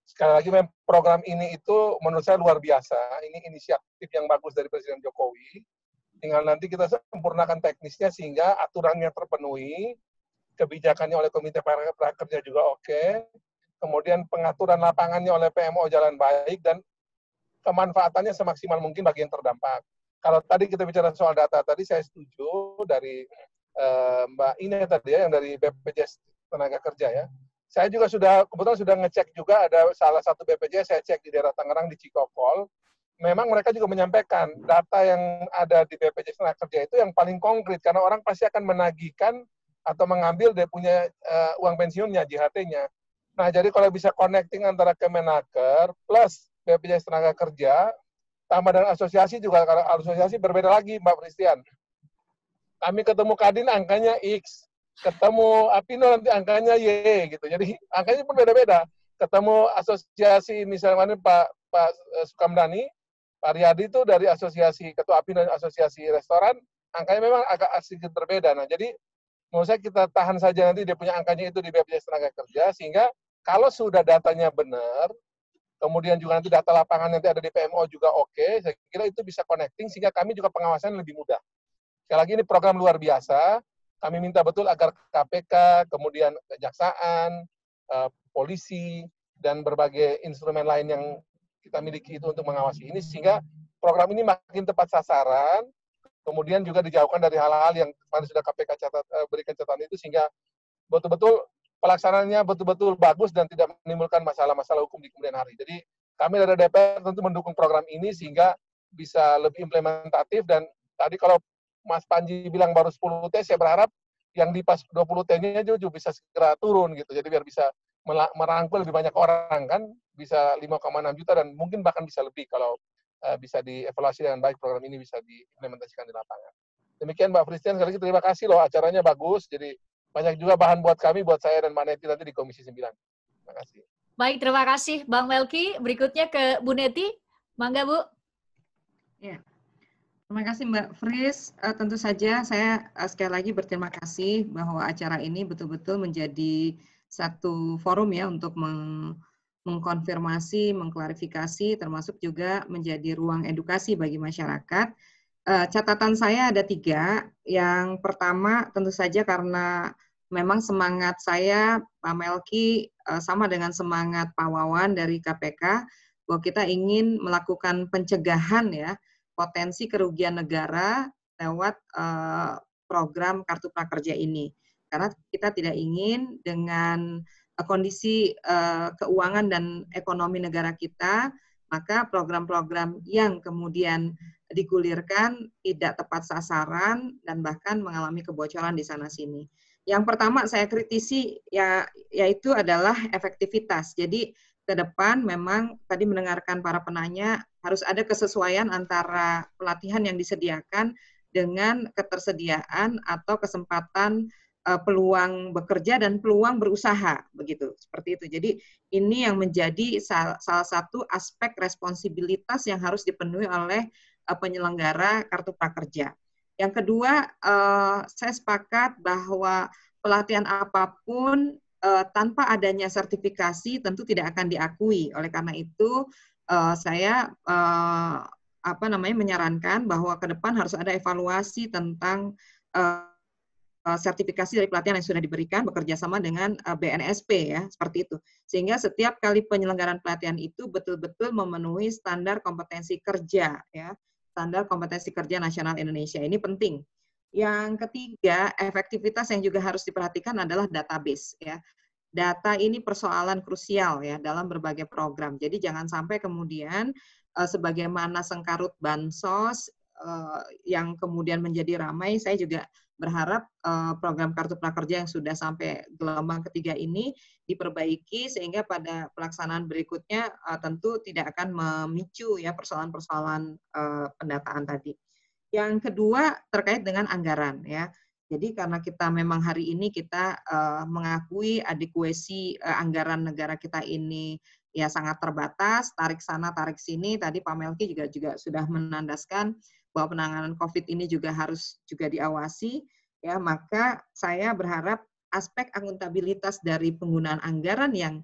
Sekali lagi, program ini itu menurut saya luar biasa. Ini inisiatif yang bagus dari Presiden Jokowi. Tinggal nanti kita sempurnakan teknisnya sehingga aturannya terpenuhi, kebijakannya oleh Komite Prakerja juga oke, kemudian pengaturan lapangannya oleh PMO jalan baik, dan kemanfaatannya semaksimal mungkin bagi yang terdampak. Kalau tadi kita bicara soal data, tadi saya setuju dari Mbak Ine tadi ya, yang dari BPJS Tenaga Kerja ya. Saya juga kebetulan sudah ngecek juga, ada salah satu BPJS saya cek di daerah Tangerang di Cikokol. Memang mereka juga menyampaikan data yang ada di BPJS Tenaga Kerja itu yang paling konkret, karena orang pasti akan menagihkan atau mengambil dia punya uang pensiunnya, JHT-nya. Nah, jadi kalau bisa connecting antara Kemenaker plus BPJS Tenaga Kerja, tambah dengan asosiasi juga, kalau asosiasi berbeda lagi, Mbak Christian. Kami ketemu Kadin angkanya X, ketemu Apindo nanti angkanya Y gitu. Jadi angkanya pun beda-beda. Ketemu asosiasi misalnya Pak Sukamdani, Pak Riyadi itu dari asosiasi ketua Apindo dan asosiasi restoran, angkanya memang agak sedikit berbeda. Nah, jadi menurut saya kita tahan saja nanti dia punya angkanya itu di BPJS Tenaga Kerja, sehingga kalau sudah datanya benar, kemudian juga nanti data lapangan nanti ada di PMO juga oke, saya kira itu bisa connecting sehingga kami juga pengawasan lebih mudah. Sekali lagi ini program luar biasa, kami minta betul agar KPK, kemudian Kejaksaan, polisi, dan berbagai instrumen lain yang kita miliki itu untuk mengawasi ini, sehingga program ini makin tepat sasaran, kemudian juga dijauhkan dari hal-hal yang kemarin sudah KPK berikan catatan itu, sehingga betul-betul pelaksanaannya betul-betul bagus dan tidak menimbulkan masalah-masalah hukum di kemudian hari. Jadi kami dari DPR tentu mendukung program ini sehingga bisa lebih implementatif, dan tadi kalau Mas Panji bilang baru 10T, saya berharap yang di pas 20T-nya juga bisa segera turun gitu. Jadi biar bisa merangkul lebih banyak orang kan, bisa 5,6 juta dan mungkin bahkan bisa lebih kalau bisa dievaluasi dengan baik program ini bisa diimplementasikan di lapangan. Demikian Mbak Christian, sekali lagi terima kasih loh, acaranya bagus. Jadi banyak juga bahan buat kami, buat saya dan Mbak Neti nanti di Komisi 9. Terima kasih. Baik, terima kasih Bang Melki. Berikutnya ke Bu Neti. Mangga, Bu. Ya. Terima kasih Mbak Fris. Tentu saja saya sekali lagi berterima kasih bahwa acara ini betul-betul menjadi satu forum ya untuk mengkonfirmasi, mengklarifikasi, termasuk juga menjadi ruang edukasi bagi masyarakat. Catatan saya ada 3. Yang pertama tentu saja karena memang semangat saya, Pak Melki, sama dengan semangat Pak Wawan dari KPK, bahwa kita ingin melakukan pencegahan ya, potensi kerugian negara lewat program Kartu Prakerja ini. Karena kita tidak ingin dengan kondisi keuangan dan ekonomi negara kita, maka program-program yang kemudian digulirkan tidak tepat sasaran dan bahkan mengalami kebocoran di sana-sini. Yang pertama saya kritisi yaitu adalah efektivitas. Jadi ke depan memang tadi mendengarkan para penanya harus ada kesesuaian antara pelatihan yang disediakan dengan ketersediaan atau kesempatan peluang bekerja dan peluang berusaha, begitu, seperti itu. Jadi ini yang menjadi salah satu aspek responsibilitas yang harus dipenuhi oleh penyelenggara Kartu Prakerja. Yang kedua, saya sepakat bahwa pelatihan apapun tanpa adanya sertifikasi tentu tidak akan diakui. Oleh karena itu, saya menyarankan bahwa ke depan harus ada evaluasi tentang sertifikasi dari pelatihan yang sudah diberikan bekerja sama dengan BNSP ya, seperti itu. Sehingga setiap kali penyelenggaraan pelatihan itu betul-betul memenuhi standar kompetensi kerja ya, standar kompetensi kerja nasional Indonesia. Ini penting. Yang ketiga, efektivitas yang juga harus diperhatikan adalah database ya. Data ini persoalan krusial ya dalam berbagai program. Jadi jangan sampai kemudian sebagaimana sengkarut bansos yang kemudian menjadi ramai, saya juga berharap program Kartu Prakerja yang sudah sampai gelombang ketiga ini diperbaiki sehingga pada pelaksanaan berikutnya tentu tidak akan memicu ya persoalan-persoalan pendataan tadi. Yang kedua terkait dengan anggaran ya. Jadi karena kita memang hari ini kita mengakui adequacy anggaran negara kita ini ya sangat terbatas, tarik sana tarik sini. Tadi Pak Melki juga sudah menandaskan bahwa penanganan COVID ini juga harus juga diawasi, ya maka saya berharap aspek akuntabilitas dari penggunaan anggaran yang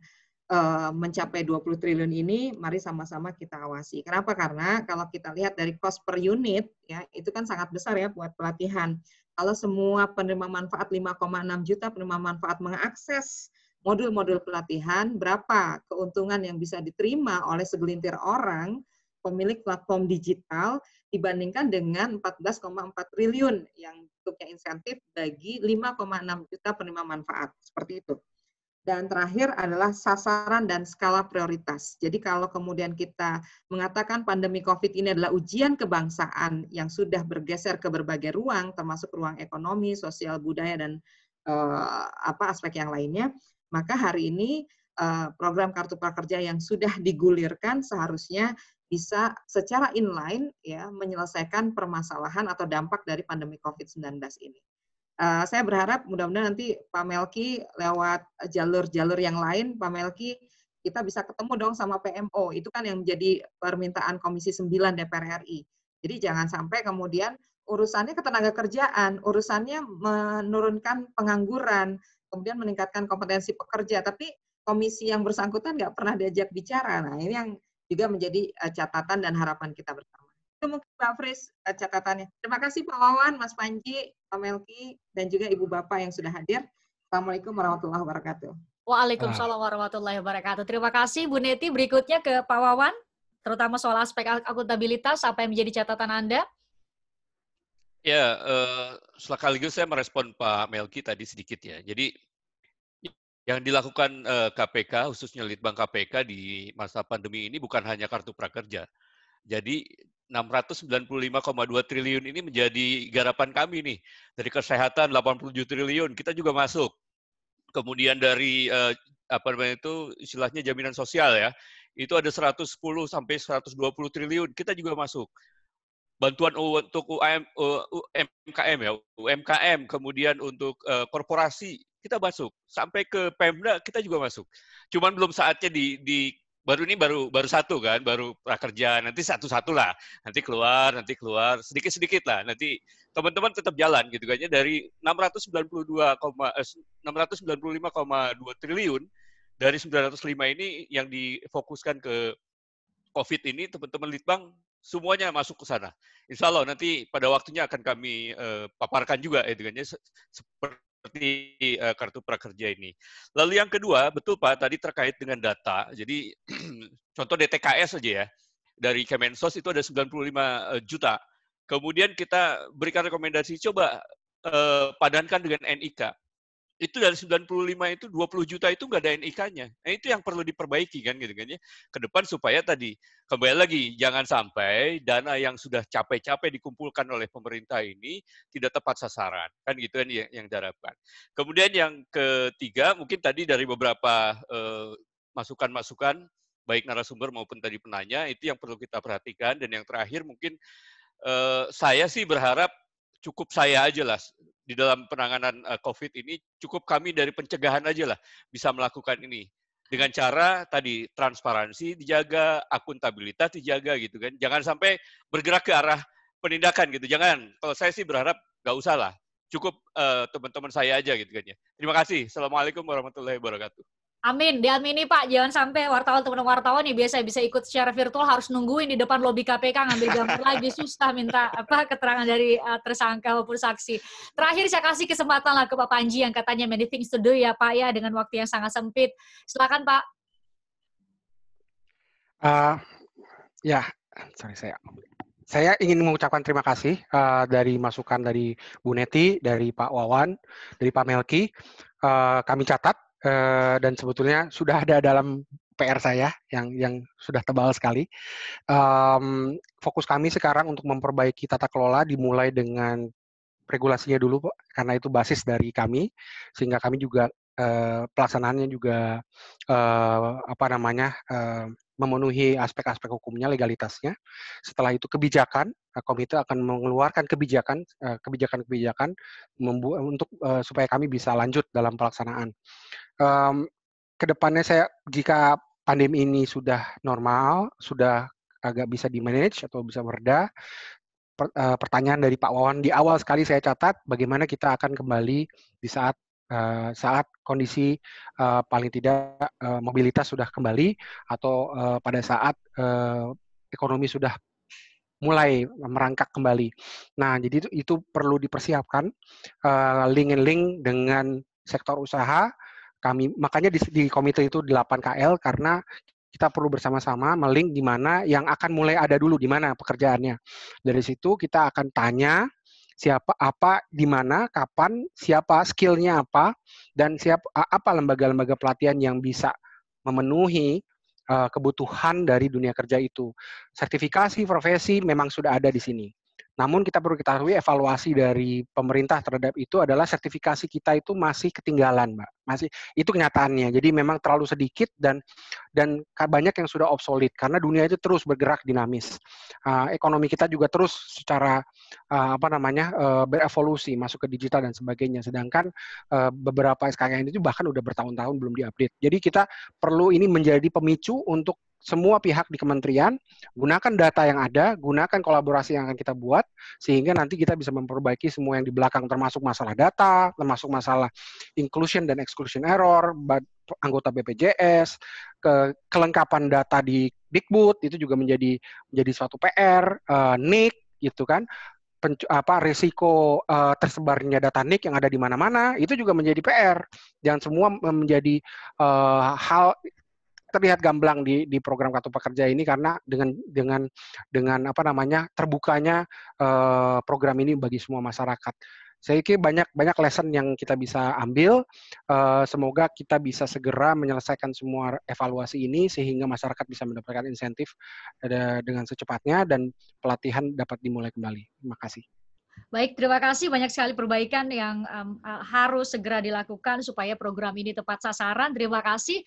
mencapai 20 triliun ini, mari sama-sama kita awasi. Kenapa? Karena kalau kita lihat dari cost per unit, ya itu kan sangat besar ya buat pelatihan. Kalau semua penerima manfaat 5,6 juta penerima manfaat mengakses modul-modul pelatihan, berapa keuntungan yang bisa diterima oleh segelintir orang pemilik platform digital dibandingkan dengan 14,4 triliun yang bentuknya insentif bagi 5,6 juta penerima manfaat. Seperti itu. Dan terakhir adalah sasaran dan skala prioritas. Jadi kalau kemudian kita mengatakan pandemi COVID ini adalah ujian kebangsaan yang sudah bergeser ke berbagai ruang, termasuk ruang ekonomi, sosial, budaya, dan aspek yang lainnya, maka hari ini program Kartu Prakerja yang sudah digulirkan seharusnya bisa secara inline ya menyelesaikan permasalahan atau dampak dari pandemi COVID-19 ini. Saya berharap mudah-mudahan nanti Pak Melki lewat jalur-jalur yang lain, Pak Melki, kita bisa ketemu dong sama PMO. Itu kan yang menjadi permintaan Komisi 9 DPR RI. Jadi jangan sampai kemudian urusannya ketenaga kerjaan, urusannya menurunkan pengangguran, kemudian meningkatkan kompetensi pekerja, tapi komisi yang bersangkutan nggak pernah diajak bicara. Nah, ini yang juga menjadi catatan dan harapan kita bersama. Itu mungkin Pak Fris catatannya. Terima kasih Pak Wawan, Mas Panji, Pak Melki, dan juga Ibu Bapak yang sudah hadir. Assalamualaikum warahmatullahi wabarakatuh. Waalaikumsalam warahmatullahi wabarakatuh. Terima kasih Bu Neti. Berikutnya ke Pak Wawan, terutama soal aspek akuntabilitas, apa yang menjadi catatan Anda? Ya, sekaligus saya merespon Pak Melki tadi sedikit ya. Jadi yang dilakukan KPK, khususnya Litbang KPK di masa pandemi ini bukan hanya kartu prakerja. Jadi 695,2 triliun ini menjadi garapan kami nih. Dari kesehatan 87 triliun, kita juga masuk. Kemudian dari apa namanya itu istilahnya jaminan sosial ya. Itu ada 110 sampai 120 triliun, kita juga masuk. Bantuan untuk UMKM ya, UMKM, kemudian untuk korporasi kita masuk, sampai ke Pemda kita juga masuk. Cuman belum saatnya baru satu kan, baru prakerja, nanti satu-satu lah, nanti keluar sedikit-sedikit lah, nanti teman-teman tetap jalan gitu kan ya, dari 695,2 triliun dari 905 ini yang difokuskan ke COVID ini, teman-teman Litbang semuanya masuk ke sana. Insya Allah nanti pada waktunya akan kami paparkan juga gitu kan ya, seperti kartu prakerja ini. Lalu yang kedua, betul Pak, tadi terkait dengan data. Jadi contoh DTKS saja ya, dari Kemensos itu ada 95 juta. Kemudian kita berikan rekomendasi, coba padankan dengan NIK. Itu dari 95 itu 20 juta itu nggak ada NIK-nya. Nah, itu yang perlu diperbaiki kan gitu kan ya. Ke depan supaya tadi kembali lagi jangan sampai dana yang sudah capek-capek dikumpulkan oleh pemerintah ini tidak tepat sasaran. Kan gitu kan yang diharapkan. Kemudian yang ketiga mungkin tadi dari beberapa masukan-masukan baik narasumber maupun tadi penanya itu yang perlu kita perhatikan, dan yang terakhir mungkin saya sih berharap cukup saya aja lah di dalam penanganan COVID ini, cukup kami dari pencegahan aja lah bisa melakukan ini. Dengan cara tadi transparansi dijaga, akuntabilitas dijaga gitu kan. Jangan sampai bergerak ke arah penindakan gitu. Jangan. Kalau saya sih berharap nggak usah lah. Cukup teman-teman saya aja gitu kan ya. Terima kasih. Assalamualaikum warahmatullahi wabarakatuh. Amin, diamini Pak, jangan sampai teman-teman wartawan nih biasa bisa ikut secara virtual harus nungguin di depan lobi KPK ngambil gambar lagi, susah minta keterangan dari tersangka maupun saksi. Terakhir saya kasih kesempatan lah ke Pak Panji yang katanya many things to do ya Pak ya, dengan waktu yang sangat sempit. Silakan Pak. Saya ingin mengucapkan terima kasih dari masukan dari Bu Neti, dari Pak Wawan, dari Pak Melki. Kami catat. Dan sebetulnya sudah ada dalam PR saya yang sudah tebal sekali. Fokus kami sekarang untuk memperbaiki tata kelola dimulai dengan regulasinya dulu, Pak, karena itu basis dari kami, sehingga kami juga pelaksanaannya juga memenuhi aspek-aspek hukumnya, legalitasnya. Setelah itu kebijakan, komite akan mengeluarkan kebijakan untuk supaya kami bisa lanjut dalam pelaksanaan. Kedepannya jika pandemi ini sudah normal, sudah agak bisa di-manage atau bisa mereda, pertanyaan dari Pak Wawan di awal sekali saya catat, bagaimana kita akan kembali di saat kondisi paling tidak mobilitas sudah kembali, atau pada saat ekonomi sudah mulai merangkak kembali. Nah, jadi itu perlu dipersiapkan link dengan sektor usaha. Makanya di komite itu 8 KL, karena kita perlu bersama-sama melink di mana yang akan mulai ada dulu, di mana pekerjaannya. Dari situ kita akan tanya siapa, apa, di mana, kapan, siapa, skill-nya apa, dan apa lembaga-lembaga pelatihan yang bisa memenuhi kebutuhan dari dunia kerja itu. Sertifikasi profesi memang sudah ada di sini. Namun kita perlu ketahui evaluasi dari pemerintah terhadap itu adalah sertifikasi kita itu masih ketinggalan, Mbak. Masih itu kenyataannya. Jadi memang terlalu sedikit dan banyak yang sudah obsolete karena dunia itu terus bergerak dinamis. Ekonomi kita juga terus secara berevolusi masuk ke digital dan sebagainya. Sedangkan beberapa SKKN itu bahkan udah bertahun-tahun belum diupdate. Jadi kita perlu ini menjadi pemicu untuk semua pihak di kementerian, gunakan data yang ada, gunakan kolaborasi yang akan kita buat, sehingga nanti kita bisa memperbaiki semua yang di belakang, termasuk masalah data, termasuk masalah inclusion dan exclusion error, anggota BPJS, kelengkapan data di Dikbud, itu juga menjadi suatu PR, NIK, gitu kan, risiko tersebarnya data NIK yang ada di mana-mana, itu juga menjadi PR. Dan semua menjadi hal terlihat gamblang di program Kartu Prakerja ini karena dengan terbukanya program ini bagi semua masyarakat. Saya kira banyak lesson yang kita bisa ambil. Semoga kita bisa segera menyelesaikan semua evaluasi ini sehingga masyarakat bisa mendapatkan insentif dengan secepatnya dan pelatihan dapat dimulai kembali. Terima kasih. Baik, terima kasih. Banyak sekali perbaikan yang harus segera dilakukan supaya program ini tepat sasaran. Terima kasih.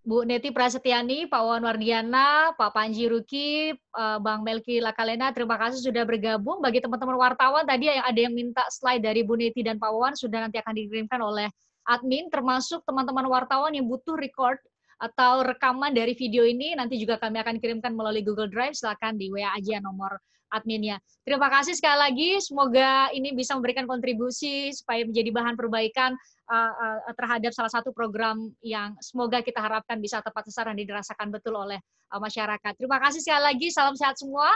Bu Neti Prasetyani, Pak Wawan Wardiana, Pak Panji Ruki, Bang Melki Lakalena, terima kasih sudah bergabung. Bagi teman-teman wartawan tadi yang ada yang minta slide dari Bu Neti dan Pak Wawan sudah nanti akan dikirimkan oleh admin, termasuk teman-teman wartawan yang butuh record atau rekaman dari video ini, nanti juga kami akan kirimkan melalui Google Drive, silakan di WA aja nomor adminnya. Terima kasih sekali lagi, semoga ini bisa memberikan kontribusi supaya menjadi bahan perbaikan terhadap salah satu program yang semoga kita harapkan bisa tepat sasaran dan dirasakan betul oleh masyarakat. Terima kasih sekali lagi, salam sehat semua.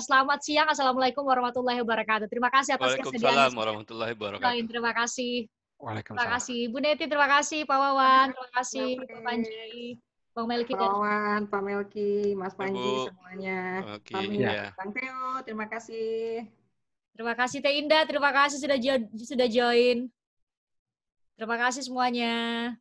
Selamat siang, Assalamualaikum warahmatullahi wabarakatuh. Terima kasih atas kesediaan. Waalaikumsalam warahmatullahi wabarakatuh. Terima kasih. Waalaikumsalam. Terima kasih. Bu Neti, terima kasih. Pak Wawan, terima kasih. Pak Panji, Bang Melki. Pak Wawan, Pak Melki, Mas Panji, Bu. semuanya. Oke, Ya. Bang Theo, terima kasih. Terima kasih Teh Indah, terima kasih sudah join. Terima kasih semuanya.